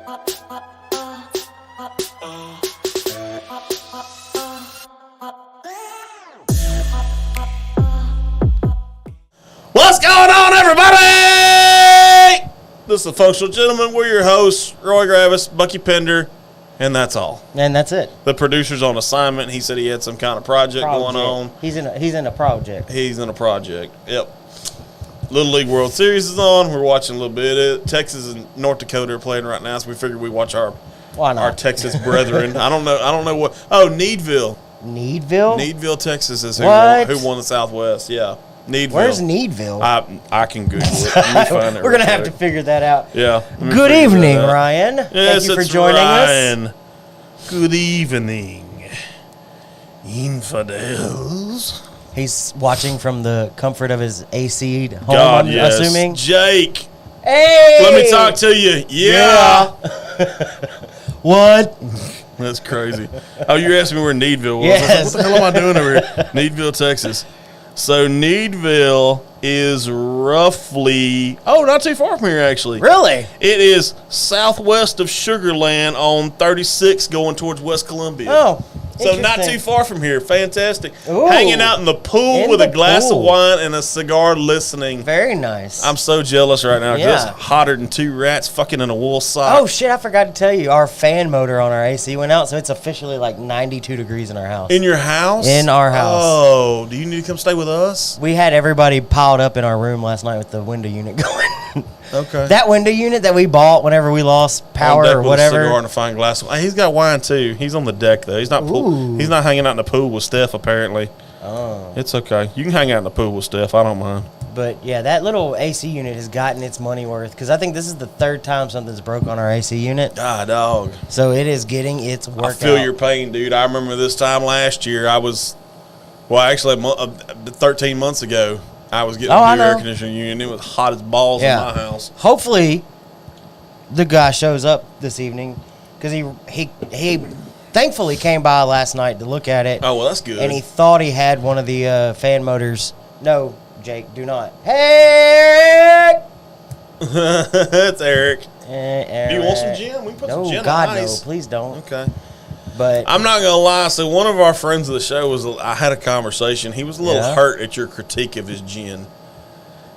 What's going on, everybody? This is the Functional Gentleman. We're your hosts, Roy Gravis, Bucky Pender, and that's all. And that's it. The producer's on assignment. He said he had some kind of project going on. He's in a project. He's in a project. Yep. Little League World Series is on. We're watching a little bit of it. Texas and North Dakota are playing right now, so we figured we'd watch our Texas brethren. I don't know what. Oh, Needville. Needville, Texas is who won the Southwest. Yeah. Needville. Where's Needville? I can Google it. Let me find it. We're going to have to figure that out. Yeah. Good evening, Ryan. Yes, Thank you for joining us. Good evening, infidels. He's watching from the comfort of his AC home, God, I'm yes. assuming. Jake. Hey! Let me talk to you. Yeah. What? That's crazy. Oh, you're asking me where Needville was. Yes. I was like, what the hell am I doing over here? Needville, Texas. So Needville is roughly, not too far from here, actually. Really? It is southwest of Sugar Land on 36 going towards West Columbia. Oh, so not too far from here. Fantastic. Ooh. Hanging out in the pool with a glass of wine and a cigar listening. Very nice. I'm so jealous right now because Yeah. it's hotter than two rats fucking in a wool sock. Oh, shit, I forgot to tell you. Our fan motor on our AC went out, so it's officially like 92 degrees in our house. In your house? In our house. Oh, do you need to come stay with us? We had everybody piled up in our room last night with the window unit going. Okay. That window unit that we bought whenever we lost power or whatever. A cigar and a fine glass. Hey, he's got wine too. He's on the deck though. He's not He's not hanging out in the pool with Steph apparently. Oh. It's okay. You can hang out in the pool with Steph. I don't mind. But yeah, that little AC unit has gotten its money worth because I think this is the third time something's broke on our AC unit. Ah, dog. So it is getting its work. I feel your pain, dude. I remember this time last year. I was, 13 months ago. I was getting a new air conditioning unit. It was hot as balls in my house. Hopefully, the guy shows up this evening because he thankfully came by last night to look at it. Oh, well, that's good. And he thought he had one of the fan motors. No, Jake, do not. Hey, Eric! It's Eric. Eric. Do you want some gin? We can put some gin on ice. No, please don't. Okay. But I'm not going to lie. So one of our friends of the show I had a conversation. He was a little hurt at your critique of his gin.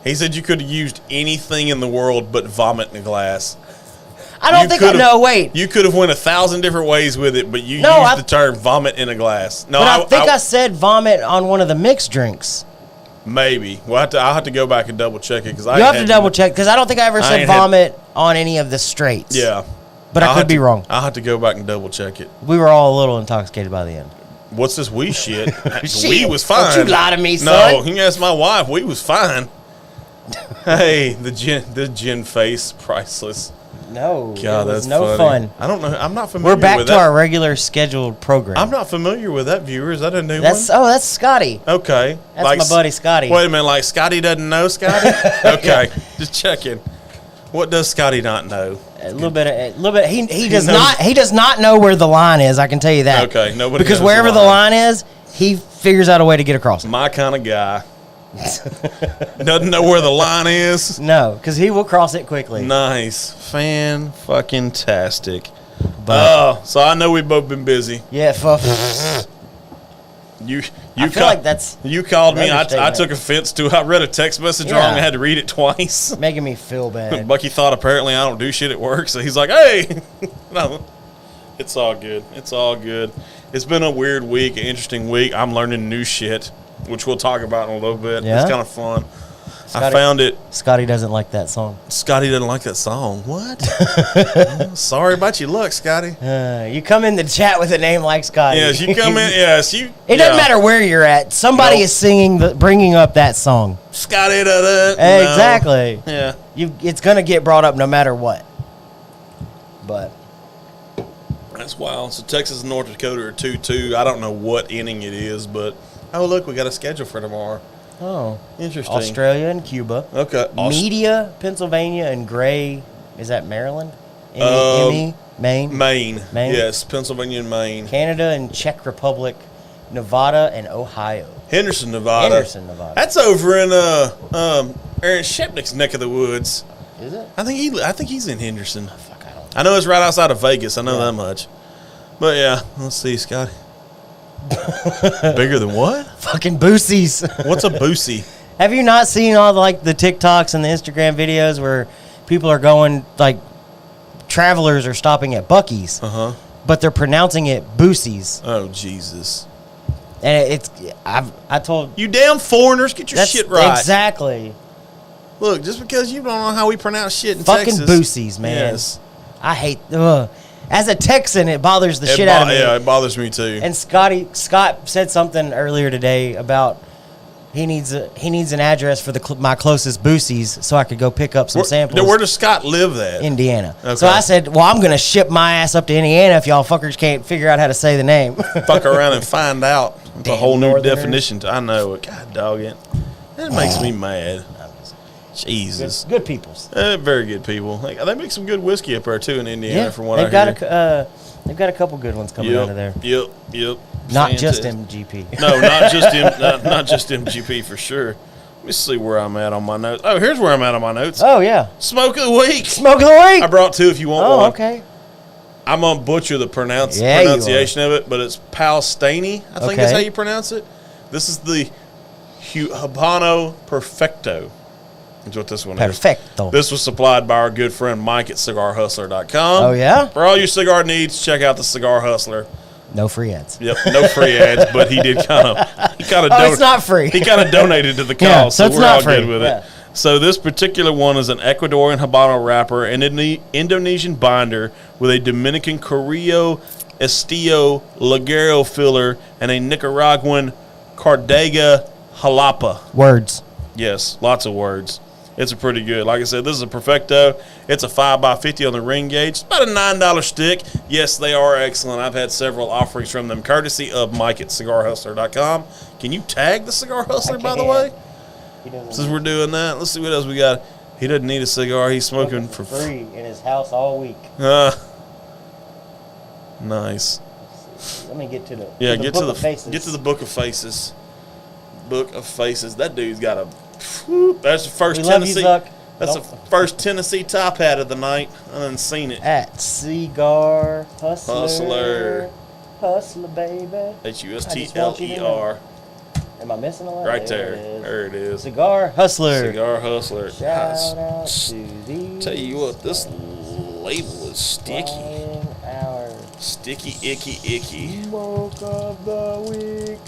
He said you could have used anything in the world but vomit in a glass. I don't think wait. You could have went 1,000 different ways with it, but used the term vomit in a glass. No, but I said vomit on one of the mixed drinks. Maybe. I'll have to go back and double check it. You have to double check because I don't think I ever said vomit on any of the straights. Yeah. But I could be wrong. I'll have to go back and double check it. We were all a little intoxicated by the end. What's this we shit? We was fine. Don't you lie to me, son. No, you can ask my wife. We was fine. Hey, the gin face, priceless. No, God, that's no funny. fun. I don't know. I'm not familiar with that. We're back to our regular scheduled program. I'm not familiar with that, viewer. Is that a new one? Oh, that's Scotty. Okay. That's my buddy Scotty. Wait a minute. Like Scotty doesn't know Scotty? Okay. Just checking. What does Scotty not know? A little bit. He does not. He does not know where the line is. I can tell you that. Okay. Nobody. Because wherever the line is, he figures out a way to get across it. My kind of guy. Doesn't know where the line is. No, because he will cross it quickly. Nice, fan-fucking-tastic. So I know we've both been busy. Yeah, You called me. I took offense to it. I read a text message wrong. I had to read it twice. Making me feel bad. Bucky thought apparently I don't do shit at work, so he's like, "Hey, no, it's all good. It's all good. It's been a weird week, an interesting week. I'm learning new shit, which we'll talk about in a little bit. Yeah? It's kind of fun." I found it. Scotty doesn't like that song. Scotty doesn't like that song. What? Sorry about your luck, Scotty. You come in the chat with a name like Scotty. Yes, you come in. Yes, you. It doesn't matter where you're at. Somebody is bringing up that song. Scotty doesn't. Exactly. Yeah. It's gonna get brought up no matter what. But that's wild. So Texas and North Dakota are 2-2. I don't know what inning it is, but look, we got a schedule for tomorrow. Oh, interesting. Australia and Cuba. Okay. Media, Pennsylvania, and Gray. Is that Maryland? Maine. Maine. Yes, Pennsylvania and Maine. Canada and Czech Republic, Nevada and Ohio. Henderson, Nevada. That's over in Aaron Shepnick's neck of the woods. Is it? I think he's in Henderson. Fuck, I don't I know it's right outside of Vegas. I know that much. But yeah, let's see, Scotty. Bigger than what? Fucking Boosies. What's a Boosie? Have you not seen all like the TikToks and the Instagram videos where people are going like travelers are stopping at Bucky's, but they're pronouncing it Boosies. Oh Jesus! And I told you damn foreigners, get your shit right. Exactly. Look, just because you don't know how we pronounce shit in fucking Texas. Boosies, man. Yes. I hate. As a Texan, it bothers the shit out of me. Yeah, it bothers me too. And Scott said something earlier today about he needs an address for my closest Boosies so I could go pick up some samples. Where does Scott live at? Indiana. Okay. So I said, well, I'm going to ship my ass up to Indiana if y'all fuckers can't figure out how to say the name. Fuck around and find out. It's a whole new definition. I know it. God dog it. That makes me mad. Jesus. Good peoples. Very good people. They make some good whiskey up there, too, in Indiana, from what I hear. They've got a couple good ones coming out of there. Yep. Not just MGP. No, not just MGP for sure. Let me see where I'm at on my notes. Oh, here's where I'm at on my notes. Oh, yeah. Smoke of the week. Smoke of the week. I brought two if you want one. Oh, okay. I'm going to butcher the pronunciation of it, but it's Palestini, I think is how you pronounce it. This is the Habano Perfecto. That's what this one Perfecto. is. This was supplied by our good friend Mike at CigarHustler.com. Oh, yeah? For all your cigar needs, check out the Cigar Hustler. No free ads. Yep, no free ads, but he did kind of it's not free. He kind of donated to the cause, so we're all good with it. So this particular one is an Ecuadorian Habano wrapper and an Indonesian binder with a Dominican Carrillo Estillo Ligero filler and a Nicaraguan Cardega Jalapa. Words. Yes, lots of words. It's a pretty good. Like I said, this is a Perfecto. It's a 5x50 on the ring gauge. It's about a $9 stick. Yes, they are excellent. I've had several offerings from them, courtesy of Mike at CigarHustler.com. Can you tag the Cigar Hustler, by the way? Since we're doing that, let's see what else we got. He doesn't need a cigar. He's smoking for free in his house all week. Nice. Let me get to the get to the Book of Faces. Book of Faces. That dude's got a. That's the first Tennessee. That's the first Tennessee top hat of the night. I haven't seen it. At Cigar Hustler. Hustler, baby. HUSTLER. Am I missing a line? Right there. There it is. Cigar Hustler. Cigar Hustler. Shout out to these. Tell you what, this label is sticky. Sticky, icky. Smoke of the week.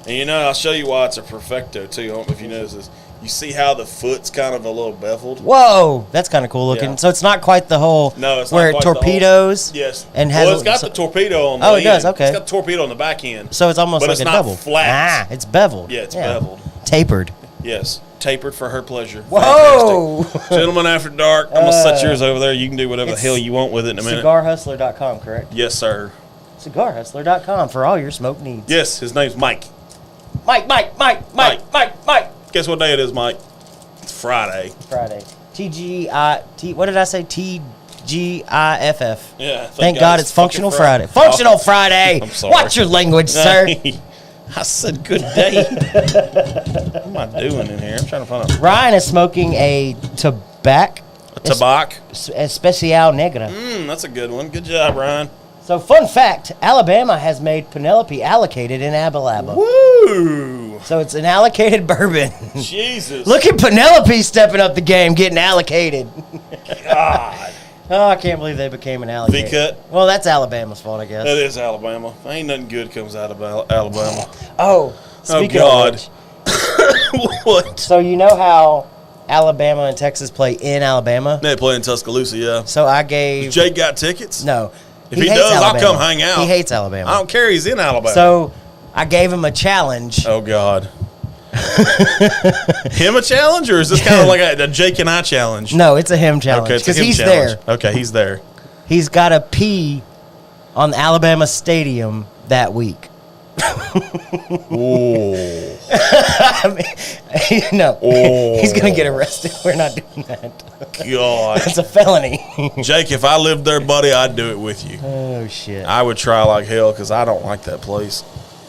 And I'll show you why it's a Perfecto too. I don't know if you notice this. You see how the foot's kind of a little beveled? Whoa, that's kind of cool looking. Yeah. So it's not quite the whole where it torpedoes. Yes. And it's got the torpedo on the end. It does, okay. It's got the torpedo on the back end. So it's almost like a double. But it's not flat. It's beveled. Yeah, it's beveled. Tapered. Yes. Tapered for her pleasure. Whoa! Gentlemen After Dark. I'm going to set yours over there. You can do whatever the hell you want with it in a minute. CigarHustler.com, correct? Yes, sir. CigarHustler.com for all your smoke needs. Yes, his name's Mike. Mike. Guess what day it is, Mike? It's Friday. What did I say? TGIFF. Yeah. Thank God it's Functional Friday. Functional Friday. I'm sorry. Watch your language, sir. I said good day. What am I doing in here? I'm trying to find out. Ryan is smoking a tobacco. Especial Negra. That's a good one. Good job, Ryan. So, fun fact, Alabama has made Penelope allocated in Alabama. Woo! So, it's an allocated bourbon. Jesus. Look at Penelope stepping up the game, getting allocated. God. Oh, I can't believe they became an alligator. V-cut? Well, that's Alabama's fault, I guess. That is Alabama. Ain't nothing good comes out of Alabama. Speaking God. of which. What? So, you know how Alabama and Texas play in Alabama? They play in Tuscaloosa, yeah. So, I gave... Jake got tickets? No. If he does, Alabama. I'll come hang out. He hates Alabama. I don't care. He's in Alabama. So, I gave him a challenge. Oh, God. Him a challenge, or is this kind of like a Jake and I challenge? No, it's a him challenge. Okay, because he's there. Okay, he's there. He's got to pee on the Alabama Stadium that week. Ooh. No. Oh. He's going to get arrested. We're not doing that. God. That's a felony. Jake, if I lived there, buddy, I'd do it with you. Oh, shit. I would try like hell because I don't like that place.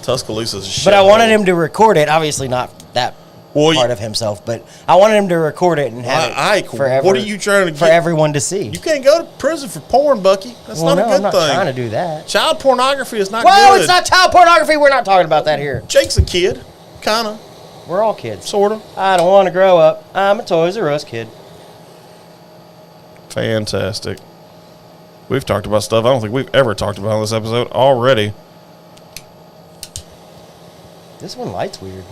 Tuscaloosa's a shit. But I wanted him to record it. Obviously not that part of himself. But I wanted him to record it and have it forever. What are you trying to get? For everyone to see. You can't go to prison for porn, Bucky. That's not a good I'm not thing. Trying to do that. Child pornography is not good. Well, it's not child pornography. We're not talking about that here. Jake's a kid, kind of. We're all kids. Sort of. I don't want to grow up. I'm a Toys R Us kid. Fantastic. We've talked about stuff I don't think we've ever talked about in this episode already. This one lights weird.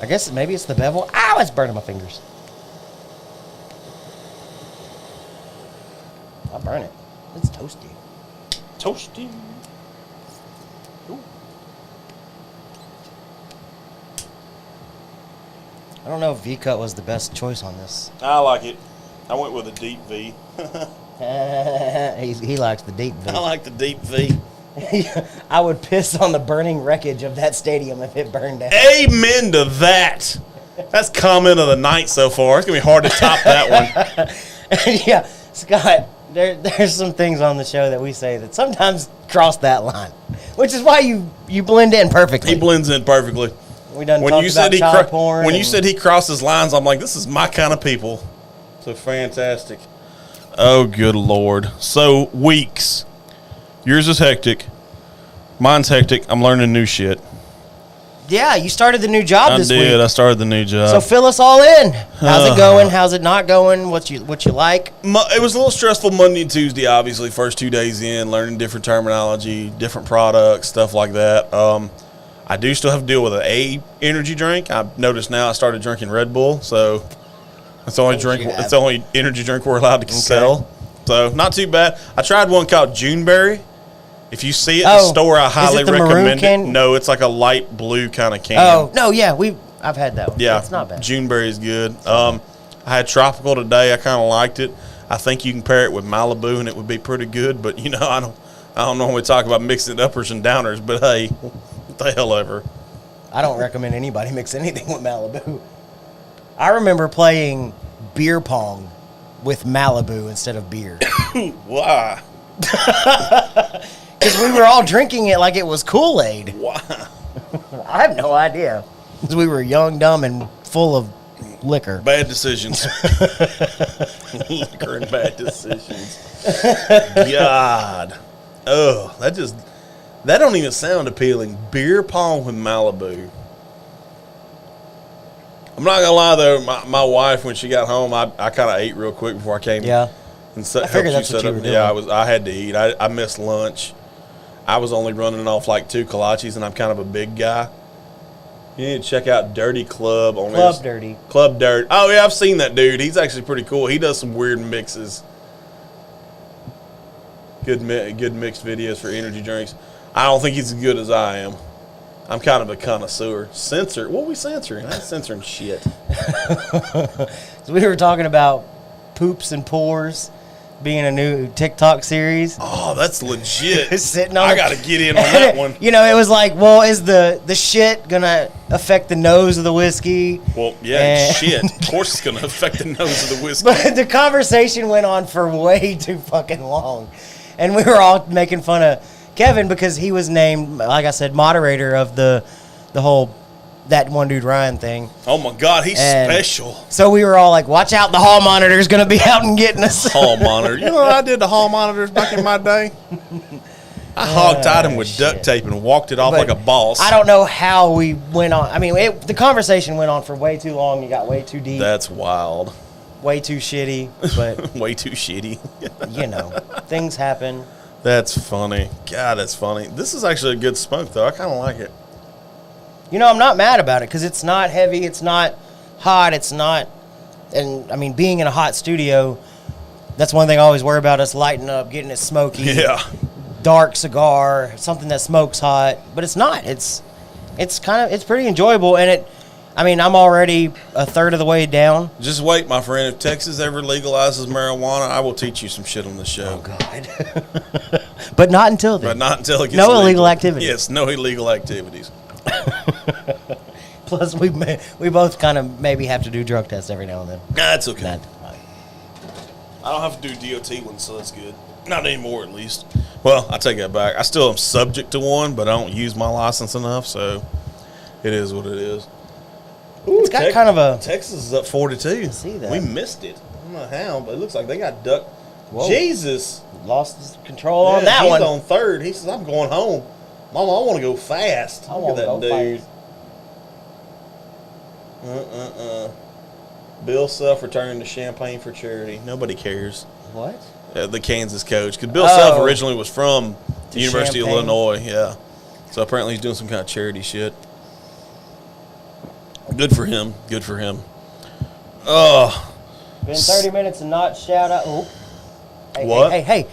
I guess maybe it's the bevel. Ow, it's burning my fingers. I'll burn it. It's toasty. Toasty. Ooh. I don't know if V-cut was the best choice on this. I like it. I went with a deep V. He likes the deep V. I like the deep V. I would piss on the burning wreckage of that stadium if it burned down. Amen to that. That's comment of the night so far. It's going to be hard to top that one. Yeah, Scott, there's some things on the show that we say that sometimes cross that line, which is why you blend in perfectly. He blends in perfectly. We done talked about child porn. When you said he crosses lines, I'm like, this is my kind of people. So fantastic. Oh, good Lord. So, weeks. Yours is hectic. Mine's hectic. I'm learning new shit. Yeah, you started the new job this week. I did. I started the new job. So fill us all in. How's it going? How's it not going? What you like? It was a little stressful Monday and Tuesday, obviously. First 2 days in, learning different terminology, different products, stuff like that. I do still have to deal with an energy drink. I've noticed now I started drinking Red Bull, so it's the only drink. It's the only energy drink we're allowed to sell. So not too bad. I tried one called Juneberry. If you see it in the store, I highly recommend it. No, it's like a light blue kind of can. Oh no, yeah, I've had that one. Yeah, it's not bad. Juneberry is good. I had Tropical today. I kind of liked it. I think you can pair it with Malibu, and it would be pretty good. But you know, I don't know when we talk about mixing uppers and downers. But hey, what the hell ever. I don't recommend anybody mix anything with Malibu. I remember playing beer pong with Malibu instead of beer. Why? Because we were all drinking it like it was Kool-Aid. Why? I have no idea. Because we were young, dumb, and full of liquor. Bad decisions. Liquor and bad decisions. God. Oh, that don't even sound appealing. Beer pong with Malibu. I'm not gonna lie though, my wife, when she got home, I kind of ate real quick before I came. Yeah. And I figured that's what you were doing. Yeah, I had to eat. I missed lunch. I was only running off like 2 kolaches, and I'm kind of a big guy. You need to check out Dirty Club on Club Dirt. Oh yeah, I've seen that dude. He's actually pretty cool. He does some weird mixes. Good mixed videos for energy drinks. I don't think he's as good as I am. I'm kind of a connoisseur. Censor? What are we censoring? I ain't censoring shit. So we were talking about poops and pores being a new TikTok series. Oh, that's legit. Sitting on I got to get in on that one. You know, it was like, well, is the shit going to affect the nose of the whiskey? Well, yeah, shit. Of course it's going to affect the nose of the whiskey. But the conversation went on for way too fucking long. And we were all making fun of Kevin because he was named, like I said, moderator of the whole that one dude Ryan thing. Oh my God, he's special. So we were all like, watch out, the hall monitor's going to be out and getting us. Hall monitor. You know what I did to hall monitors back in my day? I hog-tied him with duct tape and walked it off like a boss. I don't know how we went on. I mean, the conversation went on for way too long. You got way too deep. That's wild. Way too shitty, but... way too shitty. You know, things happen. That's funny. God, that's funny. This is actually a good smoke, though. I kind of like it. You know, I'm not mad about it because it's not heavy, it's not hot, it's not... And, I mean, being in a hot studio, that's one thing I always worry about, us lighting up, getting it smoky. Yeah. Dark cigar, something that smokes hot. But it's not. It's pretty enjoyable, and I'm already a third of the way down. Just wait, my friend. If Texas ever legalizes marijuana, I will teach you some shit on the show. Oh, God. But not until then. But not until it gets no illegal activities. Yes, no illegal activities. Plus, we both kind of maybe have to do drug tests every now and then. That's okay. I don't have to do DOT ones, so that's good. Not anymore, at least. Well, I take that back. I still am subject to one, but I don't use my license enough, so it is what it is. Ooh, it's got kind of a... Texas is up 42. I see that. We missed it. I don't know how, but it looks like they got ducked. Whoa. Jesus. Lost his control on that one. He's on third. He says, I'm going home. Mama, I want to go fast. Look at that dude. Bill Self returned to Champaign for charity. Nobody cares. What? The Kansas coach. Because Bill Self originally was from the University of Illinois. Yeah. So apparently he's doing some kind of charity shit. Good for him. Good for him. Been 30 minutes and not shout out. Oh. Hey, what? Hey.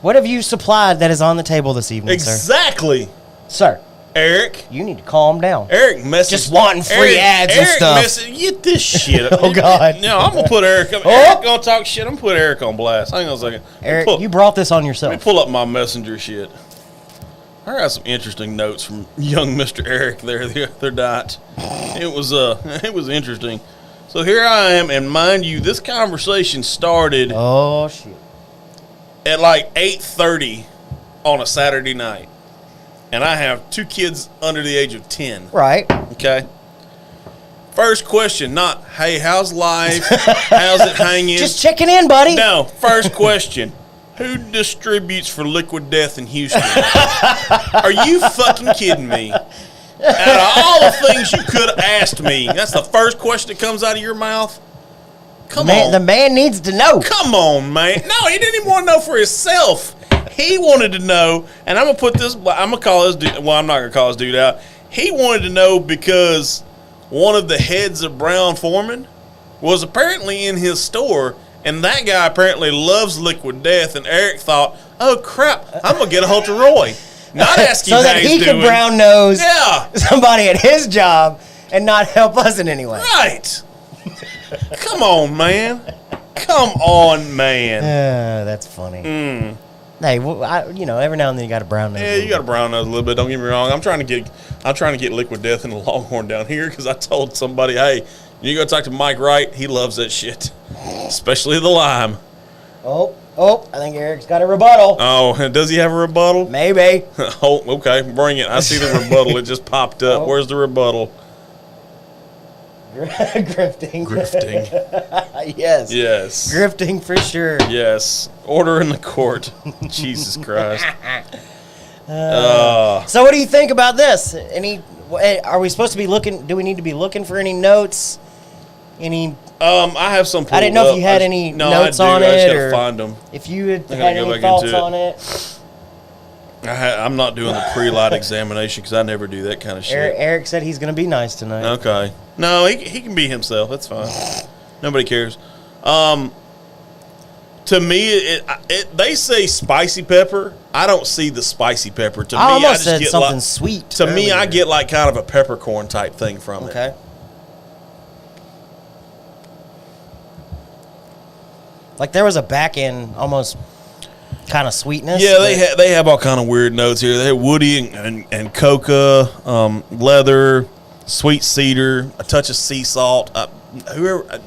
What have you supplied that is on the table this evening, exactly. Sir. Eric. You need to calm down. Eric messaged. Just wanting free ads and stuff. Get this shit. Oh, God. No, I'm going to put Eric. Eric going to talk shit. I'm going to put Eric on blast. Hang on a second. Eric, you brought this on yourself. Let me pull up my messenger shit. I got some interesting notes from young Mr. Eric there the other night. It was interesting. So here I am, and mind you, this conversation started at like 8:30 on a Saturday night. And I have 2 kids under the age of 10. Right. Okay. First question, not, hey, how's life? How's it hanging? Just checking in, buddy. No, first question. Who distributes for Liquid Death in Houston? Are you fucking kidding me? Out of all the things you could have asked me, that's the first question that comes out of your mouth? Come on. The man needs to know. Come on, man. No, he didn't even want to know for himself. He wanted to know, and I'm going to put this, I'm going to call this dude, well, I'm not going to call this dude out. He wanted to know because one of the heads of Brown Foreman was apparently in his store, and that guy apparently loves Liquid Death, and Eric thought, oh, crap, I'm going to get a hold of Roy. Not asking so that he could brown nose somebody at his job and not help us in any way. Right. Come on, man. Come on, man. That's funny. Hey, every now and then you got a brown nose. Yeah, you got a brown nose a little bit. Don't get me wrong. I'm trying to get Liquid Death in the Longhorn down here because I told somebody, hey, you go talk to Mike Wright. He loves that shit, especially the lime. Oh, I think Eric's got a rebuttal. Oh, does he have a rebuttal? Maybe. Oh, okay, bring it. I see the rebuttal. It just popped up. Where's the rebuttal? Grifting. Yes. Grifting for sure. Yes. Order in the court. Jesus Christ. So what do you think about this? Are we supposed to be looking? Do we need to be looking for any notes? I have some. I didn't know if you had any notes on it. I just gotta find them. If you had any thoughts on it. I'm not doing the pre-light examination because I never do that kind of shit. Eric said he's going to be nice tonight. Okay. No, he can be himself. That's fine. Nobody cares. To me, they say spicy pepper. I don't see the spicy pepper. To me, I almost just said get something sweet. To me, I get like kind of a peppercorn type thing from it. Okay. Like there was a back end almost kind of sweetness. Yeah, they have all kind of weird notes here. They have woody and coca, leather, sweet cedar, a touch of sea salt.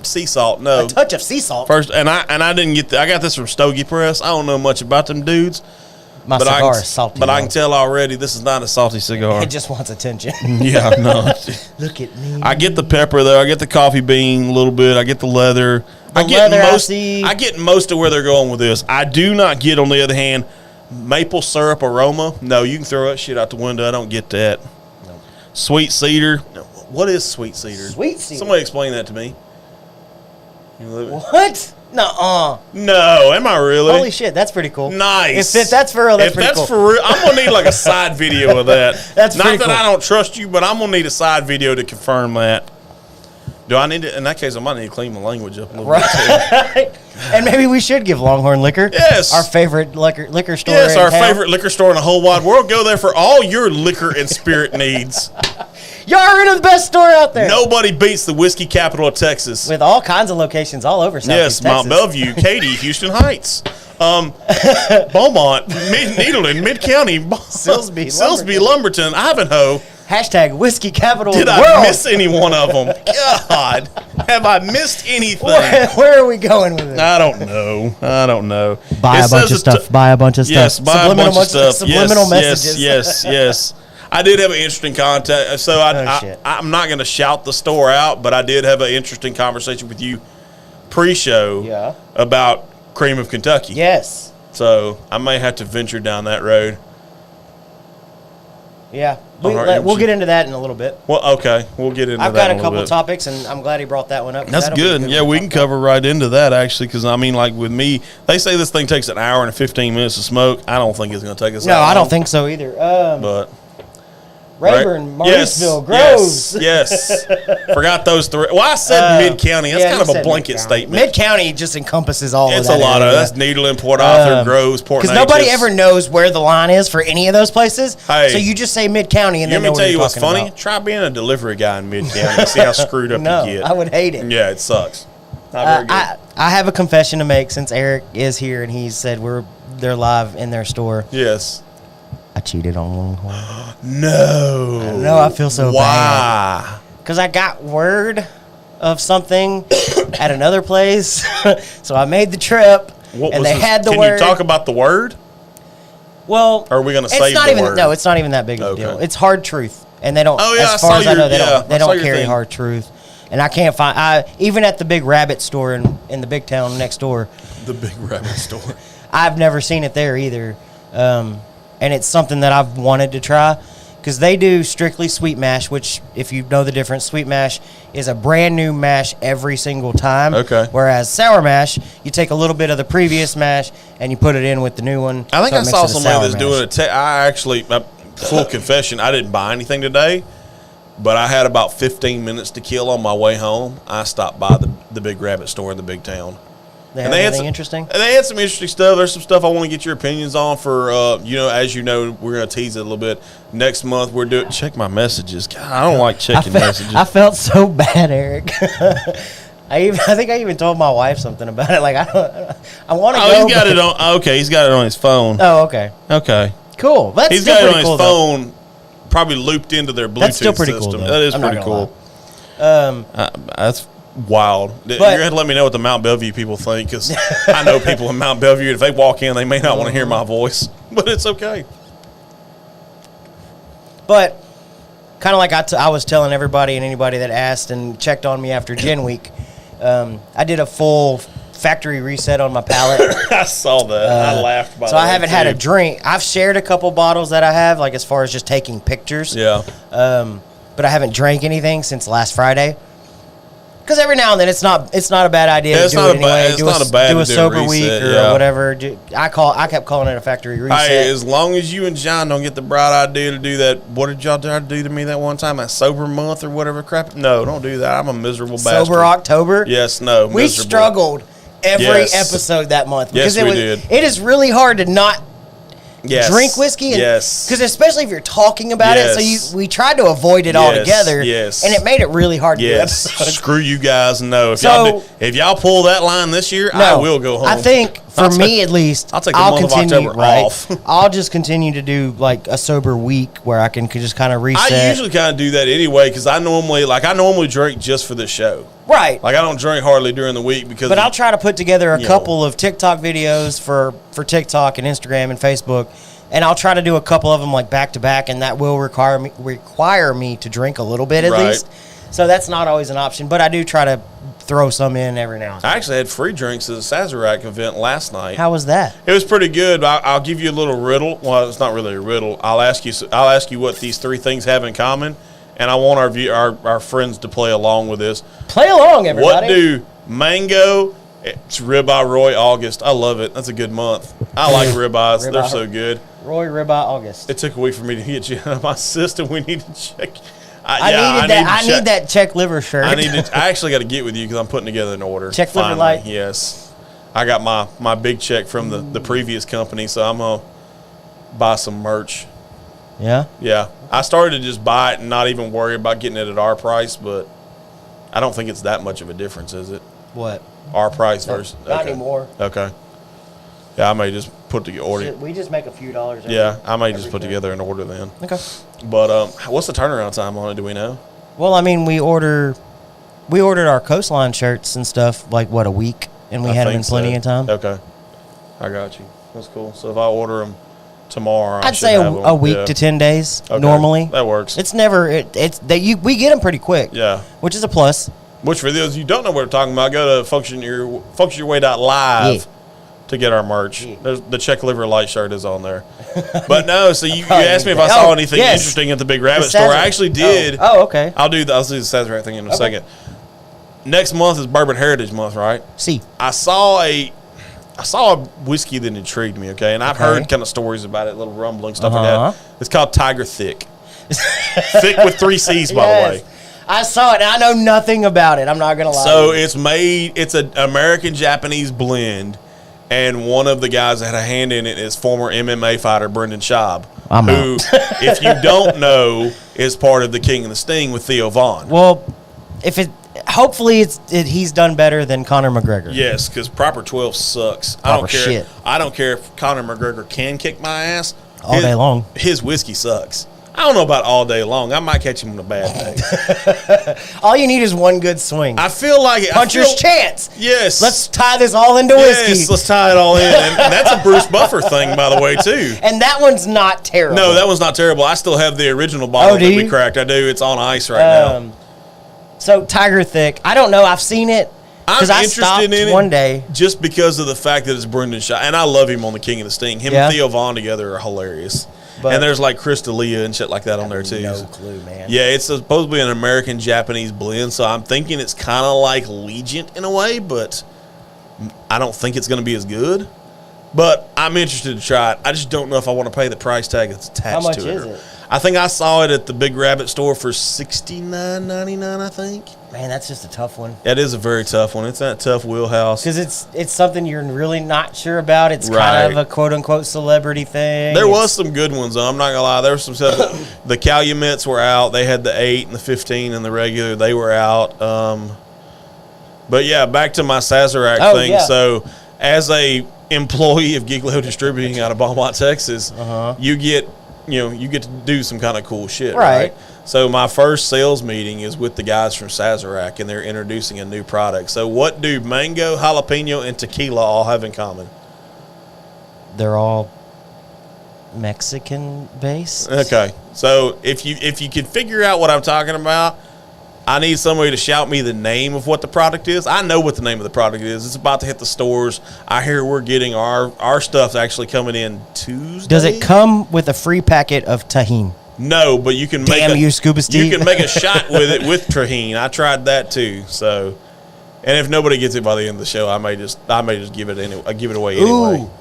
Sea salt, no. A touch of sea salt. First, and I didn't get I got this from Stogie Press. I don't know much about them dudes. My cigar is salty. But I can tell already this is not a salty cigar. It just wants attention. Yeah, no. Look at me. I get the pepper though. I get the coffee bean a little bit. I get the leather. I get most of where they're going with this. I do not get, on the other hand, maple syrup aroma. No, you can throw that shit out the window. I don't get that. No. Sweet cedar. What is sweet cedar? Sweet cedar. Somebody explain that to me. What? Nuh-uh. No, am I really? Holy shit, that's pretty cool. Nice. If that's for real, that's pretty cool. If that's for real, I'm going to need like a side video of that. That's not pretty that cool. I don't trust you, but I'm going to need a side video to confirm that. Do I need to? In that case, I might need to clean my language up a little bit too. And maybe we should give Longhorn Liquor. Yes. Our favorite liquor store. Yes, our favorite liquor store in the whole wide world. Go there for all your liquor and spirit needs. Y'all are the best store out there. Nobody beats the whiskey capital of Texas. With all kinds of locations all over Southeast Texas. Mount Bellevue, Katy, Houston Heights, Beaumont, Needleton, Mid-County, Silsbee, Lumberton, Ivanhoe. Hashtag whiskey capital of the world. Did I miss any one of them? God, have I missed anything? Where are we going with it? I don't know. Buy a bunch of stuff. Yes, buy a bunch of stuff. Subliminal messages. Yes. I did have an interesting contact. So I'm not going to shout the store out, but I did have an interesting conversation with you pre-show about Cream of Kentucky. Yes. So I may have to venture down that road. Yeah. We'll get into that in a little bit. Well, okay. We'll get into that. I've got a couple topics, and I'm glad he brought that one up. That's good. Yeah, we can cover right into that, actually, because, I mean, like with me, they say this thing takes an hour and 15 minutes to smoke. I don't think it's going to take us that long. No, I don't think so either. But Rayburn, Mauriceville, Groves. Yes. Forgot those three. Well, I said mid-county. That's kind of a blanket statement. Mid-county just encompasses all of that. It's a lot of that's Needland, Port Arthur, Groves, Port Neches. Because nobody ever knows where the line is for any of those places. Hey, so you just say mid-county and then know what you're talking about. Let me tell you what's funny. Try being a delivery guy in mid-county and see how screwed up you get. I would hate it. Yeah, it sucks. Not very good. I have a confession to make since Eric is here and he said they're live in their store. Yes. I cheated on Longhorn. No. I know, I feel so bad. Why? Because I got word of something at another place, so I made the trip, and they had the word. Can you talk about the word? Well, or are we going to save the word? No, it's not even that big of a deal. It's hard truth, and they don't. Oh, yeah, as far as I know, they don't carry hard truth, and I can't find. Even at the Big Rabbit store in the big town next door. The Big Rabbit store. I've never seen it there either. And it's something that I've wanted to try because they do strictly sweet mash, which, if you know the difference, sweet mash is a brand new mash every single time. Okay. Whereas sour mash, you take a little bit of the previous mash and you put it in with the new one. I think I saw somebody that's doing it. I actually, full confession, I didn't buy anything today, but I had about 15 minutes to kill on my way home. I stopped by the Big Rabbit store in the big town. They had anything interesting? They had some interesting stuff. There's some stuff I want to get your opinions on for, as you know, we're going to tease it a little bit. Next month, we're doing – check my messages. God, I don't like checking messages. I felt so bad, Eric. I think I even told my wife something about it. Like, I want to go. Oh, he's got it on – okay, he's got it on his phone. Oh, okay. Okay. Cool. That's he's got it on his phone, probably looped into their Bluetooth That's still pretty system. Cool, though. That is pretty cool. That's wild. You're going to have to let me know what the Mount Bellevue people think, because I know people in Mount Bellevue. If they walk in, they may not want to hear my voice, but it's okay. But kind of like I was telling everybody and anybody that asked and checked on me after Gin Week, I did a full factory reset on my palate. I saw that. I laughed about it. So I haven't had a drink. I've shared a couple bottles that I have, like as far as just taking pictures. Yeah. But I haven't drank anything since last Friday. Because every now and then it's not a bad idea to do it anyway. Do a sober week or whatever. I kept calling it a factory reset. Hey, as long as you and John don't get the bright idea to do that, what did y'all try to do to me that one time? That sober month or whatever crap? No, don't do that. I'm a miserable bastard. Sober October? Yes, no. We struggled every episode that month because we did. It is really hard to not drink whiskey. Because especially if you're talking about it. So we tried to avoid it altogether. Yes. And it made it really hard to do episodes. Screw you guys. No. If y'all pull that line this year, I will go home. I think, for me at least, I'll take the month of October off. I'll just continue to do like a sober week where I can just kind of reset. I usually kind of do that anyway because I normally drink just for this show. Right. Like I don't drink hardly during the week because. But I'll try to put together a couple of TikTok videos for TikTok and Instagram and Facebook, and I'll try to do a couple of them like back to back, and that will require me to drink a little bit at least. So that's not always an option, but I do try to throw some in every now and then. I actually had free drinks at the Sazerac event last night. How was that? It was pretty good. I'll give you a little riddle. Well, it's not really a riddle. I'll ask you what these three things have in common, and I want our friends to play along with this. Play along, everybody. What do mango? It's Ribeye Roy August. I love it. That's a good month. I like ribeyes. They're so good. Roy Ribeye August. It took a week for me to get you out of my system. We need to check. I need that check liver shirt. I actually got to get with you because I'm putting together an order. Check liver light. Yes, I got my big check from the previous company, so I'm gonna buy some merch. Yeah. Yeah. I started to just buy it and not even worry about getting it at our price, but I don't think it's that much of a difference, is it? What? Our price versus not anymore. Okay. Yeah, I may just put together order. We just make a few dollars. I may just put together an order then. Okay. But what's the turnaround time on it? Do we know? Well, I mean, we ordered our Coastline shirts and stuff like a week, and we had them in plenty of time. Okay, I got you. That's cool. So if I order them tomorrow. I'd say a week to 10 days normally. That works. It's never we get them pretty quick. Yeah, which is a plus. Which for those you don't know what we're talking about, go to functionyourway.live to get our merch. Yeah. The Czech Liver Light shirt is on there. But no, so you asked me if I saw anything interesting at the Big Rabbit store. I actually did. Oh, okay. I'll do the Sazerac thing in a second. Next month is Bourbon Heritage Month, right? See, I saw a whiskey that intrigued me. Okay, and I've heard kind of stories about it, little rumbling stuff like that. It's called Tiger Thick. Thick with 3 C's, by the way. I saw it, and I know nothing about it. I'm not going to lie. So it's an American-Japanese blend, and one of the guys that had a hand in it is former MMA fighter Brendan Schaub, who, if you don't know, is part of the King and the Sting with Theo Von. Well, hopefully he's done better than Conor McGregor. Yes, because Proper 12 sucks. I don't care if Conor McGregor can kick my ass. All day long. His whiskey sucks. I don't know about all day long. I might catch him on a bad day. All you need is one good swing. I feel like puncher's chance. Yes. Let's tie this all into whiskey. Yes, let's tie it all in. And that's a Bruce Buffer thing, by the way, too. And that one's not terrible. No, that one's not terrible. I still have the original bottle that we cracked. I do. It's on ice right now. So Tiger Thick, I don't know. I've seen it. I'm interested in it one day just because of the fact that it's Brendan Schaub. And I love him on the King of the Sting. Him and Theo Von together are hilarious. And there's like Chris D'Elia and shit like that on there too. No clue, man. Yeah, it's supposed to be an American-Japanese blend, so I'm thinking it's kind of like Legent in a way, but I don't think it's going to be as good. But I'm interested to try it. I just don't know if I want to pay the price tag that's attached to it. How much is it? I think I saw it at the Big Rabbit store for $69.99, I think. Man, that's just a tough one. It is a very tough one. It's that tough wheelhouse. Because it's something you're really not sure about. It's kind of a quote-unquote celebrity thing. There was some good ones, though. I'm not going to lie. There was some stuff. The Calumets were out. They had the 8 and the 15 and the regular. They were out. But, yeah, back to my Sazerac thing. Yeah. So, as a employee of Giglo Distributing out of Beaumont, Texas, you get to do some kind of cool shit, right? So my first sales meeting is with the guys from Sazerac, and they're introducing a new product. So what do mango, jalapeno, and tequila all have in common? They're all Mexican-based. Okay. So if you could figure out what I'm talking about, I need somebody to shout me the name of what the product is. I know what the name of the product is. It's about to hit the stores. I hear we're getting our stuff's actually coming in Tuesday. Does it come with a free packet of tahini? No, but you can Scuba Steve. You can make a shot with it with tahini. I tried that too. So, and if nobody gets it by the end of the show, I may just give it away anyway. Ooh.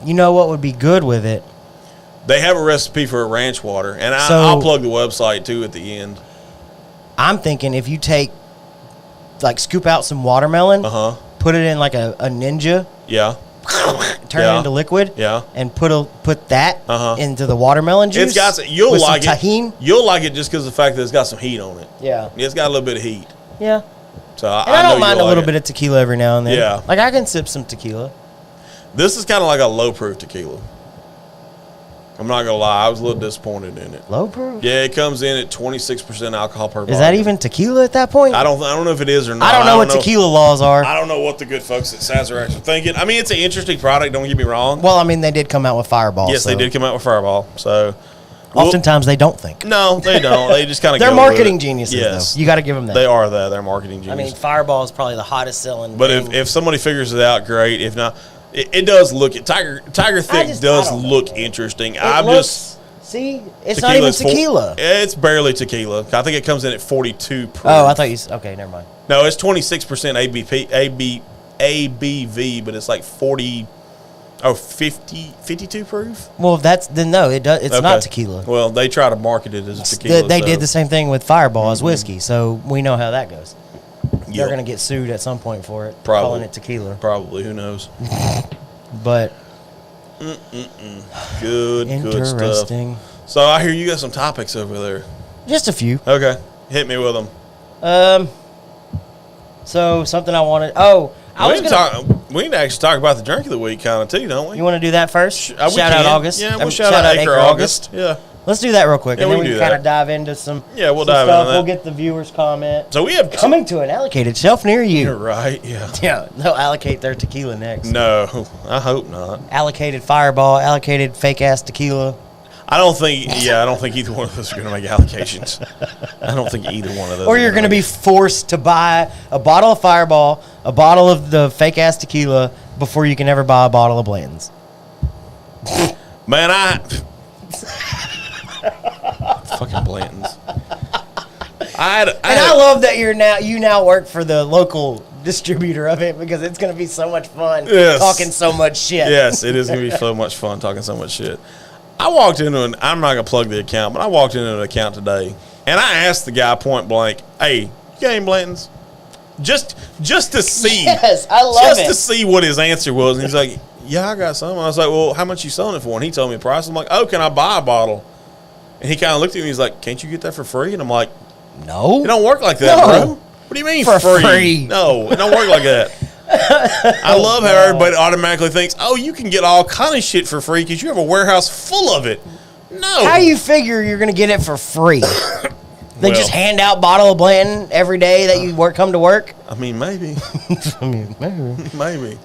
You know what would be good with it? They have a recipe for a ranch water, and I'll plug the website too at the end. I'm thinking if you scoop out some watermelon, put it in like a Ninja, turn it into liquid, and put that into the watermelon juice. It's got you'll like it. Tahini. You'll like it just because of the fact that it's got some heat on it. Yeah, it's got a little bit of heat. Yeah. So I don't mind a little bit of tequila every now and then. Yeah, like I can sip some tequila. This is kind of like a low proof tequila. I'm not gonna lie, I was a little disappointed in it. Low proof? Yeah, it comes in at 26% alcohol per volume. Is that even tequila at that point? I don't know if it is or not. I don't know what tequila laws are. I don't know what the good folks at Sazerac are thinking. I mean, it's an interesting product. Don't get me wrong. Well, I mean, they did come out with Fireball. Yes, they did come out with Fireball. So, oftentimes they don't think. No, they don't. They just kind of. They're marketing geniuses. Yes, though. You got to give them that. They are that. They're marketing geniuses. I mean, Fireball is probably the hottest selling. But if somebody figures it out, great. If not, it does look. Tiger Thick does look interesting. See, it's not even tequila. It's barely tequila. I think it comes in at 42 proof. Oh, I thought you said, okay, never mind. No, it's 26% ABV, but it's like 52 proof. Well, no, it does. It's not tequila. Well, they try to market it as a tequila. They did the same thing with Fireball as whiskey, so we know how that goes. They're going to get sued at some point for it, calling it tequila. Probably, who knows? But... Good stuff. So I hear you got some topics over there. Just a few. Okay, hit me with them. So something I wanted. We need to actually talk about the drink of the week, kind of too, don't we? You want to do that first? Shout out August. Yeah, we'll shout out Acre August. Yeah. Let's do that real quick, and then we can kind that. of dive into some. Yeah, we'll some dive stuff. into that. We'll get the viewers' comment. So we have coming to an allocated shelf near you. You're right. Yeah. Yeah, they'll allocate their tequila next. No, I hope not. Allocated Fireball, allocated fake ass tequila. I don't think either one of those are going to make allocations. I don't think either one of those. Or you're going to be forced to buy a bottle of Fireball, a bottle of the fake ass tequila before you can ever buy a bottle of Blanton's. Man, fucking Blanton's. I love that you now work for the local distributor of it because it's going to be so much fun talking so much shit. Yes, it is going to be so much fun talking so much shit. I walked into I'm not going to plug the account, but I walked into an account today, and I asked the guy point blank, hey, you got any Blanton's? Just to see. Yes, I love it. Just to see what his answer was. And he's like, yeah, I got some. I was like, well, how much you selling it for? And he told me the price. I'm like, oh, can I buy a bottle? And he kind of looked at me. He's like, can't you get that for free? And I'm like, no. It don't work like that, bro. What do you mean for free? No, it don't work like that. I love how everybody automatically thinks, oh, you can get all kind of shit for free because you have a warehouse full of it. No. How you figure you're going to get it for free? They just hand out bottle of Blanton every day that you come to work? I mean, maybe. maybe. Maybe.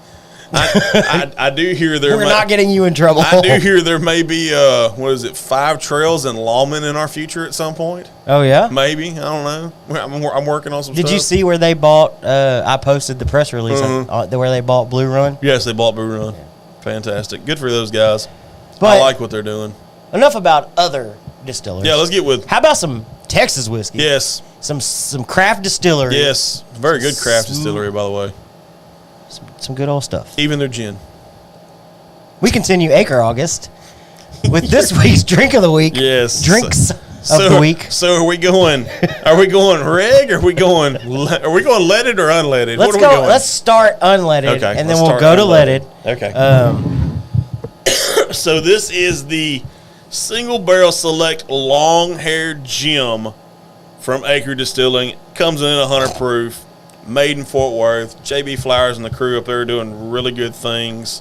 I do hear there. We're not getting you in trouble. I do hear there may be 5 trails and lawmen in our future at some point. Oh yeah, maybe. I don't know. I'm working on some. Did stuff. you see where they bought? I posted the press release where they bought Blue Run. Yes, they bought Blue Run. Yeah. Fantastic. Good for those guys. But I like what they're doing. Enough about other distillers. Yeah, let's get with. How about some Texas whiskey? Yes. Some craft distillery. Yes, very good craft distillery, by the way. Some good old stuff. Even their gin. We continue Acre August with this week's drink of the week. Yes. Drinks of the week. So are we going? Are we going reg? Or are we going leaded or unleaded? Let's go. Let's start unleaded, okay, and then we'll go to leaded. Okay. So this is the Single Barrel Select Longhair Gem from Acre Distilling. Comes in at 100 proof. Made in Fort Worth. JB Flowers and the crew up there are doing really good things.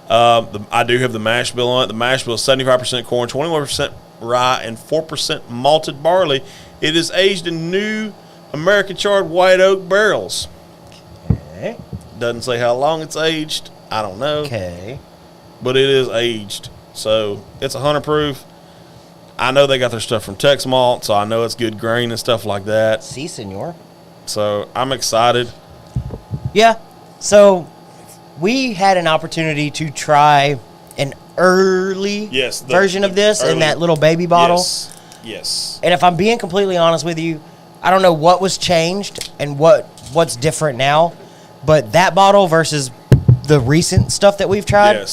I do have the mash bill on it. The mash bill is 75% corn, 21% rye, and 4% malted barley. It is aged in new American charred white oak barrels. Okay. Doesn't say how long it's aged. I don't know. Okay. But it is aged. So it's 100 proof. I know they got their stuff from Tex Malt, so I know it's good grain and stuff like that. Si, senor. So I'm excited. Yeah. So we had an opportunity to try an early version of this in that little baby bottle. Yes. And if I'm being completely honest with you, I don't know what was changed and what's different now, but that bottle versus the recent stuff that we've tried,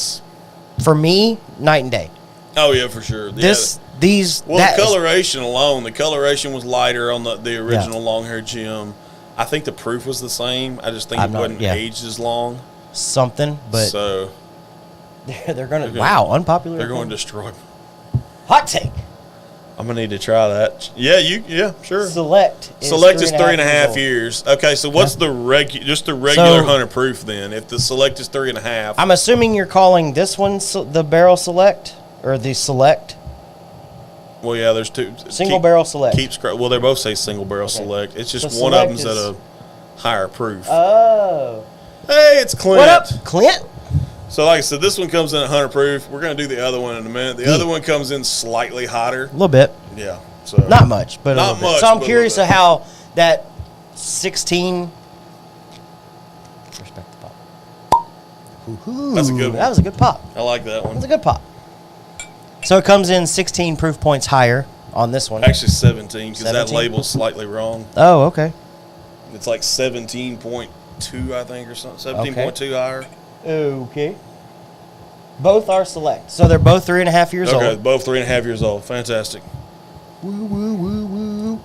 for me, night and day. Oh yeah, for sure. The coloration alone, the coloration was lighter on the original Longhair Gem. I think the proof was the same. I just think it wasn't aged as long. Something, but so they're gonna unpopular. They're going to destroy. Hot take. I'm gonna need to try that. Yeah, sure. Select is 3.5 years. Okay, so what's the regular 100 proof then? If the Select is 3.5, I'm assuming you're calling this one the Barrel Select or the Select. Well, yeah, there's two. Barrel Select. Well, they both say Single Barrel Select. It's just one of them's at a higher proof. Oh. Hey, it's Clint. What up, Clint? So, like I said, this one comes in at 100 proof. We're going to do the other one in a minute. The other one comes in slightly hotter. A little bit. Yeah. So not much, but not much. So I'm curious of how that 16. Respect the pop. Ooh, that's a good one. That was a good pop. I like that one. That's a good pop. So it comes in 16 proof points higher on this one. Actually 17 because that label's slightly wrong. Oh, okay. It's like 17.2, I think, or something. 17.2 higher. Okay. Both are Select. So they're both 3.5 years old. Okay, both 3.5 years old. Fantastic. Woo, woo, woo, woo.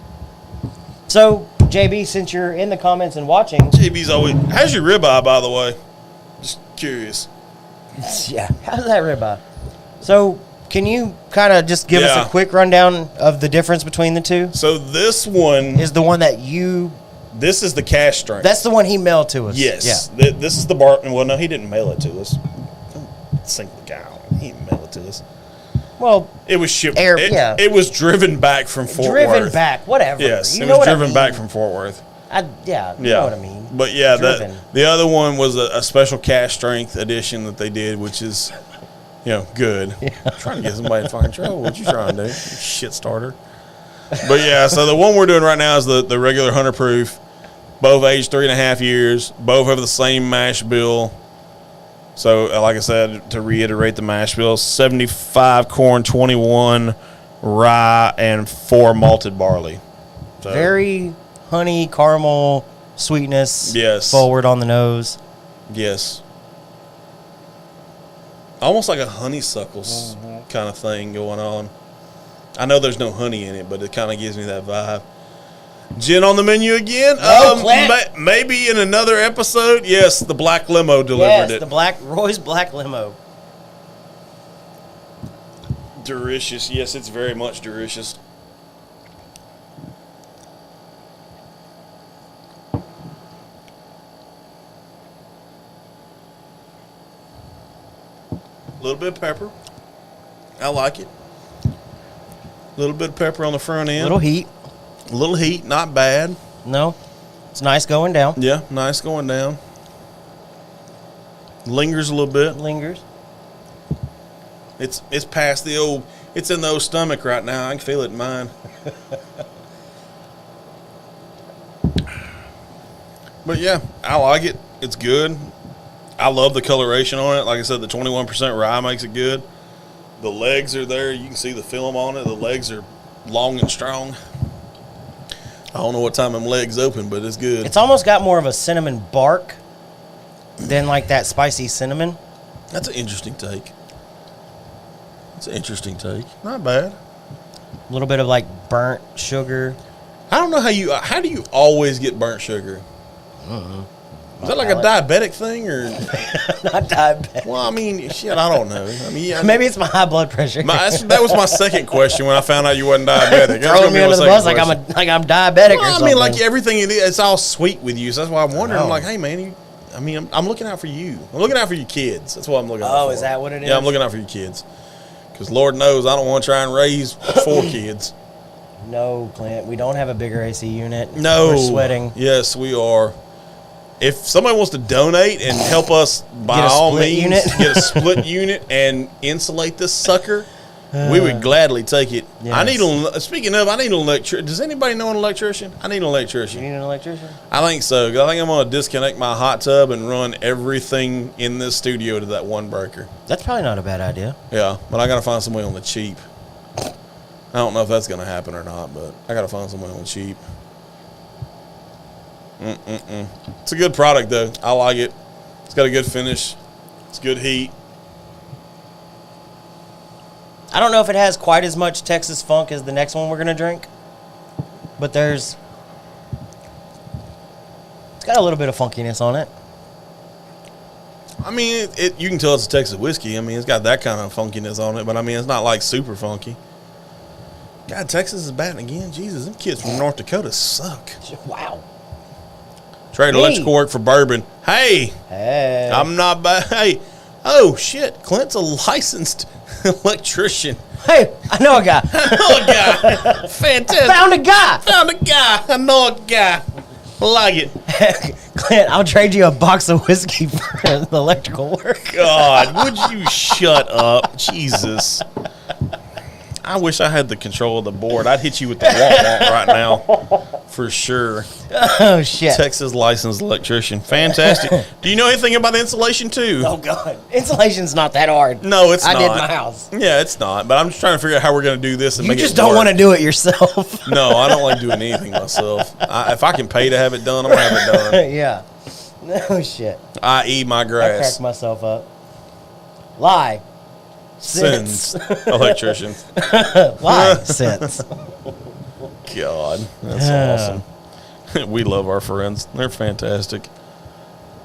So, JB, since you're in the comments and watching. JB's always. How's your ribeye, by the way? Just curious. Yeah, how's that ribeye? So, can you kind of just give us a quick rundown of the difference between the two? So, this one is the one that you. This is the cash strength. That's the one he mailed to us. Yes. Yeah. This is the Barton. Well, no, he didn't mail it to us. Don't sink the guy. He didn't mail it to us. Well, it was shipped. Air, it was driven back from Fort Worth. Driven back, whatever. Yes, you it know was what driven back from Fort Worth. You know what I mean. But yeah, Driven. the other one was a special cash strength edition that they did, which is, good. Yeah. Trying to get somebody in fucking trouble. What you trying to do? You shit starter. But yeah, so the one we're doing right now is the regular 100 proof. Both aged 3.5 years. Both have the same mash bill. So, like I said, to reiterate the mash bill, 75 corn, 21 rye, and 4 malted barley. So, very honey, caramel, sweetness. Yes. Forward on the nose. Yes. Almost like a honeysuckles kind of thing going on. I know there's no honey in it, but it kind of gives me that vibe. Gin on the menu again? Maybe in another episode. Yes, the black limo delivered it. Yes, Roy's Black Limo. Delicious. Yes, it's very much delicious. A little bit of pepper. I like it. A little bit of pepper on the front end. Little heat. A little heat, not bad. No, it's nice going down. Yeah, nice going down. Lingers a little bit. Lingers. It's past the old. It's in the old stomach right now. I can feel it in mine. But yeah, I like it. It's good. I love the coloration on it. Like I said, the 21% rye makes it good. The legs are there. You can see the film on it. The legs are long and strong. I don't know what time them legs open, but it's good. It's almost got more of a cinnamon bark than like that spicy cinnamon. That's an interesting take. Not bad. A little bit of like burnt sugar. I don't know how do you always get burnt sugar? Is that like a diabetic thing or not diabetic? Well, I mean, shit, I don't know. Maybe it's my high blood pressure. That was my second question when I found out you wasn't diabetic. Throwing me under the bus like I'm diabetic or something. I mean, like everything it's all sweet with you. So that's why I'm wondering. I'm like, hey man, I'm looking out for you. I'm looking out for your kids. That's what I'm looking out for. Oh, is that what it is? Yeah, I'm looking out for your kids. Because Lord knows I don't want to try and raise 4 kids. No, Clint, we don't have a bigger AC unit. No, we're sweating. Yes, we are. If somebody wants to donate and help us, by all means, get a split unit and insulate this sucker, we would gladly take it. Yes. Speaking of, I need an electrician. Does anybody know an electrician? I need an electrician. You need an electrician? I think so. I think I'm going to disconnect my hot tub and run everything in this studio to that one breaker. That's probably not a bad idea. Yeah, but I got to find somebody on the cheap. I don't know if that's going to happen or not, but I got to find somebody on the cheap. It's a good product, though. I like it. It's got a good finish. It's good heat. I don't know if it has quite as much Texas funk as the next one we're going to drink, but it's got a little bit of funkiness on it. I mean, you can tell it's a Texas whiskey. I mean, it's got that kind of funkiness on it, but I mean, it's not like super funky. God, Texas is batting again. Jesus, them kids from North Dakota suck. Wow. Trade electrical work for Bourbon. Hey. I'm not bad. Hey. Oh, shit. Clint's a licensed electrician. Hey, I know a guy. Fantastic. I found a guy. I know a guy. I like it. Clint, I'll trade you a box of whiskey for the electrical work. God, would you shut up? Jesus. I wish I had the control of the board. I'd hit you with the womp right now, for sure. Oh, shit. Texas licensed electrician. Fantastic. Do you know anything about insulation, too? Oh, God. Insulation's not that hard. No, it's not. I did my house. Yeah, it's not. But I'm just trying to figure out how we're going to do this and make it work. You just don't want to do it yourself. No, I don't like doing anything myself. If I can pay to have it done, I'm going to have it done. Yeah. No, shit. I.e. my grass. I cracked myself up. Lie. Sins. Electrician. Why? Since. God, that's awesome. We love our friends. They're fantastic.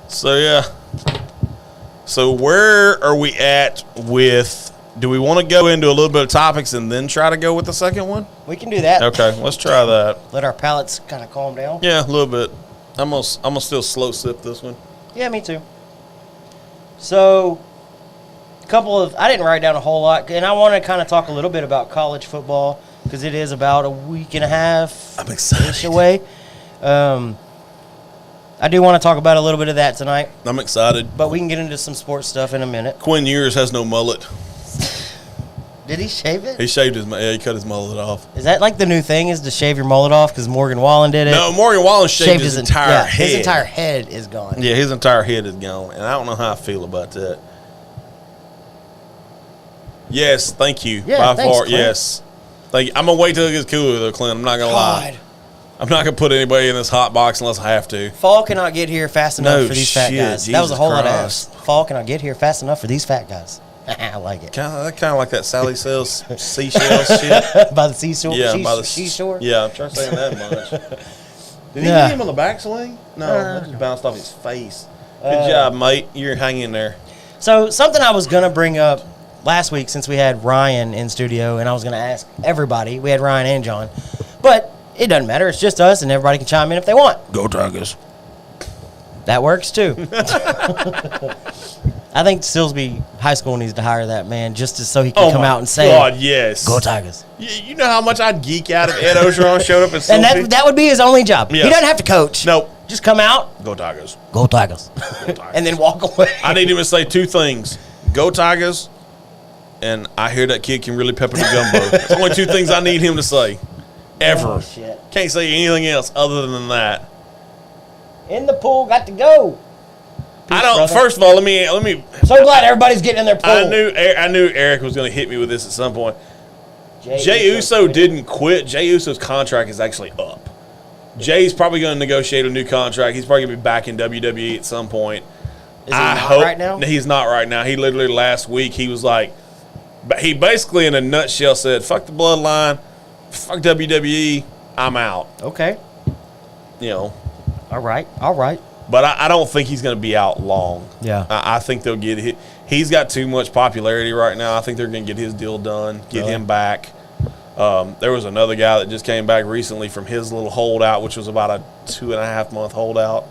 So, yeah. So, where are we at with... Do we want to go into a little bit of topics and then try to go with the second one? We can do that. Okay, let's try that. Let our palates kind of calm down. Yeah, a little bit. I'm gonna still slow sip this one. Yeah, me too. So... I didn't write down a whole lot, and I want to kind of talk a little bit about college football because it is about a week and a half. I'm excited. Away. I do want to talk about a little bit of that tonight. I'm excited. But we can get into some sports stuff in a minute. Quinn Ewers has no mullet. Did he shave it? He shaved he cut his mullet off. Is that like the new thing, is to shave your mullet off? Because Morgan Wallen did it. No, Morgan Wallen shaved his entire head. His entire head is gone. Yeah, his entire head is gone, and I don't know how I feel about that. Yes, thank you. Yeah, by thanks, far, Clint. yes. Thank you. I'm gonna wait till it gets cooler, though, Clint. I'm not gonna lie. I'm not gonna put anybody in this hot box unless I have to. Fall cannot get here fast enough for these fat guys. Jesus That was a whole lot of Christ. ass. Fall cannot get here fast enough for these fat guys. I like it. Kind of like that Sally sells seashells shit. By the seashore? Yeah, by the seashore? Yeah, I'm trying to say that much. Did he hit him on the backswing? No, that just bounced off his face. Good job, mate. You're hanging there. So something I was going to bring up last week, since we had Ryan in studio, and I was going to ask everybody. We had Ryan and John. But it doesn't matter. It's just us, and everybody can chime in if they want. Go Tigers. That works, too. I think Silsby High School needs to hire that man just so he can come out and say, God, yes. Go Tigers. You know how much I'd geek out if Ed Ogeron showed up at And Silsby? that would be his only job. Yes. He doesn't have to coach. Nope. Just come out. Go Tigers. Go Tigers. Go Tigers. And then walk away. I need him to say two things. Go Tigers, and I hear that kid can really pepper the gumbo. That's the only two things I need him to say. Ever. Oh, shit. Can't say anything else other than that. In the pool, got to go. I don't. brother. First of all, let me. So glad everybody's getting in their pool. I knew Eric was going to hit me with this at some point. Jey Uso didn't quit. Jey Uso's contract is actually up. Jay's probably going to negotiate a new contract. He's probably going to be back in WWE at some point. Is he not right now? He's not right now. He literally last week he was like, he basically in a nutshell said, "Fuck the bloodline, fuck WWE, I'm out." Okay. You know. All right. But I don't think he's going to be out long. Yeah. I think they'll get it. He's got too much popularity right now. I think they're going to get his deal done, get him back. There was another guy that just came back recently from his little holdout, which was about a 2.5 month holdout.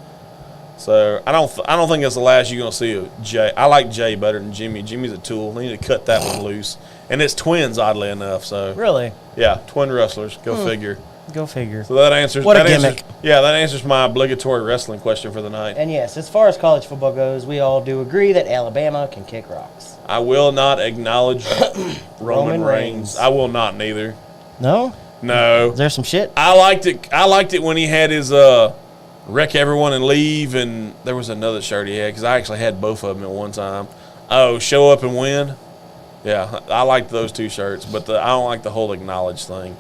So I don't think that's the last you're going to see of Jay. I like Jay better than Jimmy. Jimmy's a tool. They need to cut that one loose. And it's twins, oddly enough. So Really? yeah, twin wrestlers. Go figure. Go figure. So that answers. What a that gimmick. That answers my obligatory wrestling question for the night. And yes, as far as college football goes, we all do agree that Alabama can kick rocks. I will not acknowledge Roman Reigns. I will not neither. No? No. Is there some shit? I liked it when he had his wreck everyone and leave, and there was another shirt he had because I actually had both of them at one time. Oh, show up and win. Yeah, I liked those two shirts, but I don't like the whole acknowledge thing.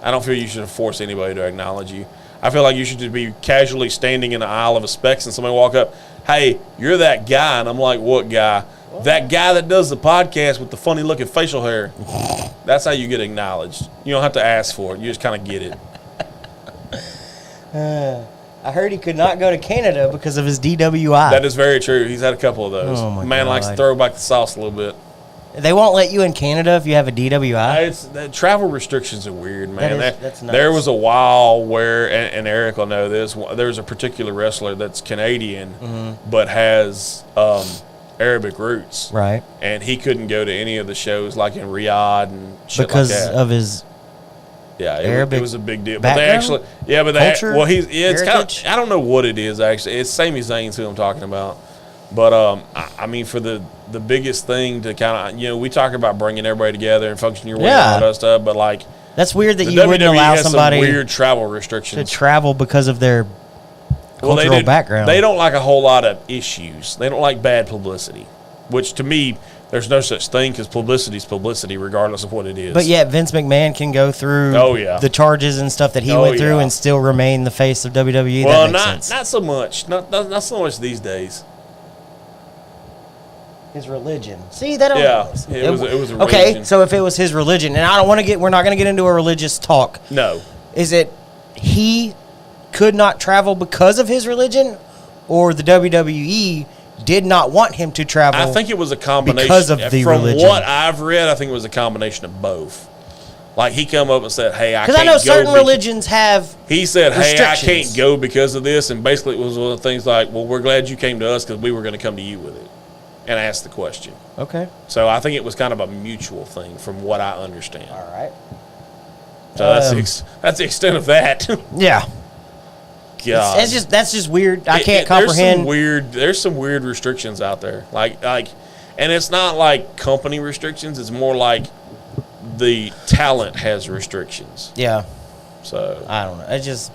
I don't feel you should force anybody to acknowledge you. I feel like you should just be casually standing in the aisle of a Specs and somebody walk up, "Hey, you're that guy," and I'm like, "What guy?" What? That guy that does the podcast with the funny looking facial hair. That's how you get acknowledged. You don't have to ask for it. You just kind of get it. I heard he could not go to Canada because of his DWI. That is very true. He's had a couple of those. Oh, my Man God. likes to throw back the sauce a little bit. They won't let you in Canada if you have a DWI? The travel restrictions are weird, man. That's nuts. There was a while where, and Eric will know this, there's a particular wrestler that's Canadian but has Arabic roots. Right. And he couldn't go to any of the shows like in Riyadh and shit Because like that. of his Arabic it was a big deal. background? Culture? It's kind Heritage? of, I don't know what it is actually. It's Sami Zayn's who I'm talking about. But I mean, for the biggest thing to kind of, we talk about bringing everybody together and function your way and all that stuff, but like that's weird that the you wouldn't WWE allow has somebody some weird travel restrictions to travel because of their cultural background. They don't like a whole lot of issues. They don't like bad publicity, which to me, there's no such thing because publicity is publicity, regardless of what it is. But yet, Vince McMahon can go through the charges and stuff that he went through and still remain the face of WWE. Well, that makes sense. Not so much. Not so much these days. His religion. See, that don't. It was a religion. Okay, so if it was his religion, and I don't want to we're not going to get into a religious talk. No. Is it he could not travel because of his religion, or the WWE did not want him to travel? I think it was a combination. Because of the religion. From what I've read, I think it was a combination of both. Like, he come up and said, "Hey, I can't go." Because I know certain religions have. He said, "Hey, I restrictions. can't go because of this," and basically it was one of the things like, "Well, we're glad you came to us because we were going to come to you with it." and ask the question. Okay. So I think it was kind of a mutual thing from what I understand. All right. So that's the extent of that. Yeah. God. That's just weird. I can't comprehend. There's some weird restrictions out there. Like, and it's not like company restrictions. It's more like the talent has restrictions. Yeah. So I don't know. It just.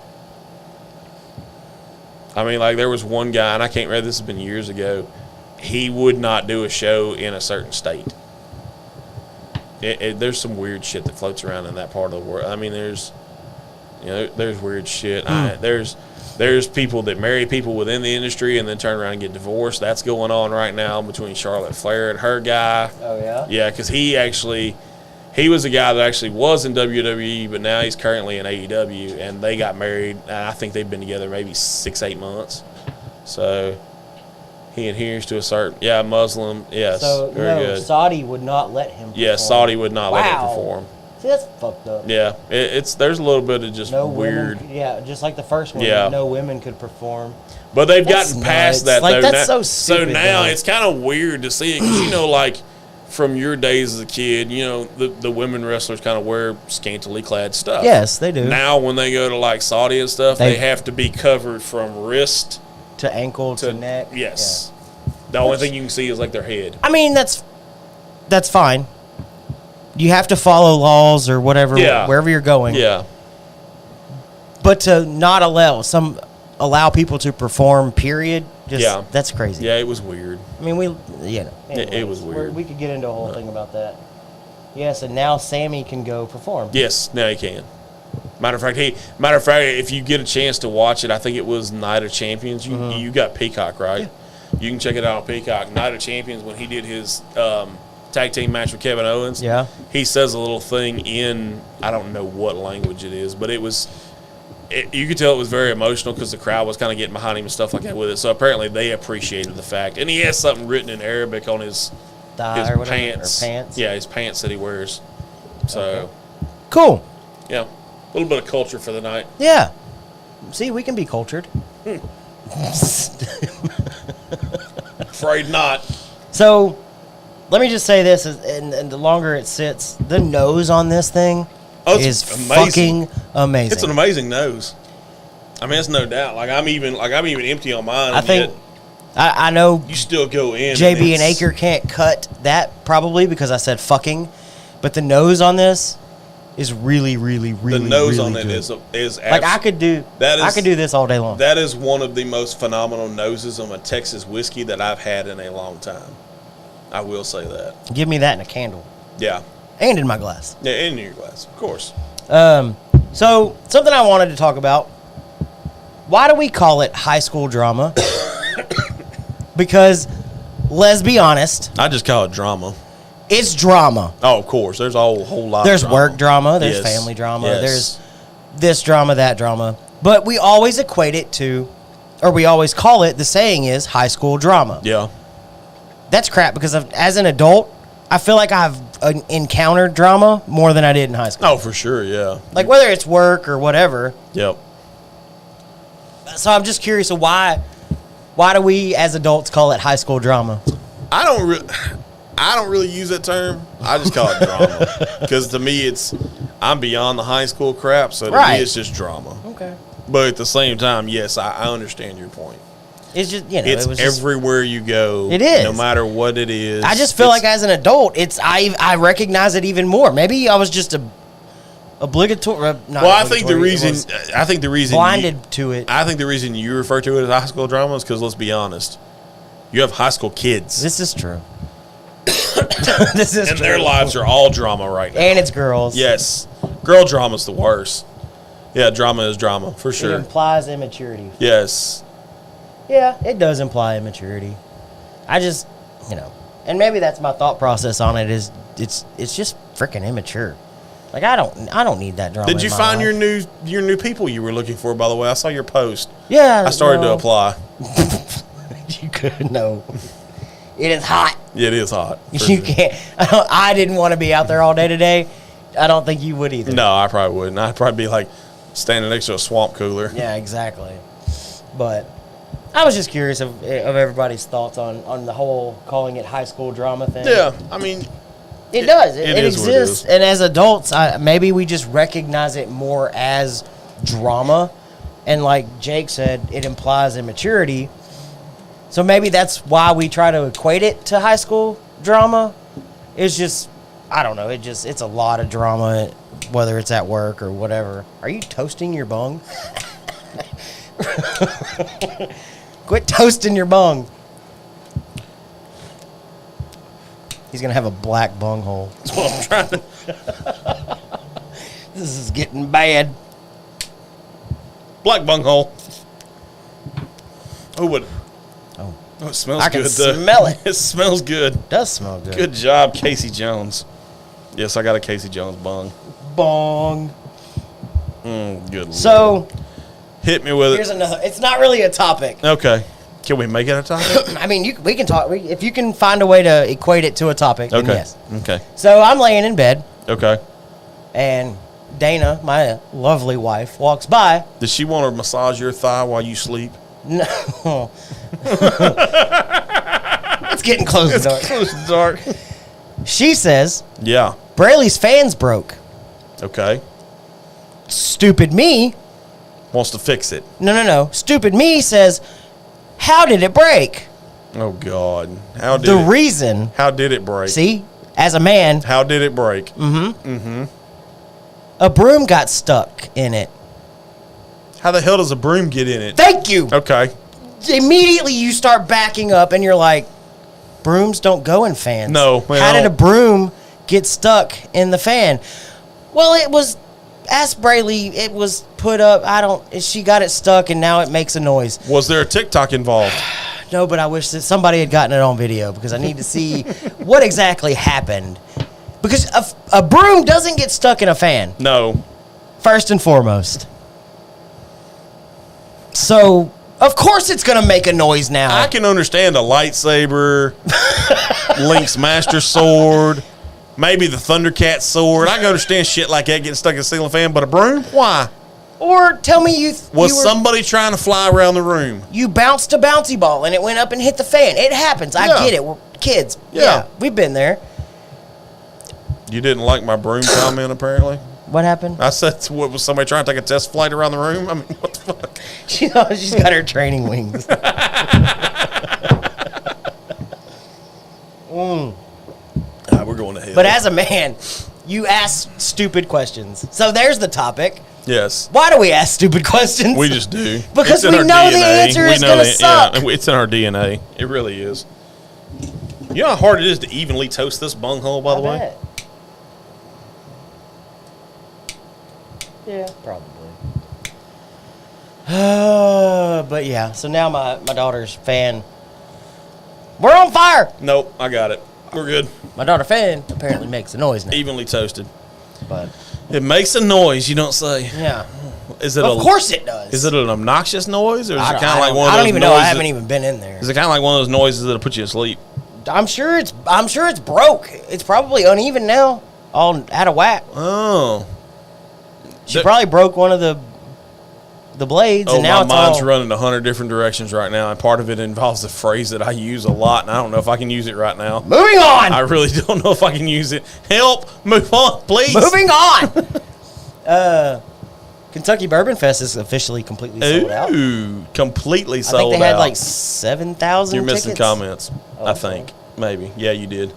I mean, like there was one guy, and I can't remember. This has been years ago. He would not do a show in a certain state. There's some weird shit that floats around in that part of the world. I mean, there's weird shit. There's people that marry people within the industry and then turn around and get divorced. That's going on right now between Charlotte Flair and her guy. Oh, yeah? Yeah, because he was a guy that actually was in WWE, but now he's currently in AEW, and they got married, and I think they've been together maybe 6-8 months. So he adheres to a certain, Muslim, yes, so, very good. Saudi would not let him perform. Yeah, Saudi would not let him perform. See, that's fucked up. Yeah, there's a little bit of just weird. Women, just like the first one, no women could perform. But they've gotten past that, like, though. That's so stupid. So now it's kind of weird to see it because, like, from your days as a kid, the women wrestlers kind of wear scantily clad stuff. Yes, they do. Now when they go to, like, Saudi and stuff, they have to be covered from wrist to ankle to neck. Yes. Yeah. The only thing you can see is, like, their head. I mean, that's fine. You have to follow laws or whatever, wherever you're going. Yeah. But to not allow people to perform, period, that's crazy. Yeah, it was weird. I mean, it was weird. We could get into a whole thing about that. Yes, and now Sammy can go perform. Yes, now he can. Matter of fact, if you get a chance to watch it, I think it was Night of Champions. You got Peacock, right? Yeah. You can check it out on Peacock. Night of Champions, when he did his tag team match with Kevin Owens, he says a little thing in, I don't know what language it is, but you could tell it was very emotional because the crowd was kind of getting behind him and stuff like that with it. So apparently they appreciated the fact. And he has something written in Arabic on his pants. Yeah, his pants that he wears. So okay. Cool. Yeah. A little bit of culture for the night. Yeah. See, we can be cultured. Afraid not. So, let me just say this, and the longer it sits, the nose on this thing is fucking amazing. It's an amazing nose. I mean, it's no doubt. I'm even empty on mine. I think I know you still go in. JB and Aker can't cut that probably because I said fucking, but the nose on this is really, really, really. The nose really on good. it is like I could do this all day long. That is one of the most phenomenal noses on a Texas whiskey that I've had in a long time. I will say that. Give me that in a candle. Yeah. And in my glass. Yeah, in your glass, of course. So something I wanted to talk about. Why do we call it high school drama? Because let's be honest. I just call it drama. It's drama. Oh, of course. There's a whole lot. There's of drama. Work drama. There's family drama. Yes. There's this drama, that drama. But we always equate it to, or we always call it, the saying is high school drama. Yeah. That's crap because as an adult, I feel like I've encountered drama more than I did in high school. Oh, for sure, yeah. Like whether it's work or whatever. Yep. So I'm just curious of why do we as adults call it high school drama? I don't really use that term. I just call it drama because to me I'm beyond the high school crap, so to me it's just drama. Okay. But at the same time, yes, I understand your point. It's just it's everywhere you go. It is, no matter what it is. I just feel like as an adult, I recognize it even more. Maybe I was just obligatory. I think the reason blinded to it. I think the reason you refer to it as high school drama is because let's be honest, you have high school kids. This is true. And their lives are all drama right now. And it's girls. Yes, girl drama's the worst. Yeah, drama is drama for sure. It implies immaturity. Yes. Yeah, it does imply immaturity. I just, and maybe that's my thought process on it is it's just freaking immature. Like I don't need that drama. Did you find your new people you were looking for? By the way, I saw your post. Yeah, I started to apply. You could no. It is hot. It is hot. You can't. I didn't want to be out there all day today. I don't think you would either. No, I probably wouldn't. I'd probably be like standing next to a swamp cooler. Yeah, exactly. But I was just curious of everybody's thoughts on the whole calling it high school drama thing. Yeah, I mean, it does. It is what it exists, is. and as adults, maybe we just recognize it more as drama, and like Jake said, it implies immaturity. So maybe that's why we try to equate it to high school drama. It's just, I don't know. It's a lot of drama, whether it's at work or whatever. Are you toasting your bung? Quit toasting your bung. He's gonna have a black bung hole. that's what I'm trying to. This is getting bad. Black bunghole. Oh, what? Oh, it smells I can good. smell it. It smells good. It does smell good. Good job, Casey Jones. Yes, I got a Casey Jones bung. Bong. Good. So Lord. Hit me with here's it. another. It's not really a topic. Okay. Can we make it a topic? I mean, we can talk. If you can find a way to equate it to a topic, then Okay. yes. Okay. So I'm laying in bed, Okay. and Dana, my lovely wife, walks by. Does she want to massage your thigh while you sleep? No. It's getting close to dark. Close to dark. She says, Yeah. Braley's fan's broke. Okay. Stupid me. Wants to fix it. No. Stupid me says, how did it break? Oh God. How did The it? reason. How did it break? See, as a man, How did it break? a broom got stuck in it. How the hell does a broom get in it? Thank you. Okay. Immediately you start backing up and you're like, brooms don't go in fans. No, they How did a don't. broom get stuck in the fan? Well, it was, ask Braley, it was put up, she got it stuck and now it makes a noise. Was there a TikTok involved? No, but I wish that somebody had gotten it on video because I need to see what exactly happened. Because a broom doesn't get stuck in a fan, No. first and foremost. So, of course it's going to make a noise now. I can understand a lightsaber, Link's Master Sword, maybe the Thundercat sword. I can understand shit like that getting stuck in a ceiling fan, but a broom? Why? Or tell me you Somebody trying to fly around the room? you bounced a bouncy ball and it went up and hit the fan. It happens. I Yeah. get it. We're kids. Yeah. We've been there. You didn't like my broom comment, apparently? What happened? I said, what, was somebody trying to take a test flight around the room? I mean, what the fuck? She's got her training wings. We're going to hell. But as a man, you ask stupid questions. So there's the topic. Yes. Why do we ask stupid questions? We just do. Because It's in we our know the DNA. answer We is know gonna that- suck. Yeah, it's in our DNA. It really is. You know how hard it is to evenly toast this bunghole, by the way? bet. Yeah, probably. But yeah, so now my daughter's fan. We're on fire. Nope, I got it. We're good. My daughter fan apparently makes a noise now. Evenly toasted. But It makes a noise, you don't say. yeah, Is it of course it does. Is it an obnoxious noise, or is it I kind don't- of like one of those I don't even know. I noises- haven't even been in there. Is it kind of like one of those noises that'll put you to sleep? I'm sure it's broke. It's probably uneven now, all out of whack. Oh. She probably broke one of the blades, Oh, and now my it's mind's all. running 100 different directions right now, and part of it involves a phrase that I use a lot, and I don't know if I can use it right now. Moving on. I really don't know if I can use it. Help! Move on, please. Moving on. Kentucky Bourbon Fest is officially completely sold out. Ooh, completely I sold think they had out. like 7,000 You're tickets. missing comments, Oh, I okay. think. Maybe. Yeah, you did.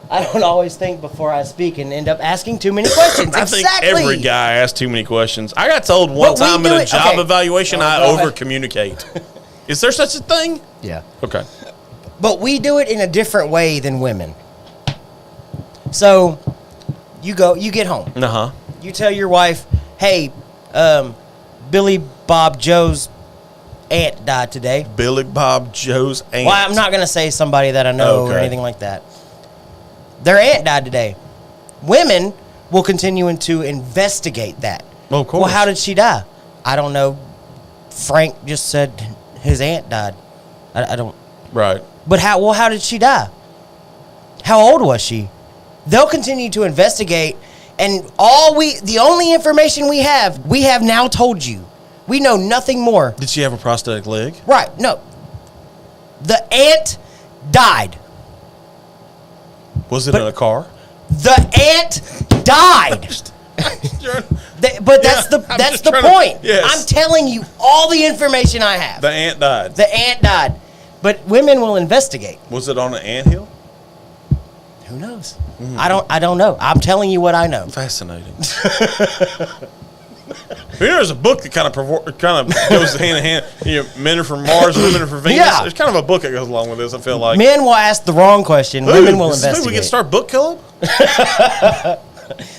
I don't always think before I speak and end up asking too many questions. I Exactly. think every guy asks too many questions. I got told one But we time do in a it- job okay. evaluation Oh, I go ahead. over-communicate. Is there such a thing? Yeah. Okay. But we do it in a different way than women. So you get home. Uh-huh. You tell your wife, hey, Billy Bob Joe's aunt died today. Billy Bob Joe's aunt. Well, I'm not going to say somebody that I know or Okay. anything like that. Their aunt died today. Women will continue to investigate that. Well, of course. Well, how did she die? I don't know. Frank just said his aunt died. I don't. Right. But how did she die? How old was she? They'll continue to investigate, and the only information we have now told you. We know nothing more. Did she have a prosthetic leg? Right, no. The aunt died. Was it in a car? The aunt died. But that's the point. Yes. I'm telling you all the information I have. The aunt died. The aunt died. But women will investigate. Was it on an anthill? Who knows? I don't know. I'm telling you what I know. Fascinating. There's a book that kind of goes hand in hand. You know, men are from Mars, women are from Venus. Yeah. There's kind of a book that goes along with this. I feel like Men will ask the wrong question. Women will investigate. We can start book club.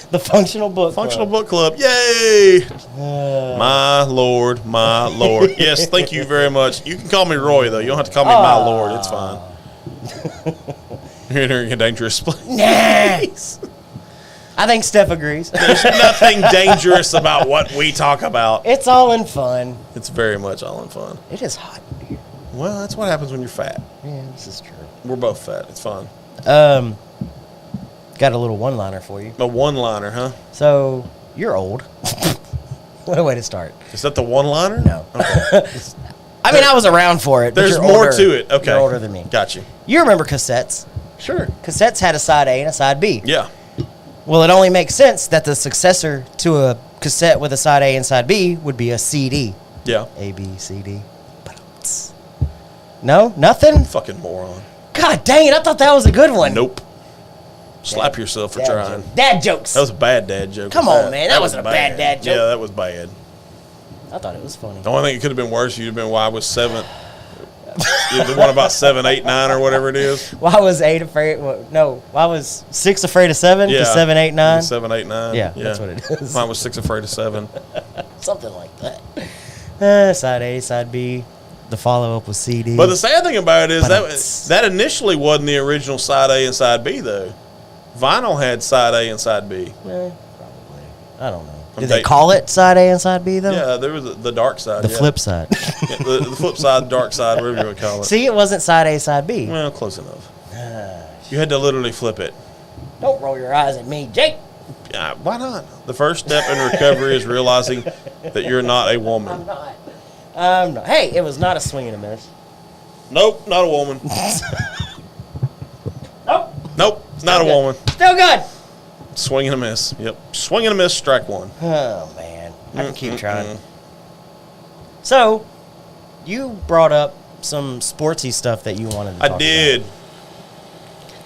The functional book. Book club. Yay! My lord, my lord. Yes, thank you very much. You can call me Roy though. You don't have to call me my lord. It's fine. You're entering a dangerous place. Nice. I think Steph agrees. There's nothing dangerous about what we talk about. It's all in fun. It's very much all in fun. It is hot in here. Well, that's what happens when you're fat. Yeah, this is true. We're both fat. It's fun. Got a little one-liner for you. A one-liner, huh? So, you're old. What a way to start. Is that the one-liner? No. Okay. I mean, I was around for it. But There's you're more older. to it. Okay. You're older than me. Got you. You remember cassettes. Sure. Cassettes had a side A and a side B. Yeah. Well, it only makes sense that the successor to a cassette with a side A and side B would be a CD. Yeah. A, B, C, D. No? Nothing? Fucking moron. God dang it, I thought that was a good one. Nope. Slap yourself for trying. Dad jokes. That was a bad dad joke. Come on, man. That wasn't a bad dad joke. Yeah, that was bad. I thought it was funny. The only thing it could have been worse, you'd have been why I was 7. The one about 7, 8, 9 or whatever it is. Why was 8 afraid? No, why was 6 afraid of 7? Yeah. 7, 8, 9? 7, 8, 9. Yeah, that's what it is. Mine was 6 afraid of 7. Something like that. Side A, side B. The follow-up was CD. But the sad thing about it is that initially wasn't the original side A and side B, though. Vinyl had side A and side B. Probably. I don't know. Did they call it side A and side B, though? Yeah, there was the dark side. The flip side. Yeah, the flip side, dark side, whatever you would call it. See, it wasn't side A, side B. Well, close enough. You had to literally flip it. Don't roll your eyes at me, Jake. Why not? The first step in recovery is realizing that you're not a woman. I'm not. Hey, it was not a swing and a miss. Nope, not a woman. Nope, not a woman. Still good. Swing and a miss. Yep. Swing and a miss, strike one. Oh, man. I can keep trying. So, you brought up some sportsy stuff that you wanted to talk about. I did.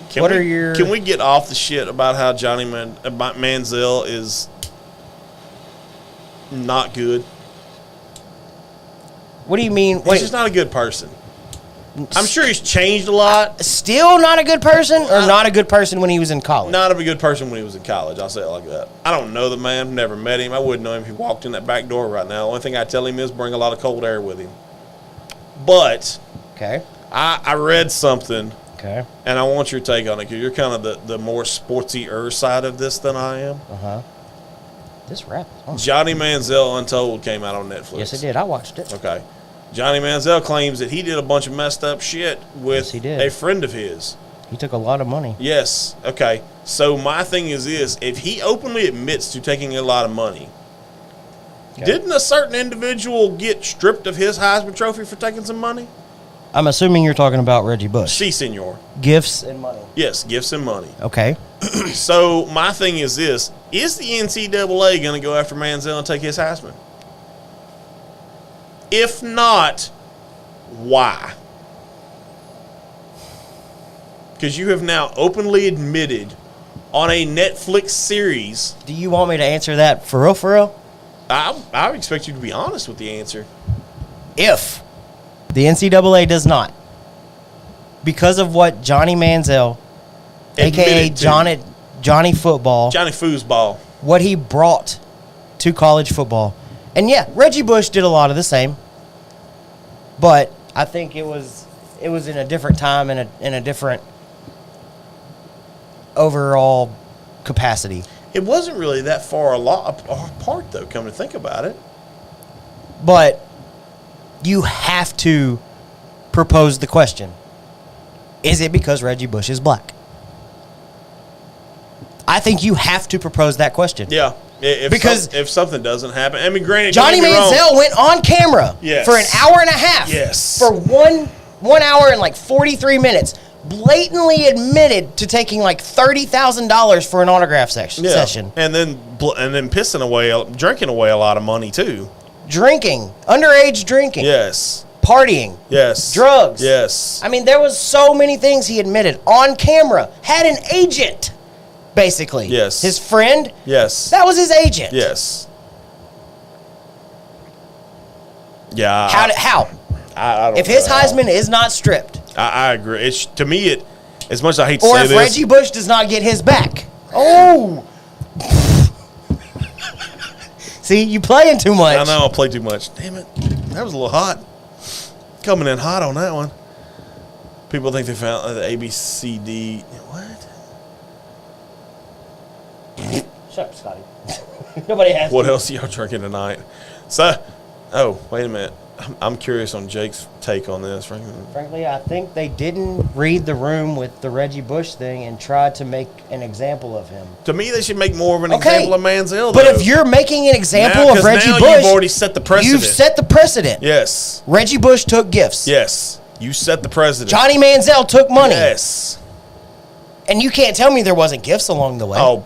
Can we get off the shit about how Johnny Manziel is not good? What do you mean? He's just not a good person. I'm sure he's changed a lot. Still not a good person, or not a good person when he was in college? Not a good person when he was in college. I'll say it like that. I don't know the man. Never met him. I wouldn't know him if he walked in that back door right now. The only thing I tell him is bring a lot of cold air with him. But okay, I read something. Okay. And I want your take on it, because you're kind of the more sportsy-er side of this than I am. Uh-huh. This rap is on. Johnny Manziel Untold came out on Netflix. Yes, it did. I watched it. Okay. Johnny Manziel claims that he did a bunch of messed up shit with a friend of his. He took a lot of money. Yes. Okay. So my thing is this. If he openly admits to taking a lot of money, didn't a certain individual get stripped of his Heisman Trophy for taking some money? I'm assuming you're talking about Reggie Bush. Si, senor. Gifts and money. Yes, gifts and money. Okay. So my thing is this. Is the NCAA going to go after Manziel and take his Heisman? If not, why? Because you have now openly admitted on a Netflix series. Do you want me to answer that for real, for real? I would expect you to be honest with the answer. If the NCAA does not, because of what Johnny Manziel, a.k.a. Johnny Football. Johnny Foosball. What he brought to college football. And yeah, Reggie Bush did a lot of the same. But I think it was in a different time and in a different overall capacity. It wasn't really that far apart, though, come to think about it. But you have to propose the question. Is it because Reggie Bush is black? I think you have to propose that question. Yeah. If something doesn't happen. I mean, granted, Johnny Manziel went on camera for an hour and a half. Yes. For one 1 hour and like 43 minutes, blatantly admitted to taking like $30,000 for an autograph session. And then drinking away a lot of money too. Drinking, underage drinking. Yes. Partying. Yes. Drugs. Yes. I mean, there was so many things he admitted on camera. Had an agent, basically. Yes. His friend. Yes. That was his agent. Yes. Yeah. How? I don't if know his how. Heisman is not stripped. I agree. To me, as much as I hate to Or say if this. Reggie Bush does not get his back. Oh. See, you playing too much. I know I play too much. Damn it. That was a little hot. Coming in hot on that one. People think they found the ABCD. What? Shut up, Scotty. Nobody has What else are y'all drinking tonight? So, wait a minute. I'm curious on Jake's take on this. Frankly, I think they didn't read the room with the Reggie Bush thing and tried to make an example of him. To me, they should make more of an example of Manziel. But if you're making an example of Reggie Bush, you've already set the precedent. You've set the precedent. Yes. Reggie Bush took gifts. Yes. You set the precedent. Johnny Manziel took money. Yes. And you can't tell me there wasn't gifts along the way. Oh,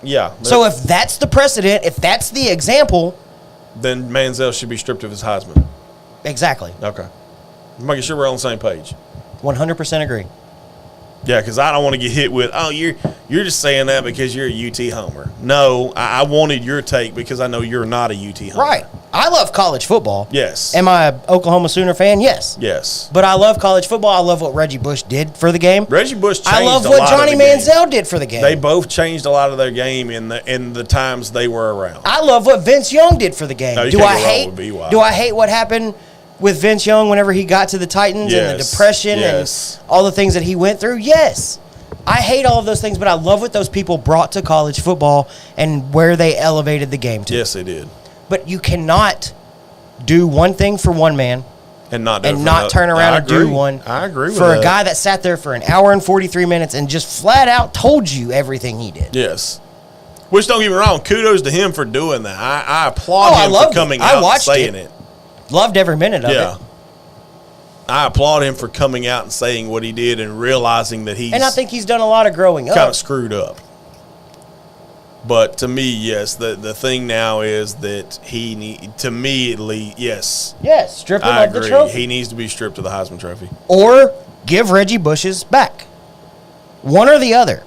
yeah. So if that's the precedent, if that's the example, then Manziel should be stripped of his Heisman. Exactly. Okay. I'm making sure we're on the same page. 100% agree. Yeah, because I don't want to get hit with, you're just saying that because you're a UT homer. No, I wanted your take because I know you're not a UT homer. Right. I love college football. Yes. Am I an Oklahoma Sooner fan? Yes. Yes. But I love college football. I love what Reggie Bush did for the game. Reggie Bush changed I love a what lot Johnny of the game. Manziel did for the game. They both changed a lot of their game in the times they were around. I love what Vince Young did for the game. No, you do can't I go wrong hate? with BY. Do I hate what happened with Vince Young whenever he got to the Titans and the depression and all the things that he went through? Yes. I hate all of those things, but I love what those people brought to college football and where they elevated the game to. Yes, they did. But you cannot do one thing for one man and not turn around and do one. I agree with for that. a guy that sat there for an hour and 43 minutes and just flat out told you everything he did. Yes. Which, don't get me wrong, kudos to him for doing that. I applaud him for coming out and saying it. Loved every minute of it. I applaud him for coming out and saying what he did and realizing that he's... And I think he's done a lot of growing up. Kind of screwed up. But to me, yes, the thing now is that to me at least, yes. Yes, strip him of the trophy. He needs to be stripped of the Heisman Trophy. Or give Reggie Bush's back. One or the other.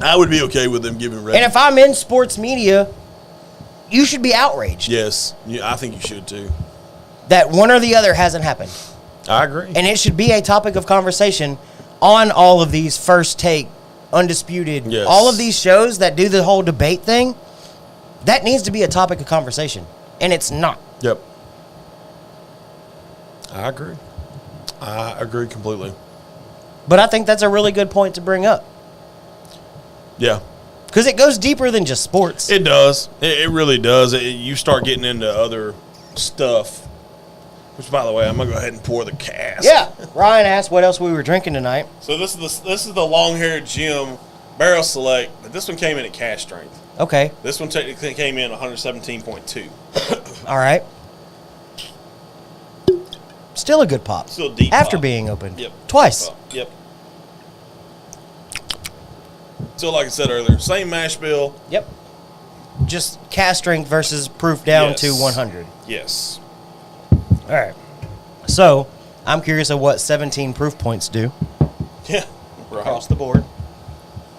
I would be okay with them giving Reggie. And if I'm in sports media, you should be outraged. Yes, I think you should too. That one or the other hasn't happened. I agree. And it should be a topic of conversation on all of these First Take, Undisputed, all of these shows that do the whole debate thing. That needs to be a topic of conversation. And it's not. Yep. I agree. I agree completely. But I think that's a really good point to bring up. Yeah. Because it goes deeper than just sports. It does. It really does. You start getting into other stuff. Which, by the way, I'm going to go ahead and pour the cask. Yeah. Ryan asked what else we were drinking tonight. So this is the Longhair Jim Barrel Select. But this one came in at cask strength. Okay. This one technically came in 117.2. All right. Still a good pop. Still deep after pop. Being opened. Yep. Twice. Yep. So, like I said earlier, same mash bill. Yep. Just cask strength versus proof down to 100. Yes. All right. So, I'm curious of what 17 proof points do. Yeah. Right. Across the board.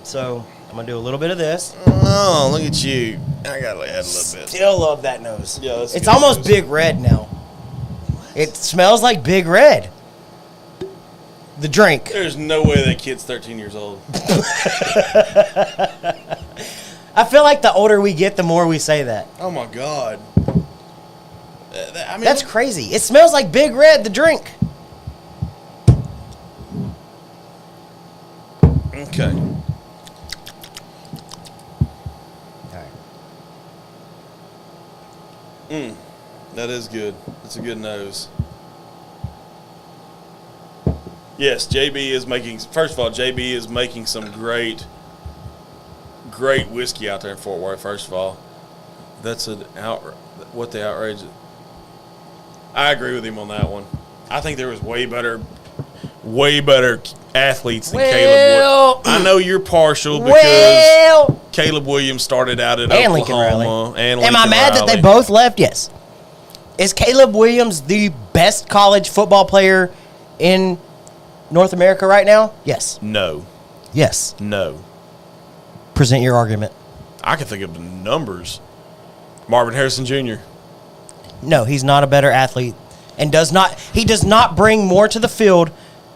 So, I'm going to do a little bit of this. Oh, look at you. I got to add a little bit. Still love that nose. Yeah, that's it's good almost nose. Big Red now. It smells like Big Red. The drink. There's no way that kid's 13 years old. I feel like the older we get, the more we say that. Oh, my God. I mean, that's crazy. It smells like Big Red, the drink. Okay. All right. That is good. That's a good nose. Yes, JB is making. First of all, JB is making some great whiskey out there in Fort Worth. First of all, that's an what the outrage. I agree with him on that one. I think there was way better athletes than Caleb. I know you're partial because Caleb Williams started out at Oklahoma. Am I mad that they both left? Yes. Is Caleb Williams the best college football player in North America right now? Yes. No. Yes. No. Present your argument. I can think of the numbers. Marvin Harrison Jr. No, he's not a better athlete and does not bring more to the field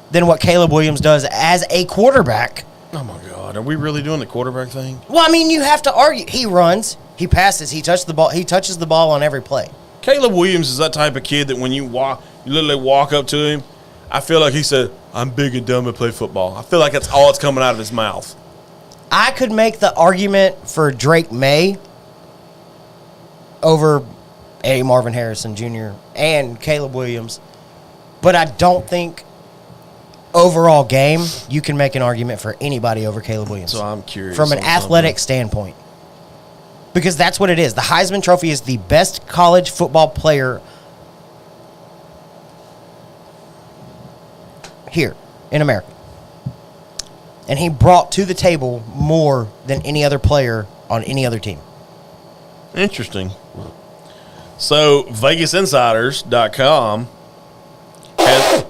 than what Caleb Williams does as a quarterback. Oh, my God. Are we really doing the quarterback thing? Well, I mean, you have to argue. He runs. He passes. He touches the ball on every play. Caleb Williams is that type of kid that when you literally walk up to him, I feel like he said, I'm big and dumb and play football. I feel like that's all that's coming out of his mouth. I could make the argument for Drake May over Marvin Harrison Jr. and Caleb Williams, but I don't think overall game you can make an argument for anybody over Caleb Williams. So I'm curious. From an athletic standpoint. Because that's what it is. The Heisman Trophy is the best college football player here in America. And he brought to the table more than any other player on any other team. Interesting. So, VegasInsiders.com has...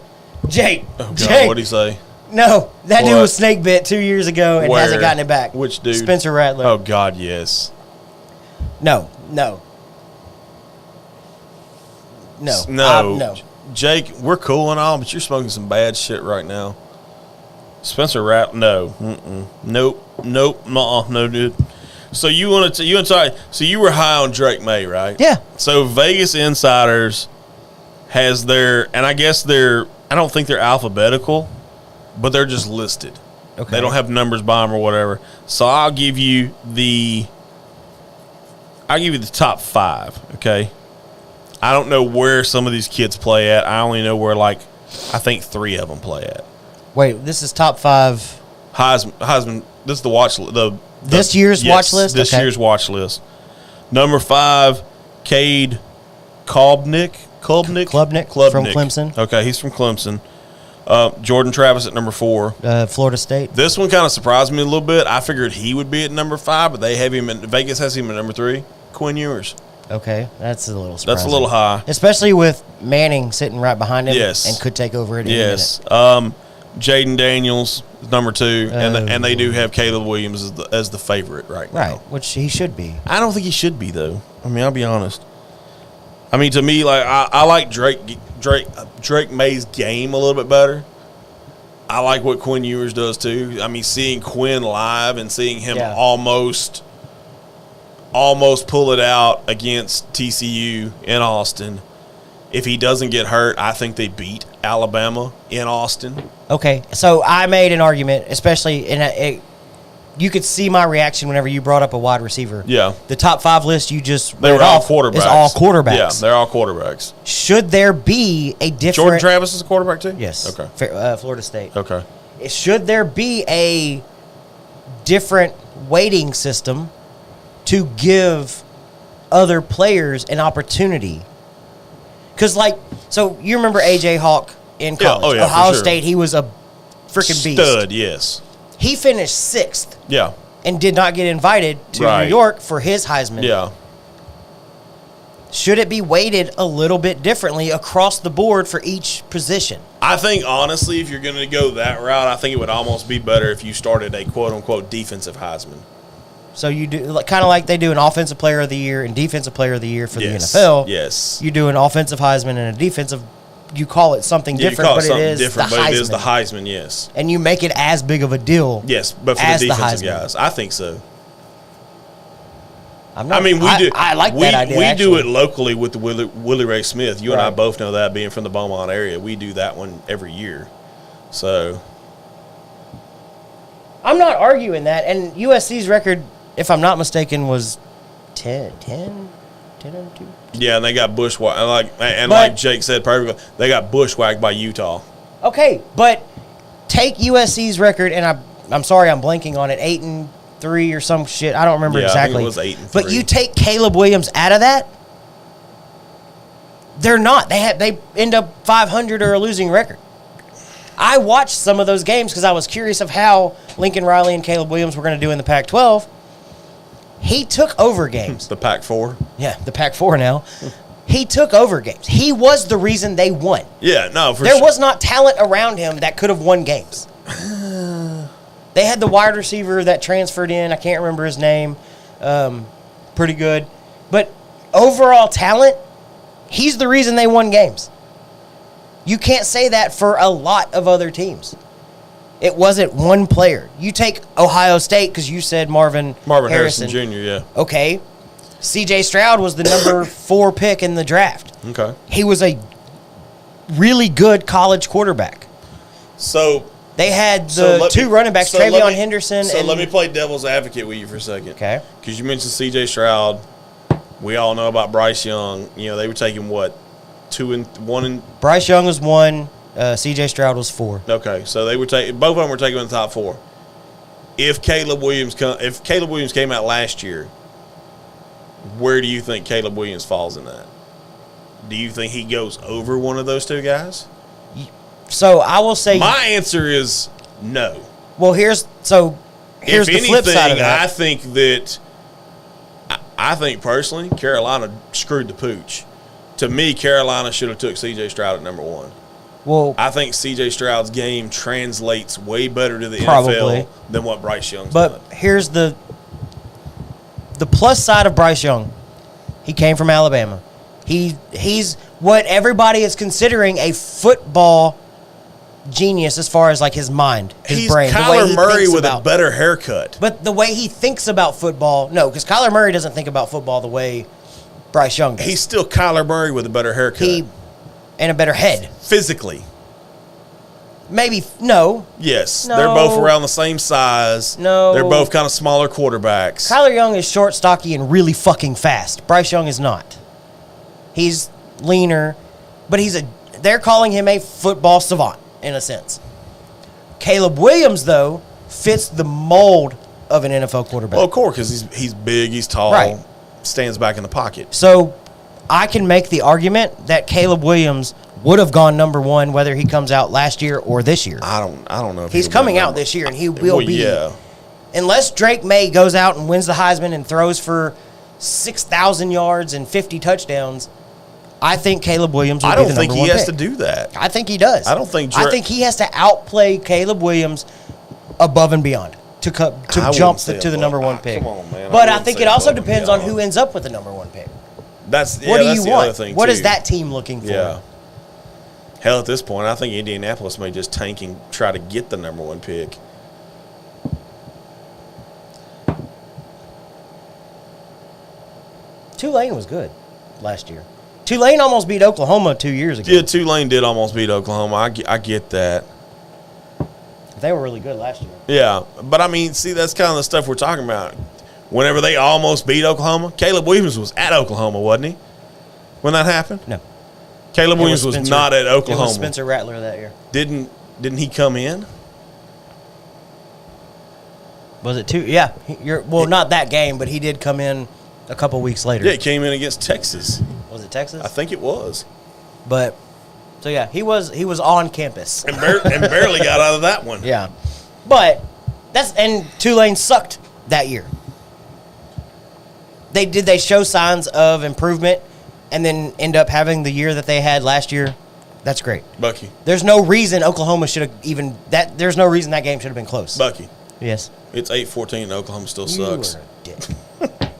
Jake. Oh, God, Jake. what'd he say? No, that dude was snake bit 2 years ago and hasn't gotten it back. Which dude? Spencer Rattler. Oh, God, yes. No. No. Jake, we're cool and all, but you're smoking some bad shit right now. Spencer Rattler, no. Nope. No, dude. So you were high on Drake May, right? Yeah. So Vegas Insiders has I don't think they're alphabetical, but they're just listed. Okay. They don't have numbers by them or whatever. So I'll give you the top 5, okay? I don't know where some of these kids play at. I only know where, I think 3 of them play at. Wait, this is top 5. Heisman. This is the watch. This year's watch list. This year's watch list. Number 5, Cade Klubnik from Clemson. Okay, he's from Clemson. Jordan Travis at number 4. Florida State. This one kind of surprised me a little bit. I figured he would be at number 5, but Vegas has him at number 3. Quinn Ewers. Okay, that's a little surprising. That's a little high. Especially with Manning sitting right behind him. Yes. And could take over at any minute. Jaden Daniels is number 2, and they do have Caleb Williams as the favorite right now. Right, which he should be. I don't think he should be, though. I mean, I'll be honest. I mean, to me, I like Drake May's game a little bit better. I like what Quinn Ewers does, too. I mean, seeing Quinn live and seeing him almost pull it out against TCU in Austin. If he doesn't get hurt, I think they beat Alabama in Austin. Okay, so I made an argument, especially you could see my reaction whenever you brought up a wide receiver. Yeah. The top 5 list you just they were all quarterbacks. Is all quarterbacks. Yeah, they're all quarterbacks. Should there be a different... Jordan Travis is a quarterback too? Yes. Okay. Florida State. Okay. Should there be a different weighting system to give other players an opportunity? Because, so you remember A.J. Hawk in college. Oh, yeah, Ohio sure. State, he was a freaking beast. Stud, yes. He finished 6th. Yeah. And did not get invited to New York for his Heisman. Yeah. Should it be weighted a little bit differently across the board for each position? I think, honestly, if you're going to go that route, I think it would almost be better if you started a quote-unquote defensive Heisman. So you do kind of like they do an offensive player of the year and defensive player of the year for the NFL. Yes. You do an offensive Heisman and a defensive. You call it something different, but it is the Heisman. It is the Heisman, yes. And you make it as big of a deal. Yes, but for the defensive guys, I think so. I like that idea. We do it locally with the Willie Ray Smith. You and I both know that, being from the Beaumont area. We do that one every year. So I'm not arguing that. And USC's record, if I'm not mistaken, was 10-2. Yeah, and they got bushwhacked. Like Jake said perfectly, they got bushwhacked by Utah. Okay, but take USC's record, and I'm sorry I'm blanking on it, 8-3 or some shit. I don't remember exactly. I think it was 8-3. But you take Caleb Williams out of that, They're not. They end up 500 or a losing record. I watched some of those games because I was curious of how Lincoln Riley and Caleb Williams were going to do in the Pac-12. He took over games. The Pac-4? Yeah, the Pac-4 now. He took over games. He was the reason they won. Yeah, no, for There sure. was not talent around him that could have won games. They had the wide receiver that transferred in. I can't remember his name. Pretty good. But overall talent, he's the reason they won games. You can't say that for a lot of other teams. It wasn't one player. You take Ohio State because you said Marvin Harrison Jr., yeah. Okay. C.J. Stroud was the number 4 pick in the draft. Okay. He was a really good college quarterback. So they had the two running backs, Travion Henderson. So let me play devil's advocate with you for a second. Okay. Because you mentioned C.J. Stroud. We all know about Bryce Young. You know, they were taking what? 2 and 1 and... Bryce Young was 1. C.J. Stroud was 4. Okay, so they were taking... Both of them were taken in the top 4. If Caleb Williams came out last year, where do you think Caleb Williams falls in that? Do you think he goes over one of those two guys? So I will say... My answer is no. Well, here's the flip side of that. I think that... I think personally, Carolina screwed the pooch. To me, Carolina should have took C.J. Stroud at number 1. Well, I think C.J. Stroud's game translates way better to the probably. NFL than what Bryce Young's But done. here's the plus side of Bryce Young. He came from Alabama. He's what everybody is considering a football genius as far as like his mind, his brain. He's Kyler Murray with a better haircut. But the way he thinks about football, no, because Kyler Murray doesn't think about football the way Bryce Young does. He's still Kyler Murray with a better haircut. And a better head. Physically. Maybe, no. Yes. No. They're both around the same size. No. They're both kind of smaller quarterbacks. Kyler Young is short, stocky, and really fucking fast. Bryce Young is not. He's leaner, but they're calling him a football savant, in a sense. Caleb Williams, though, fits the mold of an NFL quarterback. Well, of course, because he's big, he's tall, Right. stands back in the pocket. So I can make the argument that Caleb Williams would have gone number 1 whether he comes out last year or this year. I don't know if He's coming out this year, and he will be. Yeah. Unless Drake May goes out and wins the Heisman and throws for 6,000 yards and 50 touchdowns, I think Caleb Williams will be the number 1 I don't think he has pick. to do that. I think he does. I think he has to outplay Caleb Williams above and beyond to jump to the number 1 pick. Come on, man. But I think it also depends on who ends up with the number 1 pick. What do you want? What is that team looking for? Yeah. Hell, at this point, I think Indianapolis may just tank and try to get the number 1 pick. Tulane was good last year. Tulane almost beat Oklahoma 2 years ago. Yeah, Tulane did almost beat Oklahoma. I get that. They were really good last year. Yeah, but I mean, see, that's kind of the stuff we're talking about. Whenever they almost beat Oklahoma, Caleb Williams was at Oklahoma, wasn't he? When that happened? No. Caleb Williams was not at Oklahoma. It was Spencer Rattler that year. Didn't he come in? Was it 2? Yeah. Not that game, but he did come in a couple weeks later. Yeah, he came in against Texas. Was it Texas? I think it was. But so yeah, he was on campus and barely got out of that one. Yeah, but and Tulane sucked that year. They show signs of improvement, and then end up having the year that they had last year. That's great. Bucky. There's no reason Oklahoma should have even that. There's no reason that game should have been close. Bucky. Yes. It's 8-14 and Oklahoma still sucks. You are a dick.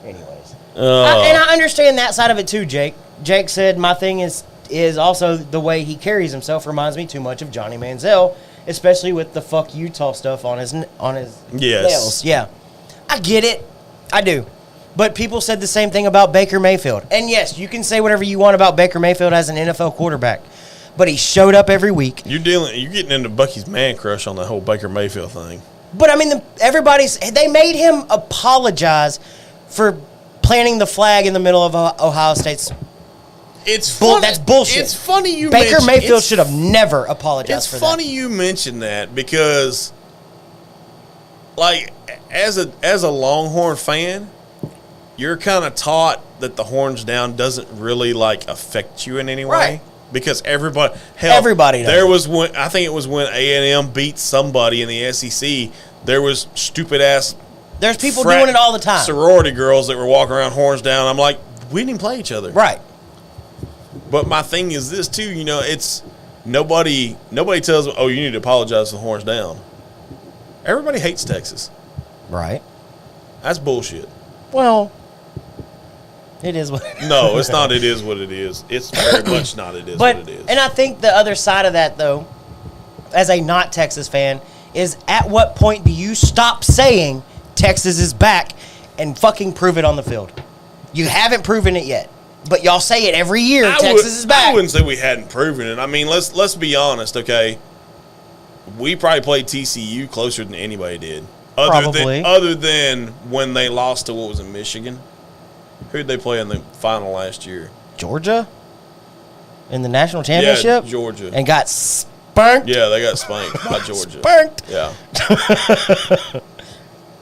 Anyways. And I understand that side of it too, Jake. Jake said my thing is also the way he carries himself reminds me too much of Johnny Manziel, especially with the fuck Utah stuff on his nails. Yeah. I get it. I do. But people said the same thing about Baker Mayfield. And yes, you can say whatever you want about Baker Mayfield as an NFL quarterback, but he showed up every week. You're getting into Bucky's man crush on the whole Baker Mayfield thing. But I mean, they made him apologize for planting the flag in the middle of Ohio State's. That's bullshit. It's funny you Baker Mayfield should have never apologized for that. It's funny you mention that because, like, as a Longhorn fan, you're kind of taught that the horns down doesn't really like affect you in any way. Right. Because everybody knows. There was when I think it was when A&M beat somebody in the SEC. There was stupid ass. There's people doing it all the time. Sorority girls that were walking around horns down. I'm like, we didn't even play each other. Right. But my thing is this too. It's nobody tells me, oh, you need to apologize for the horns down. Everybody hates Texas. Right. That's bullshit. Well, it is what it is. No, it's not. It is what it is. It's very much not. It is what it is. And I think the other side of that, though, as a not Texas fan, is at what point do you stop saying Texas is back and fucking prove it on the field? You haven't proven it yet, but y'all say it every year. Texas is back. I wouldn't say we hadn't proven it. I mean, let's be honest, okay? We probably played TCU closer than anybody did. Other than when they lost to what was in Michigan. Who'd they play in the final last year? Georgia? In the national championship? Yeah, Georgia. And got spanked? Yeah, they got spanked by Georgia. Spanked? Yeah.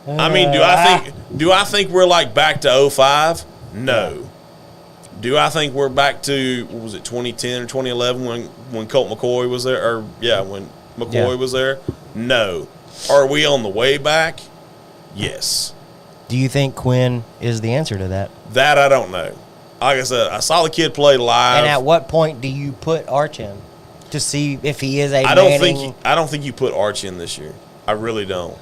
I mean, do I think we're like back to 05? No. Do I think we're back to, what was it, 2010 or 2011 when Colt McCoy was there? When McCoy was there? No. Are we on the way back? Yes. Do you think Quinn is the answer to that? That I don't know. Like I said, I saw the kid play live. And at what point do you put Arch in to see if he is a I don't think you put Arch in this year. I really don't.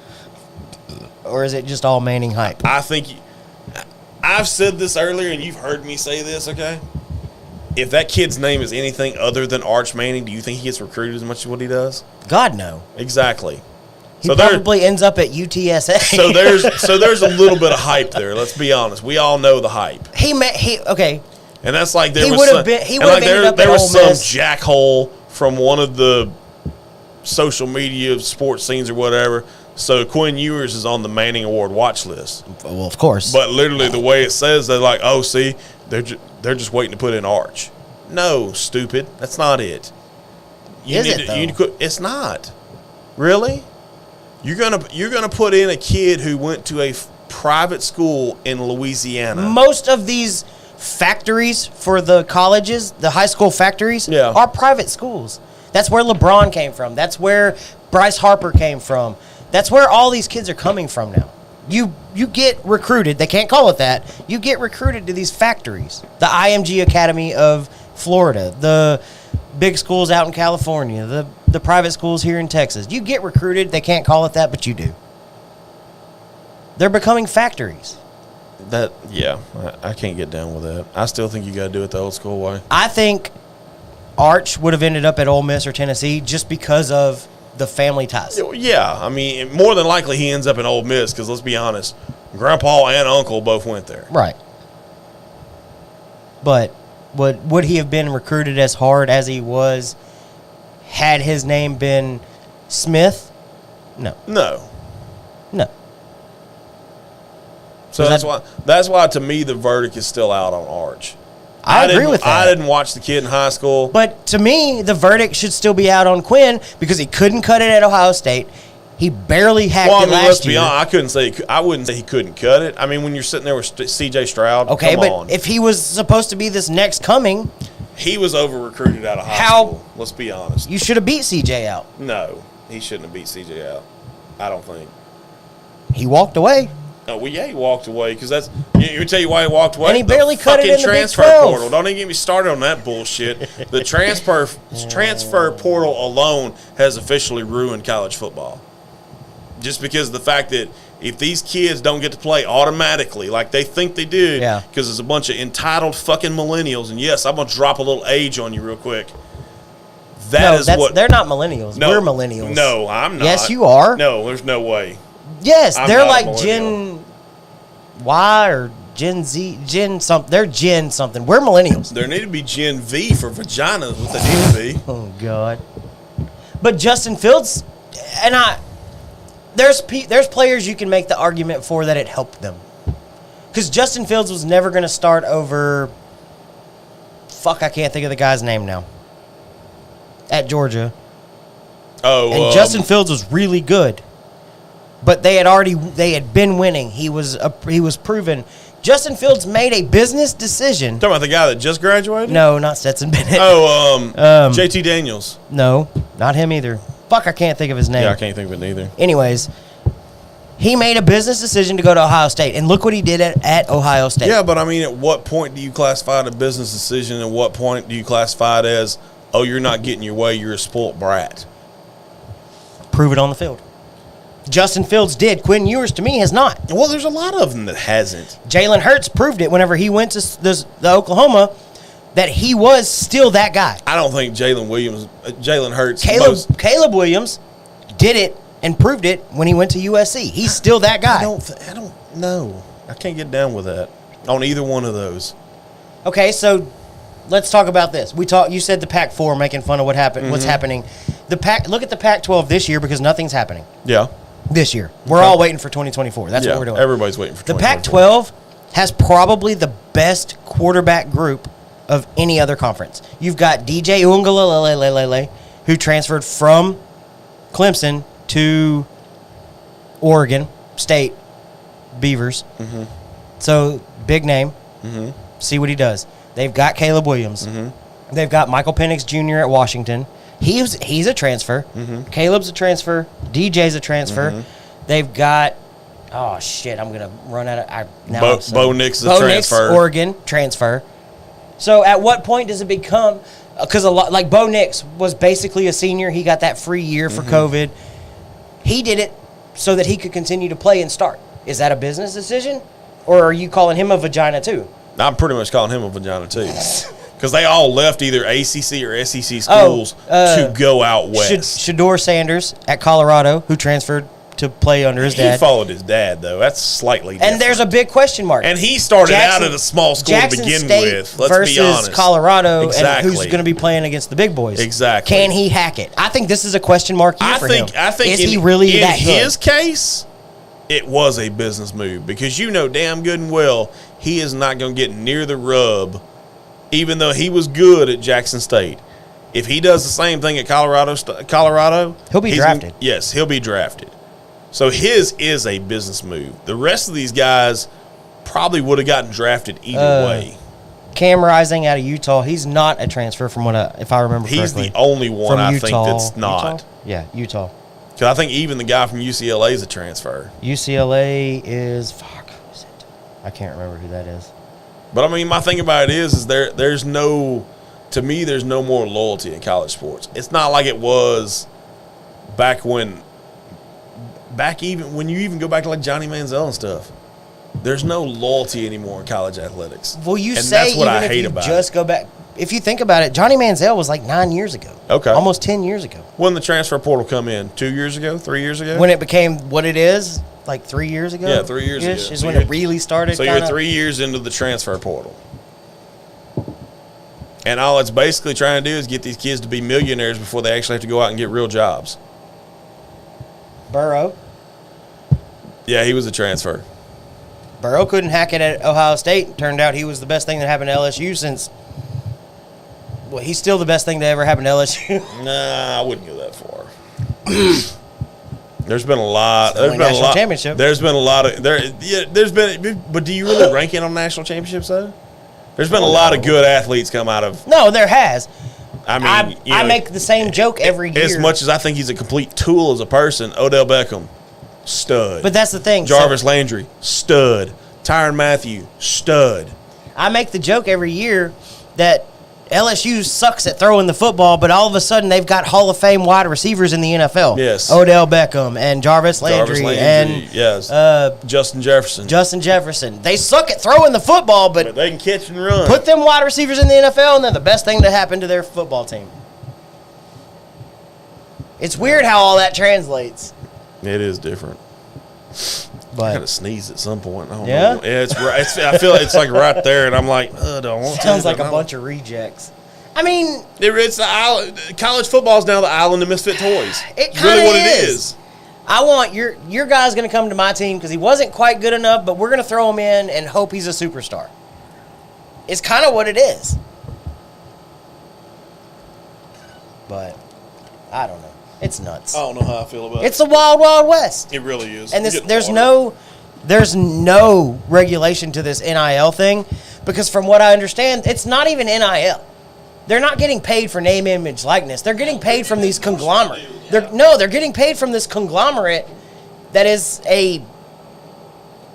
Or is it just all Manning hype? I think I've said this earlier, and you've heard me say this, okay? If that kid's name is anything other than Arch Manning, do you think he gets recruited as much as what he does? God, no. Exactly. He probably ends up at UTSA. So there's a little bit of hype there. Let's be honest. We all know the hype. Okay. And that's like there he was would have some, been. He would have ended up there at was Ole some Miss. jackhole from one of the social media sports scenes or whatever. So Quinn Ewers is on the Manning Award watch list. Well, of course. But literally the way it says, they're like, oh, see, they're just waiting to put in Arch. No, stupid. That's not it. It's not. Really? You're gonna put in a kid who went to a private school in Louisiana. Most of these factories for the colleges, the high school factories, are private schools. That's where LeBron came from. That's where Bryce Harper came from. That's where all these kids are coming from now. You get recruited. They can't call it that. You get recruited to these factories. The IMG Academy of Florida, the big schools out in California, the private schools here in Texas. You get recruited. They can't call it that, but you do. They're becoming factories. I can't get down with that. I still think you got to do it the old school way. I think Arch would have ended up at Ole Miss or Tennessee just because of the family ties. Yeah, I mean, more than likely he ends up in Ole Miss because let's be honest, Grandpa and Uncle both went there. Right. But would he have been recruited as hard as he was had his name been Smith? No. So that's why to me the verdict is still out on Arch. I agree with that. I didn't watch the kid in high school. But to me, the verdict should still be out on Quinn because he couldn't cut it at Ohio State. He barely hacked it last year. Let's be honest. I wouldn't say he couldn't cut it. I mean, when you're sitting there with C.J. Stroud, okay, but if he was supposed to be this next coming, he was over-recruited out of high school. Let's be honest. You should have beat C.J. out. No, he shouldn't have beat C.J. out. I don't think. He walked away. Oh, well, yeah, he walked away because that's. You tell you why he walked away. And he barely cut it in the transfer Big 12. portal. Don't even get me started on that bullshit. The transfer portal alone has officially ruined college football. Just because of the fact that if these kids don't get to play automatically like they think they do, because there's a bunch of entitled fucking millennials, and yes, I'm gonna drop a little age on you real quick. They're not millennials. We're millennials. No, I'm not. Yes, you are. No, there's no way. Yes, they're like Gen Y or Gen Z, Gen something. They're Gen something. We're millennials. There need to be Gen V for vaginas. What they need to be. Oh God. But Justin Fields, and there's players you can make the argument for that it helped them, because Justin Fields was never going to start over. Fuck, I can't think of the guy's name now. At Georgia. Oh, and Justin Fields was really good. But they had been winning. He was proven Justin Fields made a business decision. Talking about the guy that just graduated? No, not Stetson Bennett. JT Daniels. No, not him either. Fuck, I can't think of his name. Yeah, I can't think of it either. Anyways, he made a business decision to go to Ohio State, and look what he did at Ohio State. Yeah, but I mean, at what point do you classify it a business decision, and what point do you classify it as, oh, you're not getting your way, you're a spoilt brat? Prove it on the field. Justin Fields did. Quinn Ewers, to me, has not. Well, there's a lot of them that hasn't. Jalen Hurts proved it whenever he went to the Oklahoma that he was still that guy. I don't think Jalen Hurts. Caleb Williams did it and proved it when he went to USC. He's still that guy. I don't know. I can't get down with that on either one of those. Okay, so let's talk about this. You said the Pac-4 making fun of what happened. What's happening? Look at the Pac-12 this year because nothing's happening. Yeah. This year. We're all waiting for 2024. That's what we're doing. Everybody's waiting for 2024. The Pac-12 has probably the best quarterback group of any other conference. You've got DJ Uiagalelei, who transferred from Clemson to Oregon State Beavers. Mm-hmm. So, big name. Mm-hmm. See what he does. They've got Caleb Williams. Mm-hmm. They've got Michael Penix Jr. at Washington. He's a transfer. Mm-hmm. Caleb's a transfer. DJ's a transfer. Mm-hmm. They've got, oh, shit, I'm going to run out of... Bo Nix is a transfer. Nix, Oregon, transfer. So at what point does it become... Because like Bo Nix was basically a senior. He got that free year for COVID. He did it so that he could continue to play and start. Is that a business decision? Or are you calling him a vagina too? I'm pretty much calling him a vagina too. Because they all left either ACC or SEC schools to go out west. Shador Sanders at Colorado, who transferred to play under his dad. He followed his dad, though. That's slightly different. And there's a big question mark. And he started out at a small school to begin with. Let's be honest. Versus Colorado, and who's going to be playing against the big boys. Exactly. Can he hack it? I think this is a question mark year for him. I think is he really that good? In his case, it was a business move because you know damn good and well he is not going to get near the rub, even though he was good at Jackson State. If he does the same thing at Colorado, he'll be drafted. Yes, he'll be drafted. So his is a business move. The rest of these guys probably would have gotten drafted either way. Cam Rising out of Utah, he's not a transfer from if I remember correctly. He's the only one I think that's not. Utah? Yeah, Utah. Because I think even the guy from UCLA is a transfer. UCLA is who is it? I can't remember who that is. But I mean, my thing about it is there's no more loyalty in college sports. It's not like it was back when you even go back to like Johnny Manziel and stuff. There's no loyalty anymore in college athletics. Well, you and say that's what even I if hate you about just go back. If you think about it, Johnny Manziel was like 9 years ago. Okay. Almost 10 years ago. When the transfer portal come in? 2 years ago? 3 years ago? When it became what it is, like 3 years ago? Yeah, 3 years ago. Is So when it really started. So you're 3 years into the transfer portal. And all it's basically trying to do is get these kids to be millionaires before they actually have to go out and get real jobs. Burrow. Yeah, he was a transfer. Burrow couldn't hack it at Ohio State. Turned out he was the best thing that happened to LSU since. Well, he's still the best thing that ever happened to LSU. Nah, I wouldn't go that far. There's been a lot. Championship. There's been a lot of there. Yeah, there's been. But do you really rank it on national championships though? There's been a lot of good athletes come out of. No, there has. I mean, I make the same joke every year. As much as I think he's a complete tool as a person, Odell Beckham, stud. But that's the thing. Jarvis Landry, stud. Tyrann Mathieu, stud. I make the joke every year that LSU sucks at throwing the football, but all of a sudden they've got Hall of Fame wide receivers in the NFL. Yes. Odell Beckham and Jarvis Landry and yes. Justin Jefferson. They suck at throwing the football, but they can catch and run. Put them wide receivers in the NFL, and they're the best thing to happen to their football team. It's weird how all that translates. It is different. But I gotta sneeze at some point. I don't know. Yeah, it's right. I feel it's like right there, and I'm like, don't want to. Sounds like a bunch of rejects. I mean, it's the island. College football is now the island of misfit toys. It kind of really what it is. I want your guy's going to come to my team because he wasn't quite good enough, but we're going to throw him in and hope he's a superstar. It's kind of what it is. But I don't know. It's nuts. I don't know how I feel about it. It's the wild, wild west. It really is. And there's no there's no regulation to this NIL thing because from what I understand, it's not even NIL. They're not getting paid for name, image, likeness. They're getting paid from these conglomerates. They're getting paid from this conglomerate that is a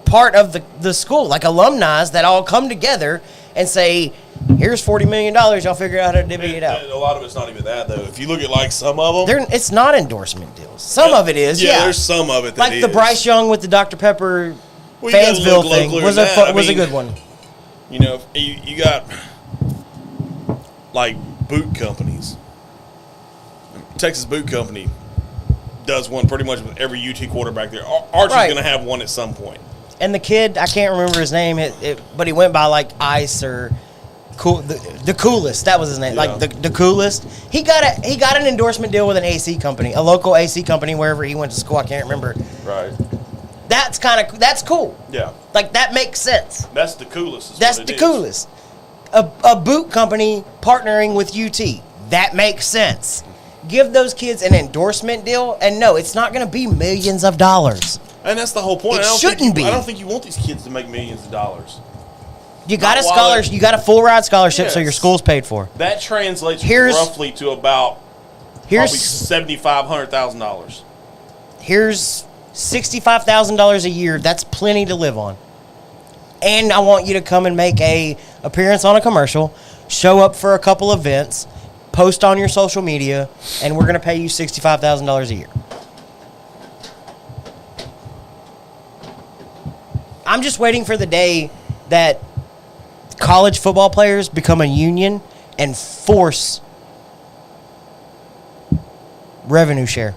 part of the school, like alumni that all come together and say, here's $40 million, y'all figure out how to divvy it out. A lot of it's not even that, though. If you look at, like, some of them. It's not endorsement deals. Some of it is, yeah. There's some of it that like the Bryce Young with the Dr. Pepper Fansville thing was a good one. You know, you got, like, boot companies. Texas Boot Company does one pretty much with every UT quarterback there. Archie's going to have one at some point. And the kid, I can't remember his name, but he went by, like, Ice or Cool, the Coolest. That was his name. Yeah. Like, the Coolest. He got an endorsement deal with an AC company, a local AC company wherever he went to school. I can't remember. Right. That's cool. Yeah. Like, that makes sense. That's the Coolest. That's the Coolest. A boot company partnering with UT. That makes sense. Give those kids an endorsement deal, and no, it's not going to be millions of dollars. And that's the whole point. It shouldn't be. I don't think you want these kids to make millions of dollars. You got a scholarship. You got a full ride scholarship, so your school's paid for. That translates roughly to about probably $7,500,000. Here's $65,000 a year. That's plenty to live on. And I want you to come and make a appearance on a commercial, show up for a couple events, post on your social media, and we're going to pay you $65,000 a year. I'm just waiting for the day that college football players become a union and force revenue share.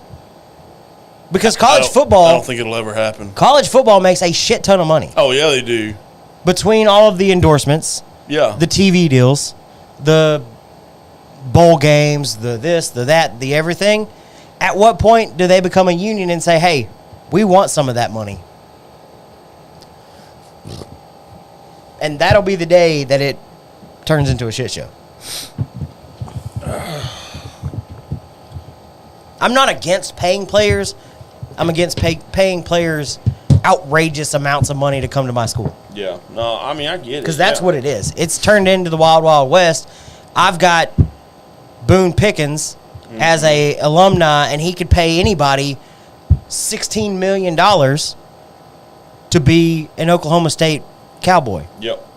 Because college football... I don't think it'll ever happen. College football makes a shit ton of money. Oh, yeah, they do. Between all of the endorsements, the TV deals, the bowl games, the this, the that, the everything. At what point do they become a union and say, hey, we want some of that money? And that'll be the day that it turns into a shit show. I'm not against paying players. I'm against paying players outrageous amounts of money to come to my school. Yeah. No, I mean, I get it. Because that's what it is. It's turned into the Wild Wild West. I've got Boone Pickens as a alumni, and he could pay anybody $16 million to be an Oklahoma State Cowboy. Yep.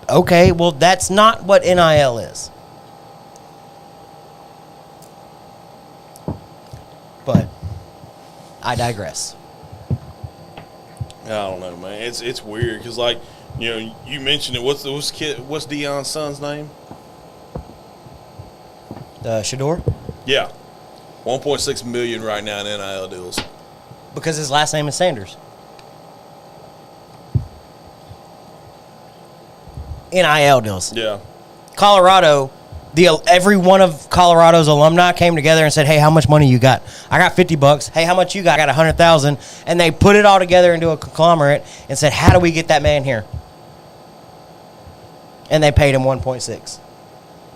Okay, well, that's not what NIL is. But I digress. I don't know, man. It's weird because, like, you know, you mentioned it. What's Deion's son's name? Shador? Yeah, $1.6 million right now in NIL deals. Because his last name is Sanders. NIL deals. Yeah. Colorado, every one of Colorado's alumni came together and said, hey, how much money you got? I got $50. Hey, how much you got? I got $100,000. And they put it all together into a conglomerate and said, how do we get that man here? And they paid him 1.6.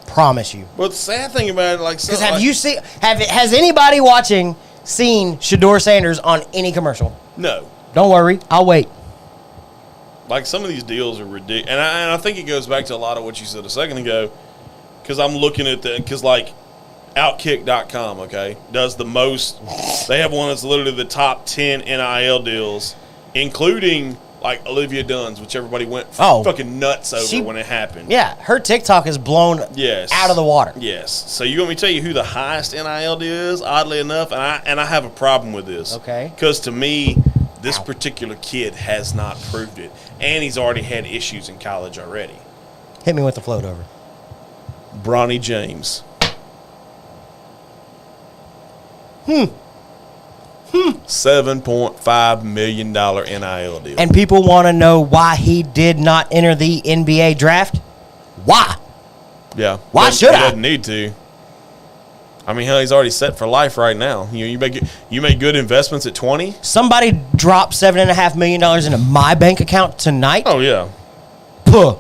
Promise you. But the sad thing about it, like, because has anybody watching seen Shador Sanders on any commercial? No. Don't worry, I'll wait. Like, some of these deals are ridiculous. And I think it goes back to a lot of what you said a second ago. Because I'm looking at because, like, Outkick.com, okay, does the most. They have one that's literally the top 10 NIL deals, including, like, Olivia Dunn's, which everybody went fucking nuts over when it happened. Yeah, her TikTok is blown out of the water. Yes. So you want me to tell you who the highest NIL deal is, oddly enough? And I have a problem with this. Okay. Because to me, this particular kid has not proved it. And he's already had issues in college already. Hit me with the float over. Bronny James. $7.5 million NIL deal. And people want to know why he did not enter the NBA draft? Why? Yeah. Why should I? He doesn't need to. I mean, hell, he's already set for life right now. You make good investments at 20. Somebody dropped $7.5 million into my bank account tonight. Oh, yeah. Puh.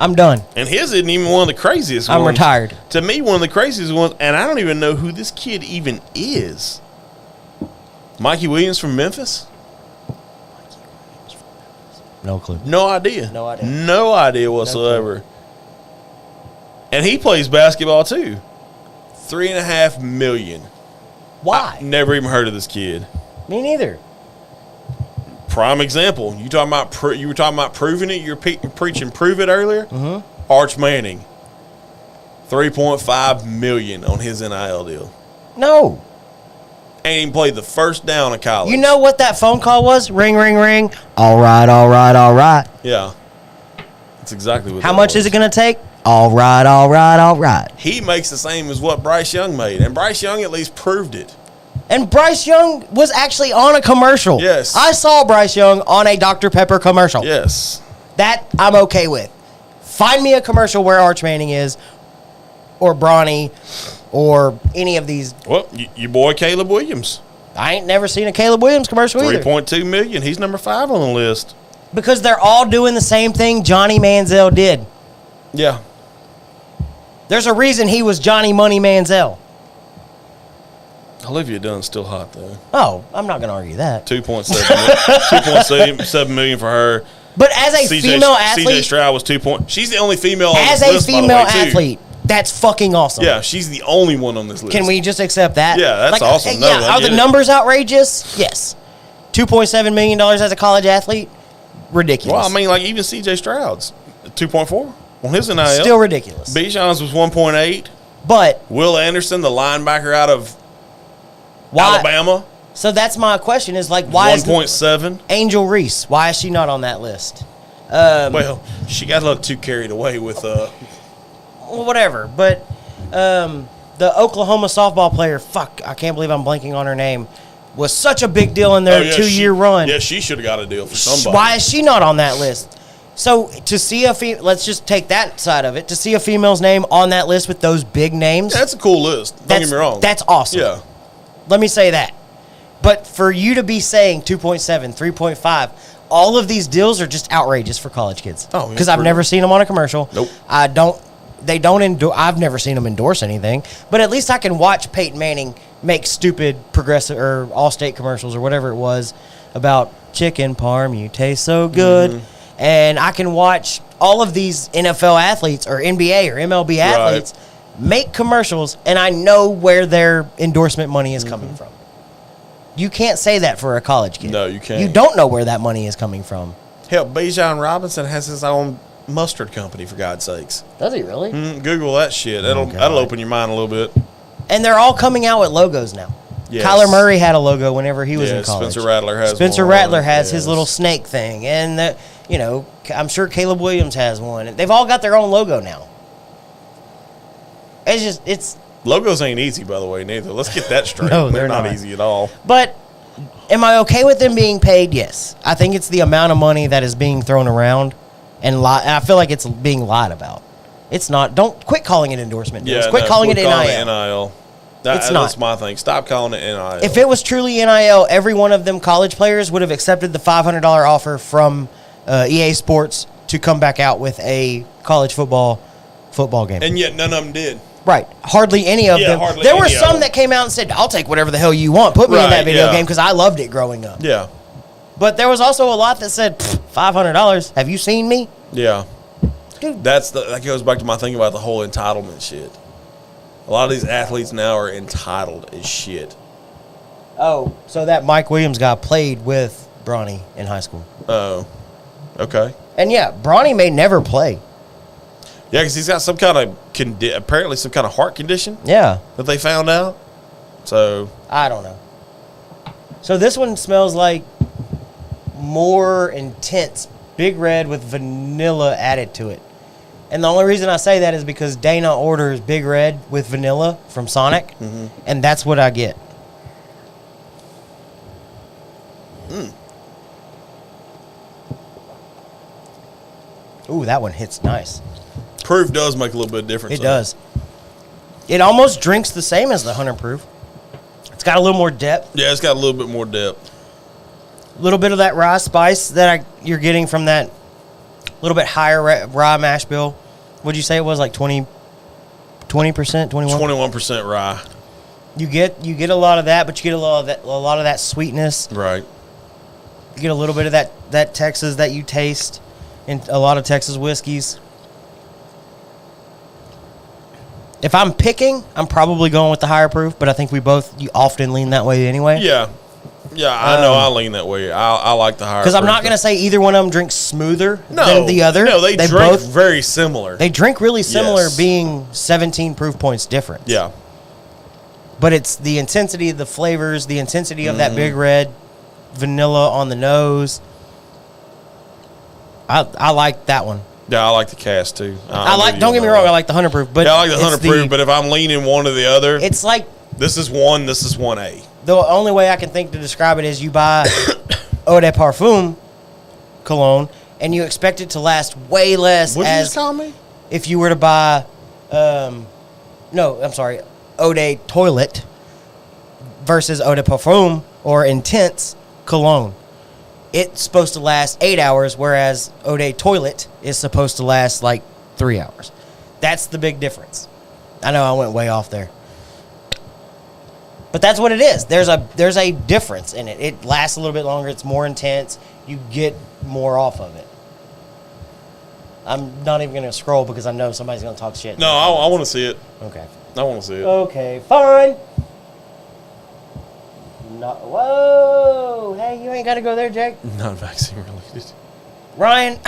I'm done. And his isn't even one of the craziest ones. I'm retired. To me, one of the craziest ones, and I don't even know who this kid even is. Mikey Williams from Memphis? No clue. No idea. No idea. No idea whatsoever. And he plays basketball too. $3.5 million. Why? Never even heard of this kid. Me neither. Prime example. You were talking about proving it. You're preaching prove it earlier. Mm-hmm. Arch Manning, $3.5 million on his NIL deal. No. Ain't even played the first down of college. You know what that phone call was? Ring, ring, ring. All right, all right, all right. Yeah. That's exactly what. How much is it going to take? All right, all right, all right. He makes the same as what Bryce Young made, and Bryce Young at least proved it. And Bryce Young was actually on a commercial. Yes. I saw Bryce Young on a Dr. Pepper commercial. Yes. That I'm okay with. Find me a commercial where Arch Manning is, or Bronny, or any of these. Well, your boy Caleb Williams. I ain't never seen a Caleb Williams commercial either. $3.2 million. He's number 5 on the list. Because they're all doing the same thing Johnny Manziel did. Yeah. There's a reason he was Johnny Money Manziel. Olivia Dunn's still hot though. Oh, I'm not going to argue that. 2.7 million for her. But as a female athlete, CJ Stroud was 2 point. She's the only female on as this a list, female by the way, too. athlete, that's fucking awesome. Yeah, she's the only one on this list. Can we just accept that? Yeah, that's awesome. No, Yeah, I are get the it. numbers outrageous? Yes. $2.7 million as a college athlete? Ridiculous. Well, I mean, like even CJ Stroud's 2.4 on his NIL. Still ridiculous. Bijan's was 1.8. But Will Anderson, the linebacker out of why? Alabama, So that's my question is like, why is 1.7. Angel Reese, why is she not on that list? Well, she got a little too carried away with Well, whatever. But the Oklahoma softball player, I can't believe I'm blanking on her name, was such a big deal in their 2-year run. Yeah, she should have got a deal for somebody. Why is she not on that list? So to see let's just take that side of it. To see a female's name on that list with those big names, That's a cool list. Don't get me wrong. That's awesome. Yeah. Let me say that. But for you to be saying 2.7, 3.5, all of these deals are just outrageous for college kids. Oh, because I've never seen them on a commercial. Nope. I've never seen them endorse anything. But at least I can watch Peyton Manning make stupid Progressive or Allstate commercials or whatever it was about chicken parm. You taste so good. Mm-hmm. And I can watch all of these NFL athletes or NBA or MLB athletes make commercials, and I know where their endorsement money is coming from. You can't say that for a college kid. No, you can't. You don't know where that money is coming from. Hell, Bijan Robinson has his own mustard company, for God's sakes. Does he really? Google that shit. That'll open your mind a little bit. And they're all coming out with logos now. Yes. Kyler Murray had a logo whenever he was in college. Spencer Rattler has Spencer one. Rattler has his little snake thing. And, I'm sure Caleb Williams has one. They've all got their own logo now. It's Logos ain't easy, by the way, neither. Let's get that straight. No, they're they're not not. easy at all. But am I okay with them being paid? Yes. I think it's the amount of money that is being thrown around, and I feel like it's being lied about. It's not. Don't quit calling it endorsement deals. Quit calling it NIL. That's not. my thing. Stop calling it NIL. If it was truly NIL, every one of them college players would have accepted the $500 offer from EA Sports to come back out with a college football game. And yet none of them did. Right. Hardly any of them. There were some that came out and said, I'll take whatever the hell you want. Put me in that video game because I loved it growing up. Yeah. But there was also a lot that said, $500. Have you seen me? Yeah. Dude. That goes back to my thing about the whole entitlement shit. A lot of these athletes now are entitled as shit. Oh, so that Mike Williams guy played with Bronny in high school. Oh. Okay. And yeah, Bronny may never play. Yeah, because he's got some kind of apparently some kind of heart condition. Yeah. That they found out. So I don't know. So this one smells like more intense Big Red with vanilla added to it. And the only reason I say that is because Dana orders Big Red with vanilla from Sonic, and that's what I get. Ooh, that one hits nice. proof does make a little bit of difference. It does. It almost drinks the same as the 100 proof. It's got a little more depth. Yeah, it's got a little bit more depth. A little bit of that rye spice that you're getting from that little bit higher rye mash bill. What'd you say it was, like 20%, 21? 21% rye. You get a lot of that, but you get a lot of that sweetness. Right. You get a little bit of that Texas that you taste in a lot of Texas whiskeys. If I'm picking, I'm probably going with the higher proof, but I think you often lean that way anyway. Yeah. Yeah, I know I lean that way. I like the higher proof. Because I'm not going to say either one of them drinks smoother than the other. No, they drink both very similar. They drink really similar, being 17 proof points difference. Yeah. But it's the intensity of the flavors, the intensity of that Big Red, vanilla on the nose. I like that one. Yeah, I like the cast too. Don't get me wrong, I like the 100 proof. But yeah, I like the 100 proof, but if I'm leaning one or the other, it's like this is 1A. The only way I can think to describe it is you buy Eau de Parfum cologne and you expect it to last way less. What did you just call me? If you were to buy, Eau de Toilette versus Eau de Parfum or Intense cologne. It's supposed to last 8 hours, whereas Eau de Toilette is supposed to last like 3 hours. That's the big difference. I know I went way off there. But that's what it is. There's a difference in it. It lasts a little bit longer. It's more intense. You get more off of it. I'm not even going to scroll because I know somebody's going to talk shit. No, I want to see it. Okay. I want to see it. Okay, fine. Whoa. Hey, you ain't got to go there, Jake. Not vaccine related. Ryan.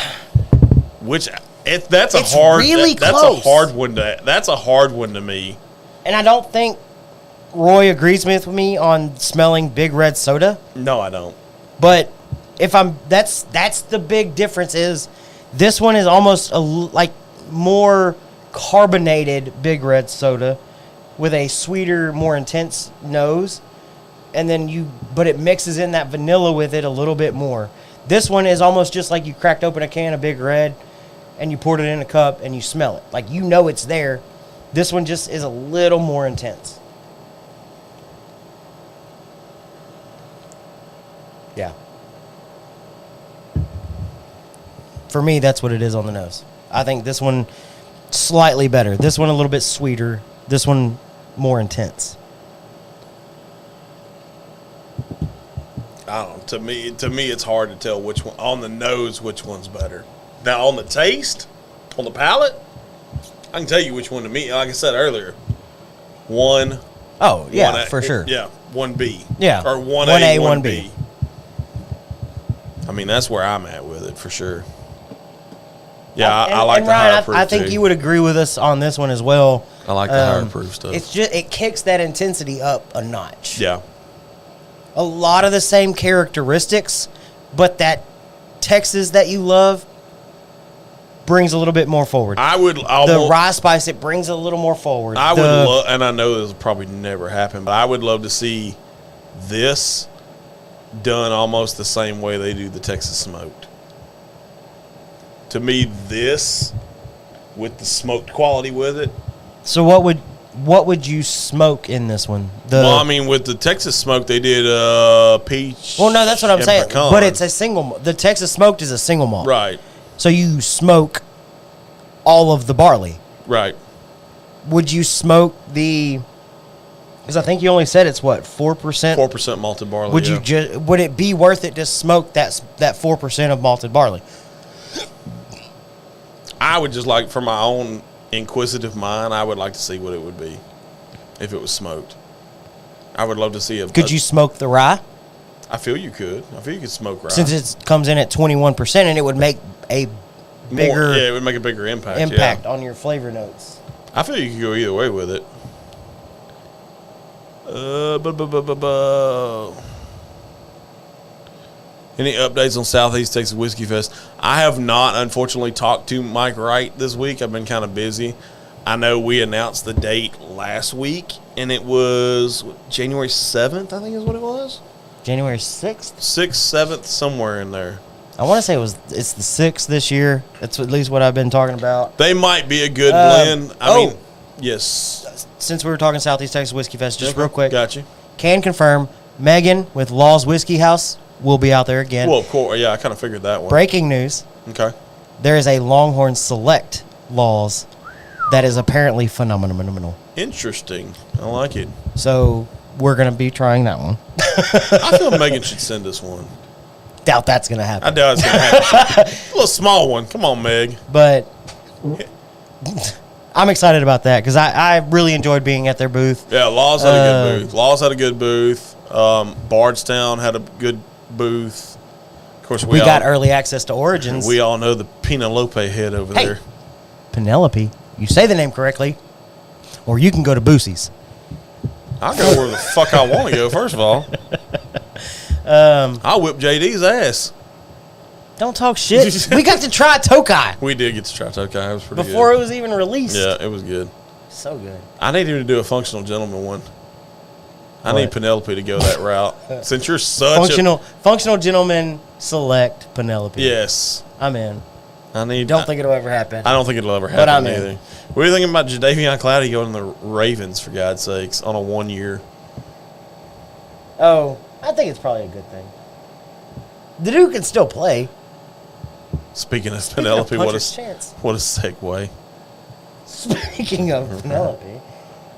That's a hard one to me. And I don't think Roy agrees with me on smelling Big Red soda. No, I don't. But that's the big difference is this one is almost like more carbonated Big Red soda with a sweeter, more intense nose. And then but it mixes in that vanilla with it a little bit more. This one is almost just like you cracked open a can of Big Red and you poured it in a cup and you smell it. Like you know it's there. This one just is a little more intense. Yeah. For me, that's what it is on the nose. I think this one slightly better. This one a little bit sweeter. This one more intense. I don't know. To me, it's hard to tell which one on the nose which one's better. Now on the taste, on the palate, I can tell you which one to me. Like I said earlier, one. Oh yeah, for sure. Yeah, 1B. Yeah, or 1A, 1B. I mean, that's where I'm at with it for sure. Yeah, I like the Ryan, higher proof. I think too. You would agree with us on this one as well. I like the higher proof stuff. It's just it kicks that intensity up a notch. Yeah. A lot of the same characteristics, but that Texas that you love brings a little bit more forward. The rye spice, it brings a little more forward. I would love, and I know this will probably never happen, but I would love to see this done almost the same way they do the Texas smoked. To me, this with the smoked quality with it. So what would you smoke in this one? Well, I mean, with the Texas smoke, they did peach. Well, no, that's what I'm saying. Pecan. But it's a single. The Texas smoked is a single malt, right? So you smoke all of the barley, right? Would you smoke the? Because I think you only said it's what 4%. 4% malted barley. Would you would it be worth it to smoke that 4% of malted barley? I would just like, for my own inquisitive mind, I would like to see what it would be if it was smoked. I would love to see Could you smoke the rye? I feel you could. I feel you could smoke rye. Since it comes in at 21%, and it would make a bigger it would make a bigger impact on your flavor notes. I feel you could go either way with it. Any updates on Southeast Texas Whiskey Fest? I have not, unfortunately, talked to Mike Wright this week. I've been kind of busy. I know we announced the date last week, and it was January 7th, I think is what it was. January 6th? 6th, 7th, somewhere in there. I want to say it's the 6th this year. That's at least what I've been talking about. They might be a good blend. I mean, yes. Since we were talking Southeast Texas Whiskey Fest, just real quick. Gotcha. Can confirm, Megan with Law's Whiskey House will be out there again. Well, of course. Yeah, I kind of figured that one. Breaking news. Okay. There is a Longhorn Select Law's that is apparently phenomenal. Interesting. I like it. So we're going to be trying that one. I feel Megan should send us one. doubt that's going to happen. I doubt it's going to happen. A little small one. Come on, Meg. But I'm excited about that because I really enjoyed being at their booth. Yeah, Laws had a good booth. Laws had a good booth. Bardstown had a good booth. Of course, we got early access to Origins. We all know the Penelope head over there. Penelope. You say the name correctly, or you can go to Boosie's. I'll go where the fuck I want to go, first of all. I'll whip JD's ass. Don't talk shit. We got to try Tokai. We did get to try Tokai. It was pretty good. Before it was even released. Yeah, it was good. So good. I need him to do a functional gentleman one. I need Penelope to go that route. Since you're such functional gentleman, select Penelope. Yes. I'm in. Don't think it'll ever happen. I don't think it'll ever happen But I'm either. in. What are you thinking about Jadeveon Clowney going to the Ravens, for God's sakes, on a 1 year? Oh, I think it's probably a good thing. The dude can still play. Speaking of Penelope, what a chance. What a segue. Speaking of Penelope.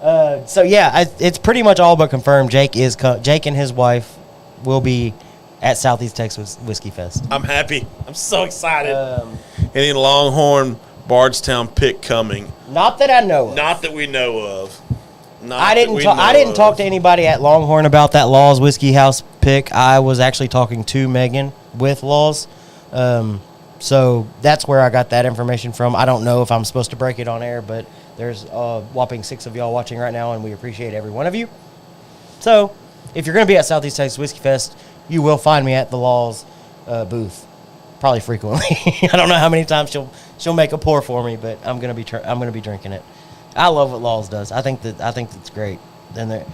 It's pretty much all but confirmed. Jake and his wife will be at Southeast Texas Whiskey Fest. I'm happy. I'm so excited. Any Longhorn Bardstown pick coming? Not that I know of. Not that we know of. I didn't talk to anybody at Longhorn about that Laws Whiskey House pick. I was actually talking to Megan with Laws. So that's where I got that information from. I don't know if I'm supposed to break it on air, but there's a whopping 6 of y'all watching right now, and we appreciate every one of you. So if you're going to be at Southeast Texas Whiskey Fest, you will find me at the Laws booth, probably frequently. I don't know how many times she'll make a pour for me, but I'm gonna be drinking it. I love what Laws does. I think that's great. And I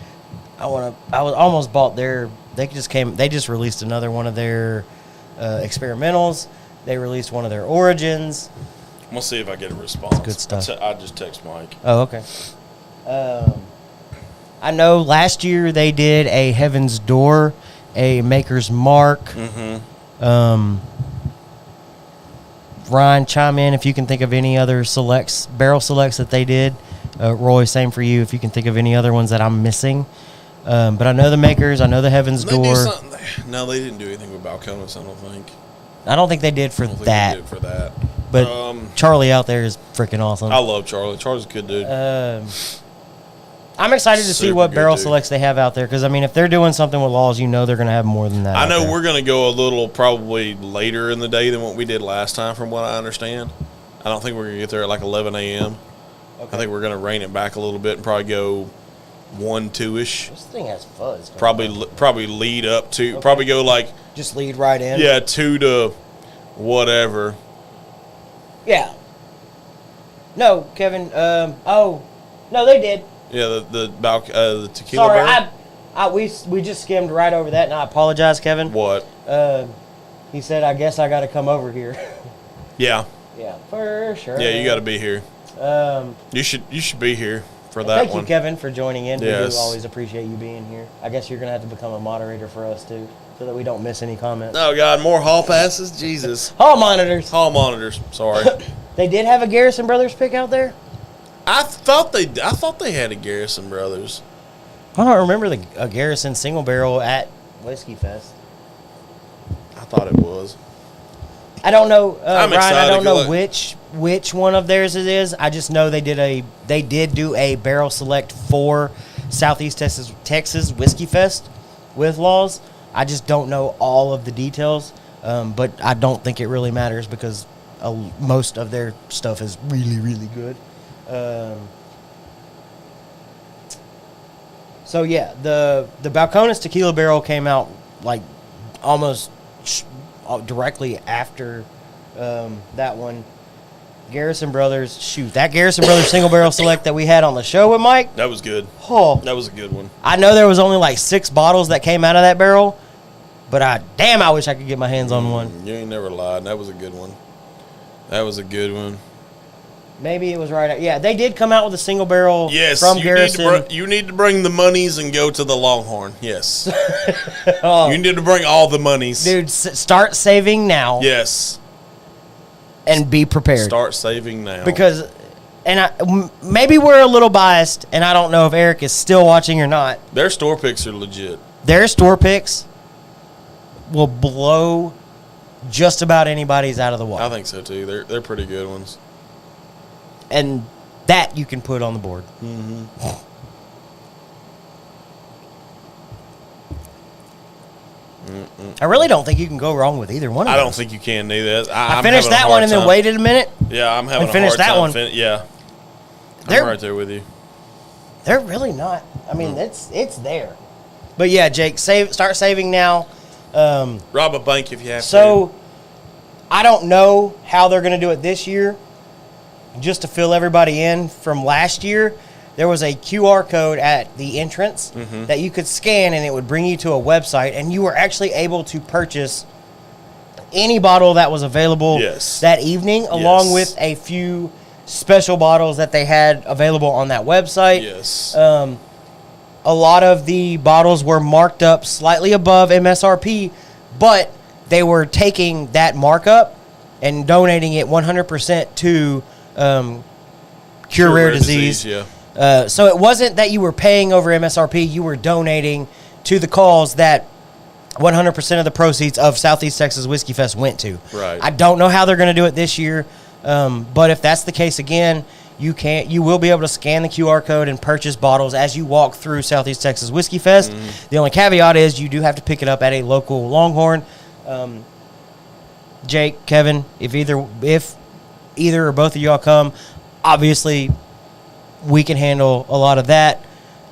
almost bought their. They just released another one of their experimentals. They released one of their Origins. I'm gonna see if I get a response. That's good stuff. I just text Mike. Oh, okay. I know last year they did a Heaven's Door, a Maker's Mark. Mm-hmm. Ryan, chime in if you can think of any other barrel selects that they did. Roy, same for you if you can think of any other ones that I'm missing. But I know the Makers. I know the Heaven's Door. No, they didn't do anything with Balcones, I don't think. I don't think they did for that. They did for that. But Charlie out there is freaking awesome. I love Charlie. Charlie's a good dude. I'm excited to see what barrel selects they have out there because, I mean, if they're doing something with Laws, they're going to have more than that. I know we're going to go a little probably later in the day than what we did last time, from what I understand. I don't think we're going to get there at like 11 a.m. Okay. I think we're going to rein it back a little bit and probably go 1, 2-ish. This thing has fuzz. Probably lead up to, probably go like. Just lead right in? Yeah, 2 to whatever. Yeah. No, Kevin. No, they did. Yeah, the tequila. Sorry, we just skimmed right over that, and I apologize, Kevin. What? He said, "I guess I got to come over here." Yeah. Yeah, for sure. Yeah, you got to be here. You should be here for that one. Thank you, Kevin, for joining in. Yes. We do always appreciate you being here. I guess you're gonna have to become a moderator for us too, so that we don't miss any comments. Oh God, more hall passes, Jesus. Hall monitors. Sorry. They did have a Garrison Brothers pick out there. I thought they had a Garrison Brothers. I don't remember a Garrison single barrel at Whiskey Fest. I thought it was. I don't know, I'm Ryan. excited. I don't know which one of theirs it is. I just know they did do a barrel select for Southeast Texas Whiskey Fest with Laws. I just don't know all of the details, but I don't think it really matters because most of their stuff is really, really good. So yeah, the Balcones Tequila Barrel came out like almost directly after that one. Garrison Brothers, that Garrison Brothers single barrel select that we had on the show with Mike. That was good. Oh, that was a good one. I know there was only like 6 bottles that came out of that barrel, but I wish I could get my hands on one. You ain't never lied. That was a good one. That was a good one. Maybe it was right. Yeah, they did come out with a single barrel from Garrison. You need to bring the monies and go to the Longhorn. Yes. You need to bring all the monies. Dude, start saving now. Yes. And be prepared. Start saving now. Because, maybe we're a little biased, and I don't know if Eric is still watching or not. Their store picks are legit. Their store picks will blow just about anybody's out of the water. I think so too. They're pretty good ones. And that you can put on the board. Mm-hmm. I really don't think you can go wrong with either one of them. I don't think you can either. I finished that one and then waited a minute. Yeah, I'm having and finished a hard that time. one. Yeah, I'm right there with you. They're really not. I mean, it's there. But yeah, Jake, start saving now. Rob a bank if you have to. So, I don't know how they're going to do it this year. Just to fill everybody in from last year, there was a QR code at the entrance that you could scan, and it would bring you to a website, and you were actually able to purchase any bottle that was available that evening, along with a few special bottles that they had available on that website. Yes. A lot of the bottles were marked up slightly above MSRP, but they were taking that markup and donating it 100% to Cure Rare Disease. So it wasn't that you were paying over MSRP, you were donating to the cause that 100% of the proceeds of Southeast Texas Whiskey Fest went to. Right. I don't know how they're going to do it this year, but if that's the case again, you will be able to scan the QR code and purchase bottles as you walk through Southeast Texas Whiskey Fest. The only caveat is you do have to pick it up at a local Longhorn. Jake, Kevin, if either or both of y'all come, obviously we can handle a lot of that.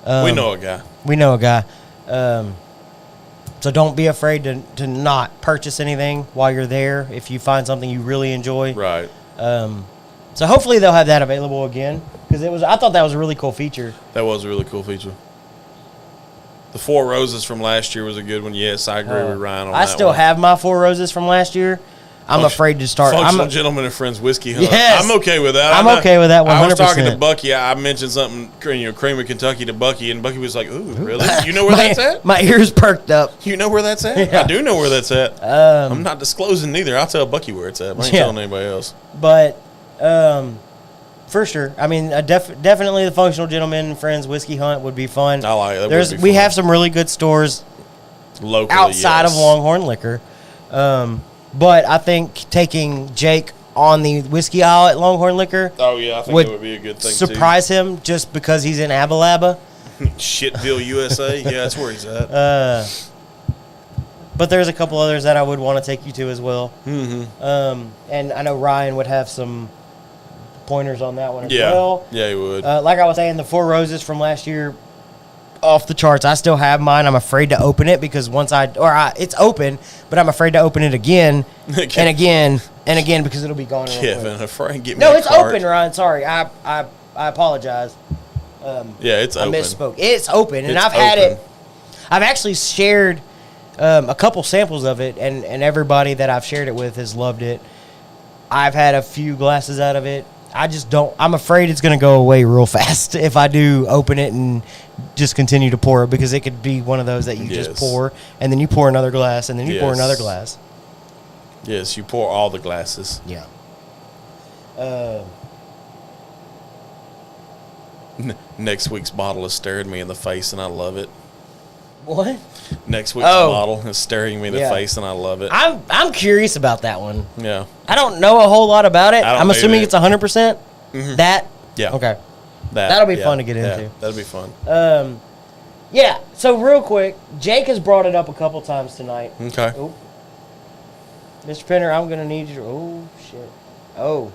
We know a guy. So don't be afraid to not purchase anything while you're there if you find something you really enjoy. Right. So hopefully they'll have that available again, because I thought that was a really cool feature. That was a really cool feature. The Four Roses from last year was a good one. Yes, I agree with Ryan on that. I still have my Four Roses from last year. I'm afraid to start. Functional Gentleman and Friends Whiskey Hunt. Yes. I'm okay with that. I'm okay with that 100%. I was talking to Bucky. I mentioned something, Cream of Kentucky to Bucky, and Bucky was like, ooh, really? You know where that's at? My ears perked up. You know where that's at? Yeah. I do know where that's at. I'm not disclosing neither. I'll tell Bucky where it's at. I ain't telling anybody else. But, for sure. I mean, definitely the Functional Gentleman and Friends Whiskey Hunt would be fun. I like it. We have some really good stores locally outside of Longhorn Liquor. But I think taking Jake on the whiskey aisle at Longhorn Liquor I think it would be a good thing surprise him just because he's in Abalaba. Shitville, USA. Yeah, that's where he's at. But there's a couple others that I would want to take you to as well. Mm-hmm. And I know Ryan would have some pointers on that one as well. Yeah, he would. Like I was saying, the Four Roses from last year, off the charts. I still have mine. I'm afraid to open it because it's open, but I'm afraid to open it again and again and again because it'll be gone. Kevin, afraid get me. No, it's open, Ryan. Sorry, I apologize. It's open. I misspoke. It's open, and I've had it. I've actually shared a couple samples of it, and everybody that I've shared it with has loved it. I've had a few glasses out of it. I just don't. I'm afraid it's going to go away real fast if I do open it and just continue to pour it, because it could be one of those that you just pour and then you pour another glass and then you pour another glass. Yes, you pour all the glasses. Yeah. Next week's bottle is staring me in the face, and I love it. What? Next week's bottle is staring me in the face, and I love it. I'm curious about that one. Yeah. I don't know a whole lot about it. I'm assuming it's 100%. Mm-hmm. That? Yeah. Okay. That'll be fun to get into. Yeah, that'll be fun. Yeah. So real quick, Jake has brought it up a couple times tonight. Okay. Oh. Mr. Penner, I'm gonna need you. Oh shit. Oh.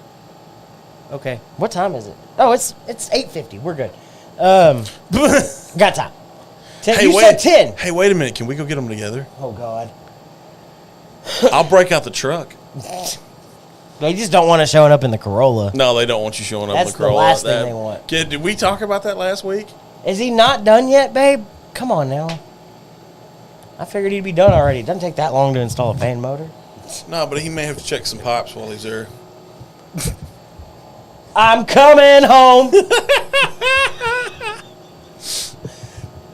Okay. What time is it? Oh, it's 8:50. We're good. Got time. You said 10. Hey, wait a minute. Can we go get them together? Oh God. I'll break out the truck. They just don't want to showing up in the Corolla. No, they don't want you showing up in the Corolla. That's the last thing they want. Kid, did we talk about that last week? Is he not done yet, babe? Come on now. I figured he'd be done already. It doesn't take that long to install a fan motor. No, but he may have to check some pipes while he's there. I'm coming home.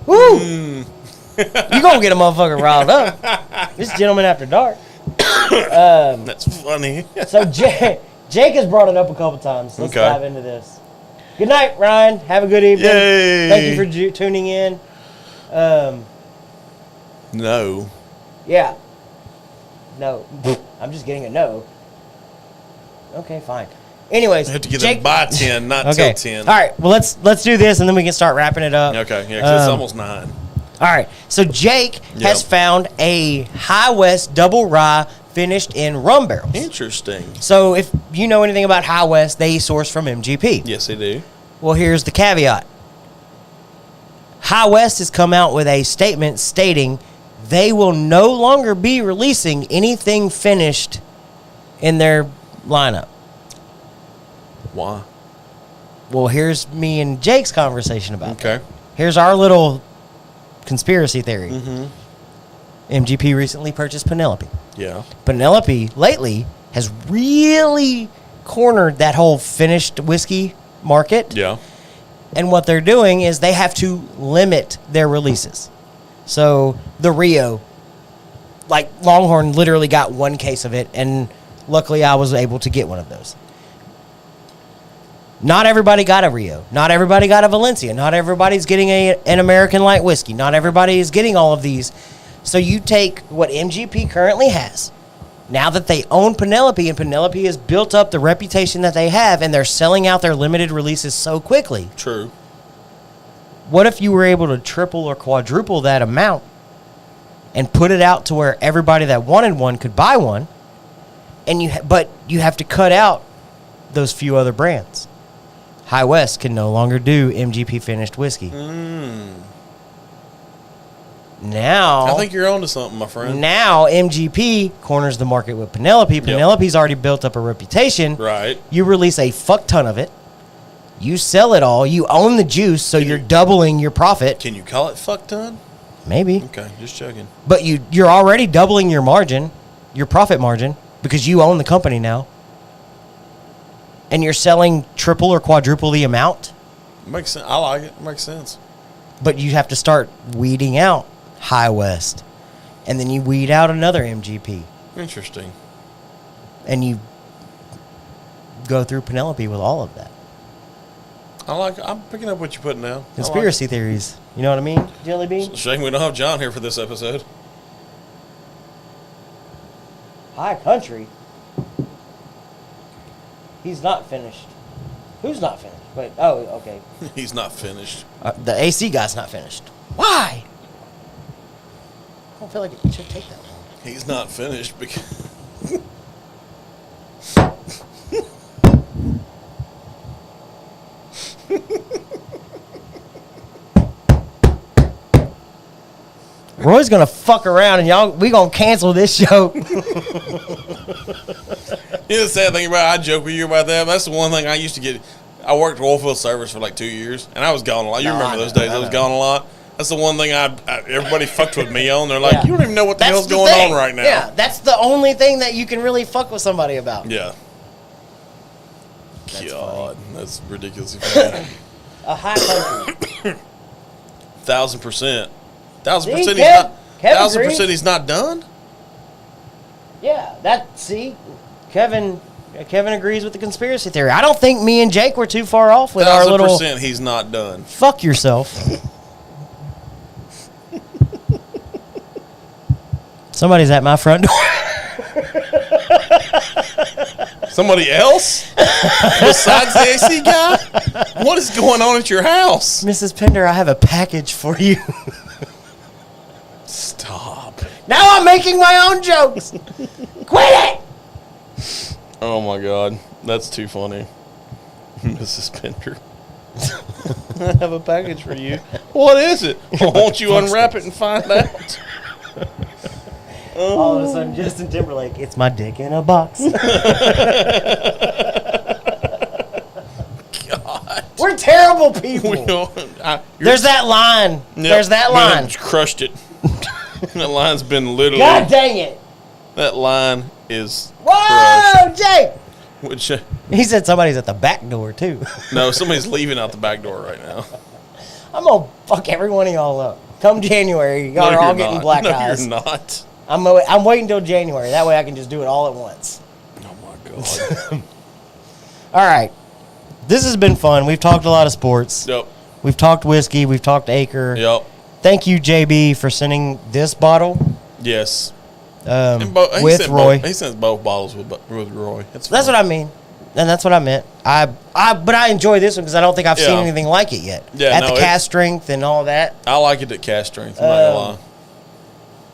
Woo! You gonna get a motherfucker riled up. This Gentleman After Dark. That's funny. So Jake has brought it up a couple times. Let's dive into this. Good night, Ryan. Have a good evening. Yay. Thank you for tuning in. No. Yeah. No. I'm just getting a no. Okay, fine. Anyways, I have to get them by 10, not okay. till 10. All right, well, let's do this, and then we can start wrapping it up. Okay, yeah, because it's almost 9. All right, so Jake has found a High West double rye finished in rum barrels. Interesting. So if you know anything about High West, they source from MGP. Yes, they do. Well, here's the caveat. High West has come out with a statement stating they will no longer be releasing anything finished in their lineup. Why? Well, here's me and Jake's conversation about that. Here's our little conspiracy theory. MGP recently purchased Penelope. Yeah. Penelope lately has really cornered that whole finished whiskey market. Yeah. And what they're doing is they have to limit their releases. So the Rio, like Longhorn literally got 1 case of it, and luckily I was able to get one of those. Not everybody got a Rio. Not everybody got a Valencia. Not everybody's getting an American light whiskey. Not everybody is getting all of these. So you take what MGP currently has, now that they own Penelope, and Penelope has built up the reputation that they have, and they're selling out their limited releases so quickly. True. What if you were able to triple or quadruple that amount and put it out to where everybody that wanted one could buy one, and but you have to cut out those few other brands? High West can no longer do MGP finished whiskey. Now, I think you're onto something, my friend. Now MGP corners the market with Penelope. Penelope's already built up a reputation. Right. You release a fuck ton of it. You sell it all. You own the juice, so you're doubling your profit. Can you call it fuck ton? Maybe. Okay, just checking. But you're already doubling your margin, your profit margin, because you own the company now. And you're selling triple or quadruple the amount. Makes sense. I like it. It makes sense. But you have to start weeding out High West. And then you weed out another MGP. Interesting. And you go through Penelope with all of that. I like it. I'm picking up what you're putting down. Conspiracy theories. You know what I mean, Jelly Bean? Shame we don't have John here for this episode. High Country? He's not finished. Who's not finished? Wait, oh, okay. He's not finished. The AC guy's not finished. Why? I don't feel like it should take that long. He's not finished because... Roy's gonna fuck around and we gonna cancel this show. You know the sad thing about it, I joke with you about that. But that's the one thing I used to get. I worked oilfield service for like 2 years, and I was gone a lot. You remember those days? I was gone a lot. That's the one thing everybody fucked with me on. They're like, you don't even know what the hell's going on right now. Yeah, that's the only thing that you can really fuck with somebody about. Yeah. That's God, that's ridiculously funny. A High Country. 1,000%. 1,000% he's not. 1,000% he's not done. Yeah, Kevin agrees with the conspiracy theory. I don't think me and Jake were too far off with our little. 1,000% he's not done. Fuck yourself. Somebody's at my front door. Somebody else besides the AC guy? What is going on at your house, Mrs. Pender? I have a package for you. Stop. Now I'm making my own jokes. Quit it. Oh my God, that's too funny, Mrs. Pender. I have a package for you. What is it? Well, won't you unwrap it and find out? All of a sudden, Justin Timberlake, it's my dick in a box. God. We're terrible people. There's that line. Yep. There's that line. Man, crushed it. That line's been literally. God dang it. That line is. Whoa, Jake. Which, he said somebody's at the back door, too. No, somebody's leaving out the back door right now. I'm going to fuck every one of y'all up. Come January, y'all are all getting black eyes. No, you're not. I'm waiting until January. That way I can just do it all at once. Oh, my God. All right. This has been fun. We've talked a lot of sports. Yep. We've talked whiskey. We've talked Acre. Yep. Thank you, JB, for sending this bottle. Yes. with Roy. He sends both bottles with Roy. That's what I mean. And that's what I meant. But I enjoy this one because I don't think I've seen anything like it yet. Yeah, at the cast strength and all that. I like it at cast strength. I'm not gonna lie.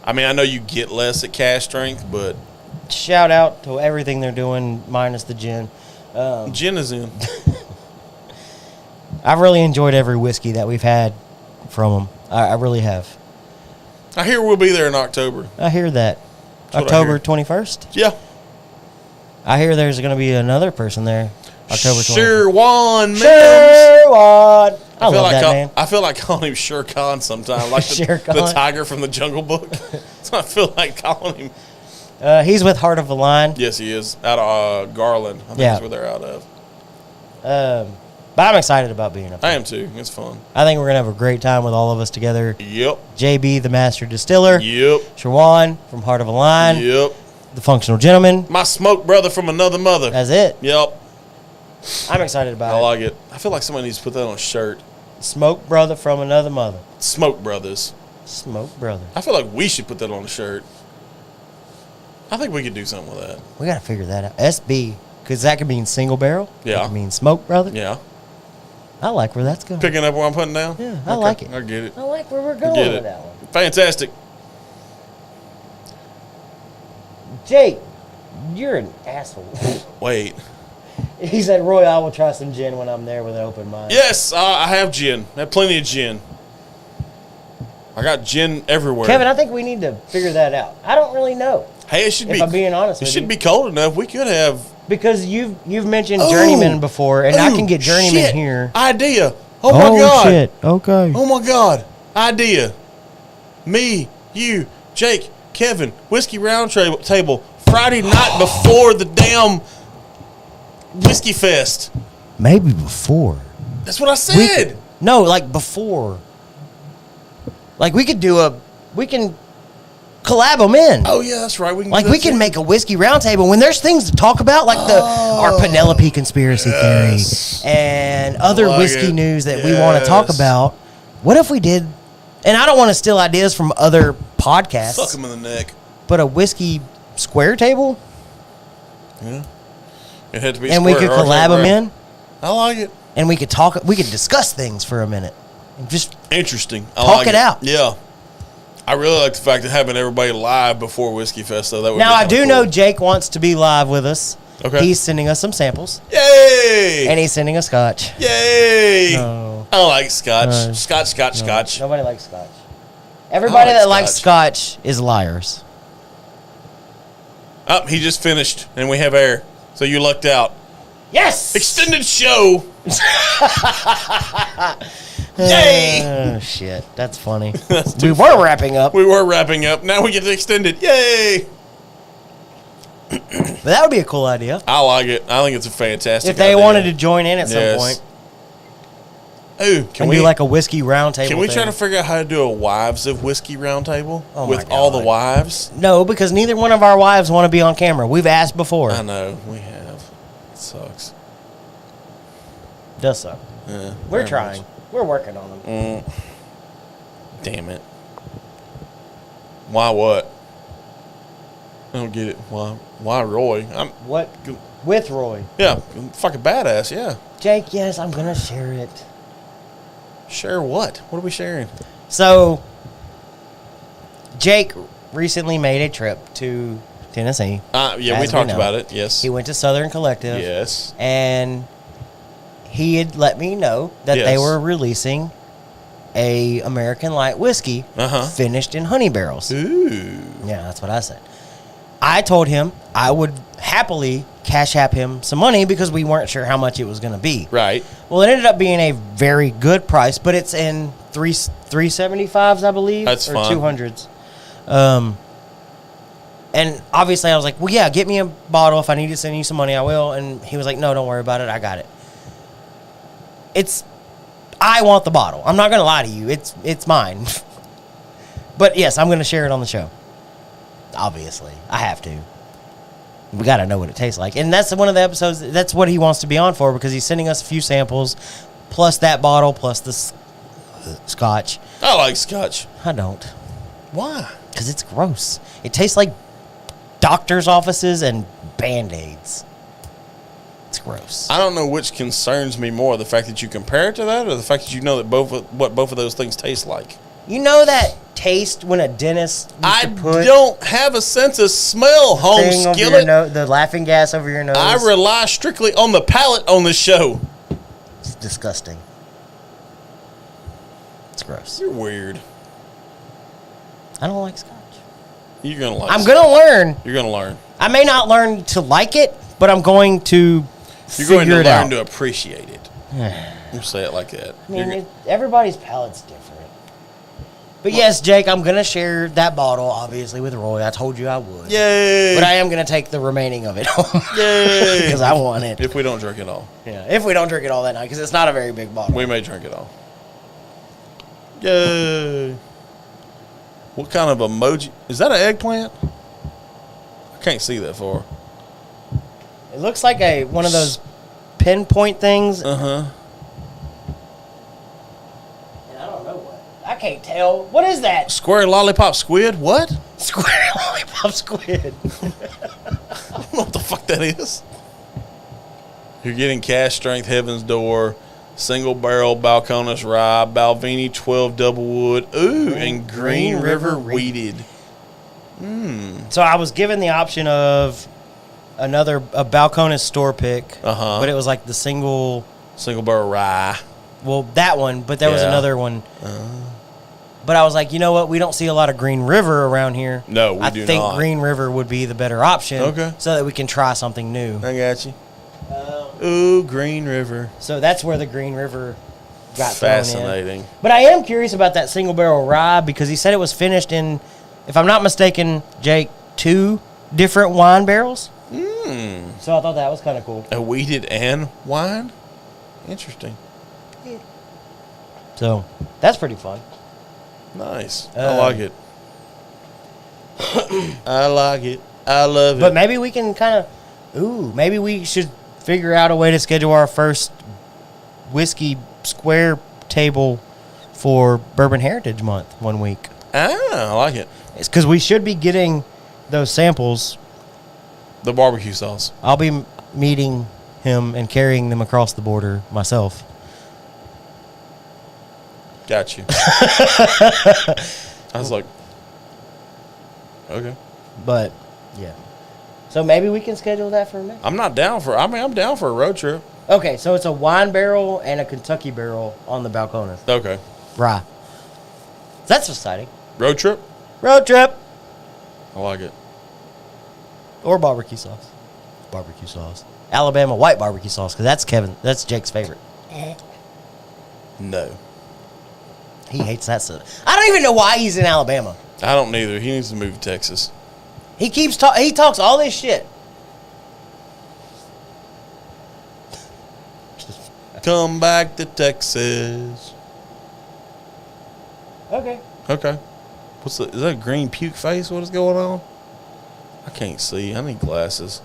I mean, I know you get less at cast strength, but shout out to everything they're doing minus the gin. Gin is in. I've really enjoyed every whiskey that we've had from them. I really have. I hear we'll be there in October. I hear that. That's October 21st? Yeah. I hear there's going to be another person there. October 21st. Sherwan, Sherwan. I love that name. I feel like calling him Sher Khan sometimes, like the tiger from the Jungle Book. So I feel like calling him. He's with Heart of the Lion. Yes, he is. Out of Garland. I think that's where they're out of. But I'm excited about being up there. I am too. It's fun. I think we're going to have a great time with all of us together. Yep. JB, the master distiller. Yep. Sherwan from Heart of a Lion. Yep. The functional gentleman. My smoke brother from another mother. That's it. Yep. I'm excited about it. I like it. I feel like somebody needs to put that on a shirt. Smoke brother from another mother. Smoke brothers. Smoke brother. I feel like we should put that on a shirt. I think we could do something with that. We got to figure that out. SB. Because that could mean single barrel. Yeah. It could mean smoke brother. Yeah. I like where that's going. Picking up what I'm putting down? Yeah, I like it. I get it. I like where we're going with that one. Fantastic. Jake, you're an asshole. Wait. He said, Roy, I will try some gin when I'm there with an open mind. Yes, I have gin. I have plenty of gin. I got gin everywhere. Kevin, I think we need to figure that out. I don't really know. Hey, it should be. If I'm being honest with you. It should be cold enough. We could have. Because you've mentioned Journeyman before, and I can get Journeyman here. Idea. Oh, my God. Oh, shit. Okay. Oh, my God. Idea. Me, you, Jake, Kevin, Whiskey Round Table, Friday night before the damn Whiskey Fest. Maybe before. That's what I said. No, like before. Like we can collab them in. Oh, yeah, that's right. We can make a whiskey roundtable when there's things to talk about, like our Penelope conspiracy theory and other whiskey news that we want to talk about. What if we did? And I don't want to steal ideas from other podcasts. Fuck them in the neck. But a whiskey square table. Yeah. It had to be. And we could collab them in. I like it. And we could talk. We could discuss things for a minute. And just interesting. Talk it out. Yeah. I really like the fact of having everybody live before Whiskey Fest, though. That would now, I do know Jake wants to be live with us. Okay. He's sending us some samples. Yay! And he's sending us scotch. Yay! No. I like scotch. Scotch. Nobody likes scotch. Everybody that likes scotch is liars. Oh, he just finished, and we have air. So you lucked out. Yes! Extended show! Yay! Oh, shit. That's funny. We were wrapping up. Now we get to extend it. Yay! But that would be a cool idea. I like it. I think it's a fantastic if they idea. wanted to join in at some point. Ooh, can we do like a whiskey roundtable? Can we try to figure out how to do a wives of whiskey roundtable with God. all the wives? No, because neither one of our wives want to be on camera. We've asked before. I know we have. It sucks. It does suck. Yeah, we're trying. Much. We're working on them. Damn it. Why what? I don't get it. Why Roy? What? With Roy. Yeah. Fucking badass, yeah. Jake, yes, I'm going to share it. Share what? What are we sharing? So, Jake recently made a trip to Tennessee. Yeah, we talked about it, yes. He went to Southern Collective. Yes. And he had let me know that they were releasing a American light whiskey finished in honey barrels. Ooh. Yeah, that's what I said. I told him I would happily cash app him some money because we weren't sure how much it was going to be. Right. Well, it ended up being a very good price, but it's in 375s, I believe. That's fine. Or 200s. And obviously I was like, well, yeah, get me a bottle. If I need to send you some money, I will. And he was like, no, don't worry about it. I got it. I want the bottle. I'm not going to lie to you. It's mine. But yes, I'm going to share it on the show. Obviously. I have to. We got to know what it tastes like. And that's one of the episodes. That's what he wants to be on for because he's sending us a few samples, plus that bottle, plus the scotch. I like scotch. I don't. Why? Because it's gross. It tastes like doctor's offices and Band-Aids. It's gross. I don't know which concerns me more, the fact that you compare it to that or the fact that you know that what both of those things taste like. You know that taste when a dentist used to put don't have a sense of smell, home skillet. The laughing gas over your nose. I rely strictly on the palate on this show. It's disgusting. It's gross. You're weird. I don't like scotch. You're going to like I'm going to learn. You're going to learn. I may not learn to like it, but I'm going to You're going to learn to out. appreciate it. You say it like that. I mean, everybody's palate's different. But yes, Jake, I'm going to share that bottle, obviously, with Roy. I told you I would. Yay! But I am going to take the remaining of it home. Yay! Because I want it. If we don't drink it all. Yeah, if we don't drink it all that night, because it's not a very big bottle. We may drink it all. Yay! What kind of emoji? Is that an eggplant? I can't see that far. It looks like one of those pinpoint things. Uh-huh. And I don't know what. I can't tell. What is that? Square lollipop squid? What? Square lollipop squid. I don't know what the fuck that is. You're getting cash strength Heaven's Door, single barrel Balcones Rye, Balvenie 12 double wood, and Green River wheated. So I was given the option of a Balcones store pick, but it was like the single barrel rye. Well, that one, but there was another one. But I was like, you know what? We don't see a lot of Green River around here. No, we do not. I think Green River would be the better option. Okay. So that we can try something new. I got you. Green River. So that's where the Green River got fascinating. Thrown in. But I am curious about that single barrel rye because he said it was finished in, if I'm not mistaken, Jake, 2 different wine barrels. So I thought that was kind of cool. A wheated and wine? Interesting. Yeah. So that's pretty fun. Nice. I like it. I like it. I love it. But maybe we can maybe we should figure out a way to schedule our first whiskey square table for Bourbon Heritage Month one week. I like it. It's because we should be getting those samples. The barbecue sauce. I'll be meeting him and carrying them across the border myself. Got you. I was like, okay. But, yeah. So maybe we can schedule that for next. I'm down for a road trip. Okay, so it's a wine barrel and a Kentucky barrel on the Balcones. Okay. Rye. That's exciting. Road trip? Road trip. I like it. Or barbecue sauce. Barbecue sauce. Alabama white barbecue sauce, because that's Jake's favorite. No. He hates that stuff. I don't even know why he's in Alabama. I don't neither. He needs to move to Texas. He he talks all this shit. Come back to Texas. Okay. Okay. Is that a green puke face? What is going on? I can't see. I need glasses.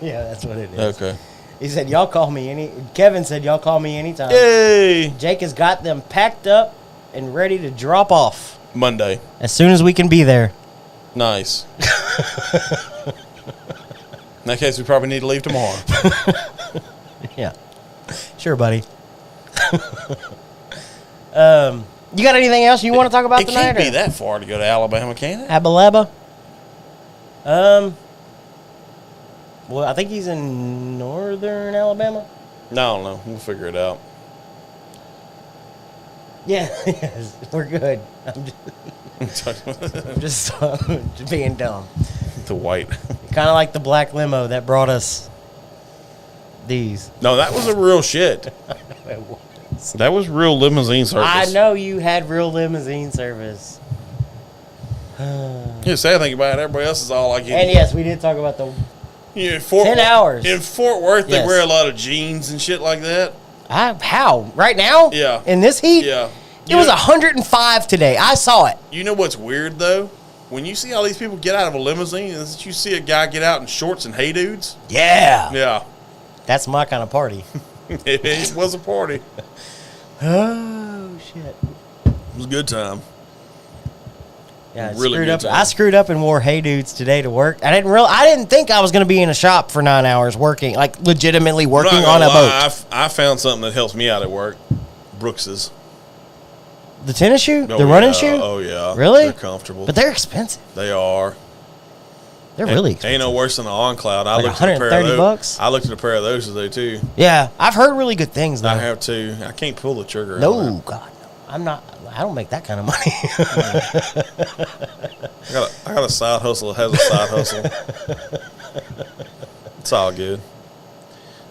Yeah, that's what it is. Okay. He said, y'all call me Kevin said, y'all call me anytime. Yay! Jake has got them packed up and ready to drop off. Monday. As soon as we can be there. Nice. In that case, we probably need to leave tomorrow. Yeah. Sure, buddy. You got anything else you want to talk about tonight? It can't be that far to go to Alabama, can it? Abalaba? Well, I think he's in northern Alabama. No, I don't know. We'll figure it out. Yeah, yes, we're good. I'm just being dumb. The white. Kind of like the black limo that brought us these. No, that was a real shit. It was. That was real limousine service. I know you had real limousine service. Yeah, sad thing about it, everybody else is all like... And yes, we did talk about the 10 hours. In Fort Worth, they wear a lot of jeans and shit like that. How? Right now? Yeah. In this heat? Yeah. It was 105 today. I saw it. You know what's weird, though? When you see all these people get out of a limousine, is that you see a guy get out in shorts and hey dudes? Yeah. Yeah. That's my kind of party. It was a party. Oh, shit. It was a good time. Yeah, Really screwed good up. time. I screwed up and wore Hey Dudes today to work. I didn't think I was going to be in a shop for 9 hours working, like legitimately I'm working not on gonna a lie, boat. I found something that helps me out at work. Brooks's. The tennis shoe, Oh, the running yeah. shoe. Oh yeah, Really? They're comfortable, But they're expensive. they are. They're really expensive. Ain't no worse than the On Cloud. I Like looked at a pair of $130 those. bucks? I looked at a pair of those today too. Yeah, I've heard really good things though. I have too. I can't pull the trigger. on No, that. God, no. I'm not. I don't make that kind of money. I got a side hustle that has a side hustle. It's all good.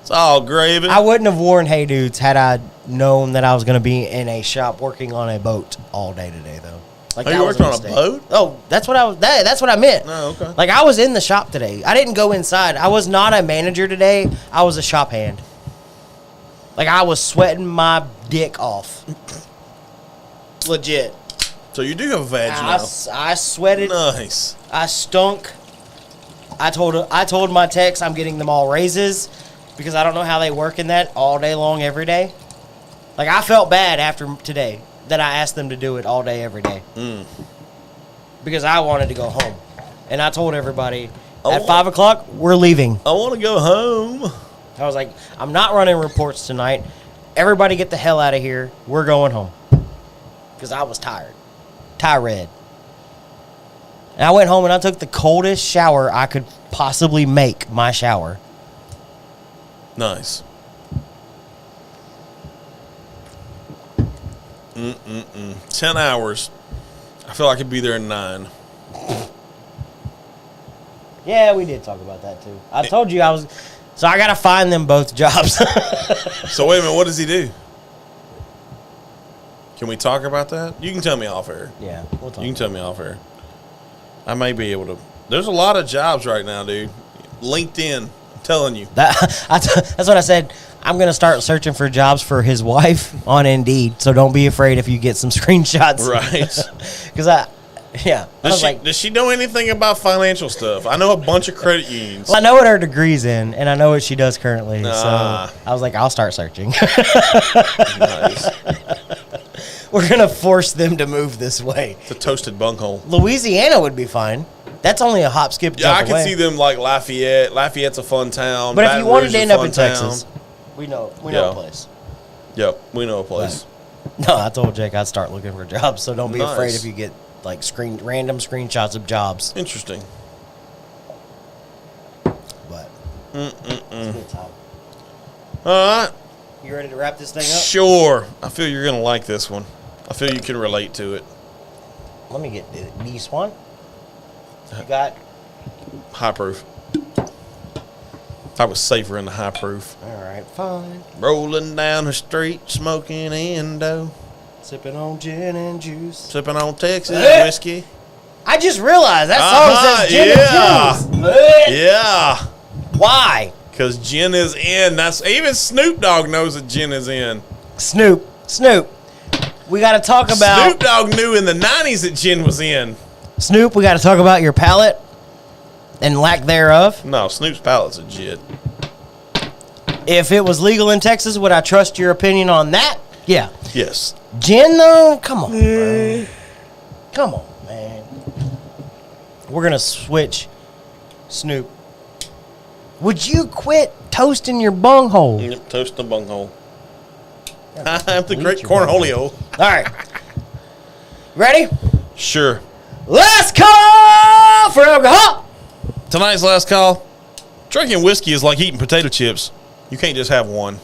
It's all gravy. I wouldn't have worn Hey Dudes had I known that I was going to be in a shop working on a boat all day today, though. Like Oh, that you was worked on a mistake. boat? Oh, that's what I was. That's what I meant. Oh, okay. Like I was in the shop today. I didn't go inside. I was not a manager today. I was a shop hand. Like I was sweating my dick off. Legit. So you do have a vag now. I sweated. Nice. I stunk. I told my techs I'm getting them all raises because I don't know how they work in that all day long every day. Like I felt bad after today that I asked them to do it all day every day because I wanted to go home, and I told everybody at 5 o'clock we're leaving. I want to go home. I was like, I'm not running reports tonight. Everybody get the hell out of here. We're going home because I was tired. Tired. And I went home and I took the coldest shower I could possibly make my shower. Nice. 10 hours. I feel like I could be there in 9. Yeah, we did talk about that too. I told you I was. So I got to find them both jobs. So wait a minute, what does he do? Can we talk about that? You can tell me off air. Yeah, we'll talk. You can tell me off air. I may be able to. There's a lot of jobs right now, dude. LinkedIn, I'm telling you. That's what I said. I'm going to start searching for jobs for his wife on Indeed. So don't be afraid if you get some screenshots. Right. Because I was like, Does she know anything about financial stuff? I know a bunch of credit unions. well, I know what her degree's in, and I know what she does currently. Ah. So I was like, I'll start searching. Nice. We're going to force them to move this way. It's a toasted bunghole. Louisiana would be fine. That's only a hop, skip, Yeah, jump I can away. see them like Lafayette. Lafayette's a fun town. But if Baton you wanted Rouge to is end a up fun in town. Texas, we know Yeah. a place. Yep, we know a place. No, I told Jake I'd start looking for jobs, so don't be Nice. afraid if you get like random screenshots of jobs. Interesting. But it's a good time. All right. You ready to wrap this thing up? Sure. I feel you're going to like this one. I feel you can relate to it. Let me get this one. You got? High proof. I was safer in the high proof. All right, fine. Rolling down the street, smoking Indo. Sipping on gin and juice. Sipping on Texas whiskey. I just realized that song says gin and juice. Yeah. Why? Because gin is in. That's even Snoop Dogg knows that gin is in. Snoop. We got to talk about Snoop Dogg knew in the 90s that gin was in. Snoop. We got to talk about your palate and lack thereof. No, Snoop's palate's legit. If it was legal in Texas, would I trust your opinion on that? Yeah. Yes. Gin, though? Come on, bro. Come on, man. We're going to switch Snoop. Would you quit toasting your bunghole? Yep, toast the bunghole. I'm the Bleach great your bunghole. cornholio. All right. Ready? Sure. Last call for alcohol. Tonight's last call. Drinking whiskey is like eating potato chips. You can't just have one.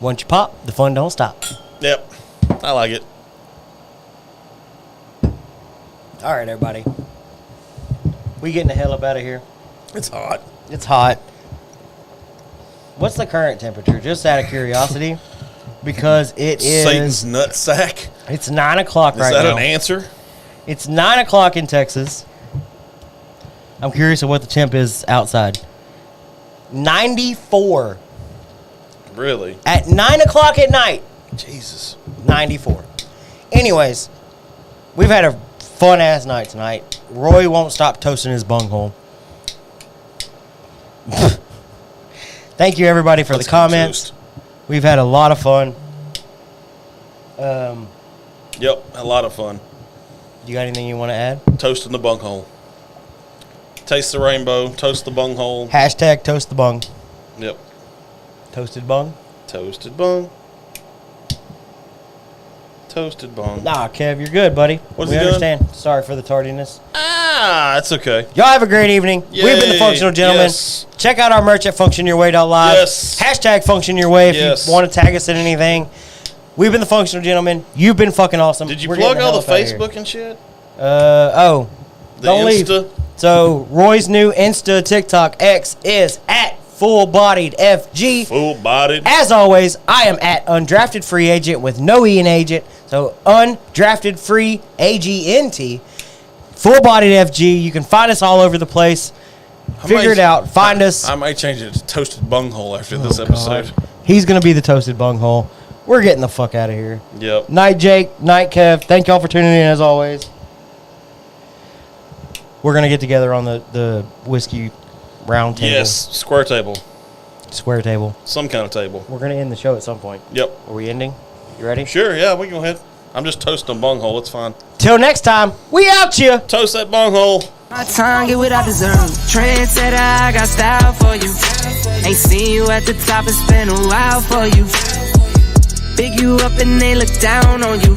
Once you pop, the fun don't stop. Yep. I like it. All right, everybody. We getting the hell up out of here. It's hot. It's hot. What's the current temperature? Just out of curiosity. Because it is... Satan's nutsack. It's 9 o'clock right Is that now. an answer? It's 9 o'clock in Texas. I'm curious of what the temp is outside. 94. Really? At 9 o'clock at night. Jesus. 94. Anyways, we've had a fun-ass night tonight. Roy won't stop toasting his bunghole. Thank you, everybody, for the comments. We've had a lot of fun. Yep, a lot of fun. You got anything you want to add? Toasting the bunghole. Taste the rainbow. Toast the bunghole. Hashtag toast the bung. Yep. Toasted bung? Toasted bung. Toasted bung. Nah, Kev, you're good, buddy. What's we he doing? understand. Sorry for the tardiness. That's okay. Y'all have a great evening. Yay. We've been the Functional Gentlemen. Yes. Check out our merch at functionyourway.live. Yes. Hashtag function your way if Yes. you want to tag us in anything. We've been the Functional Gentlemen. You've been fucking awesome. Did you We're plug getting all hell the up outta Facebook and shit? here. The Don't Insta? leave. So, Roy's new Insta TikTok X is at Full Bodied FG. Full bodied. As always, I am at Undrafted Free Agent with no E in agent. So, Undrafted Free AGNT. Full Bodied FG. You can find us all over the place. Figure it out. Find us. I might change it to Toasted Bunghole after this episode. God. He's going to be the Toasted Bunghole. We're getting the fuck out of here. Yep. Night, Jake. Night, Kev. Thank y'all for tuning in as always. We're going to get together on the whiskey round table. Yes. Square table. Square table. Some kind of table. We're going to end the show at some point. Yep. Are we ending? You ready? Sure, yeah, we can go ahead. I'm just toasting bunghole. It's fine. Till next time, we out ya. Toast that bunghole. My tongue, get what I deserve. Trendsetter, I got style for you. Ain't seen you at the top, it's been a while for you. Big you up and they look down on you.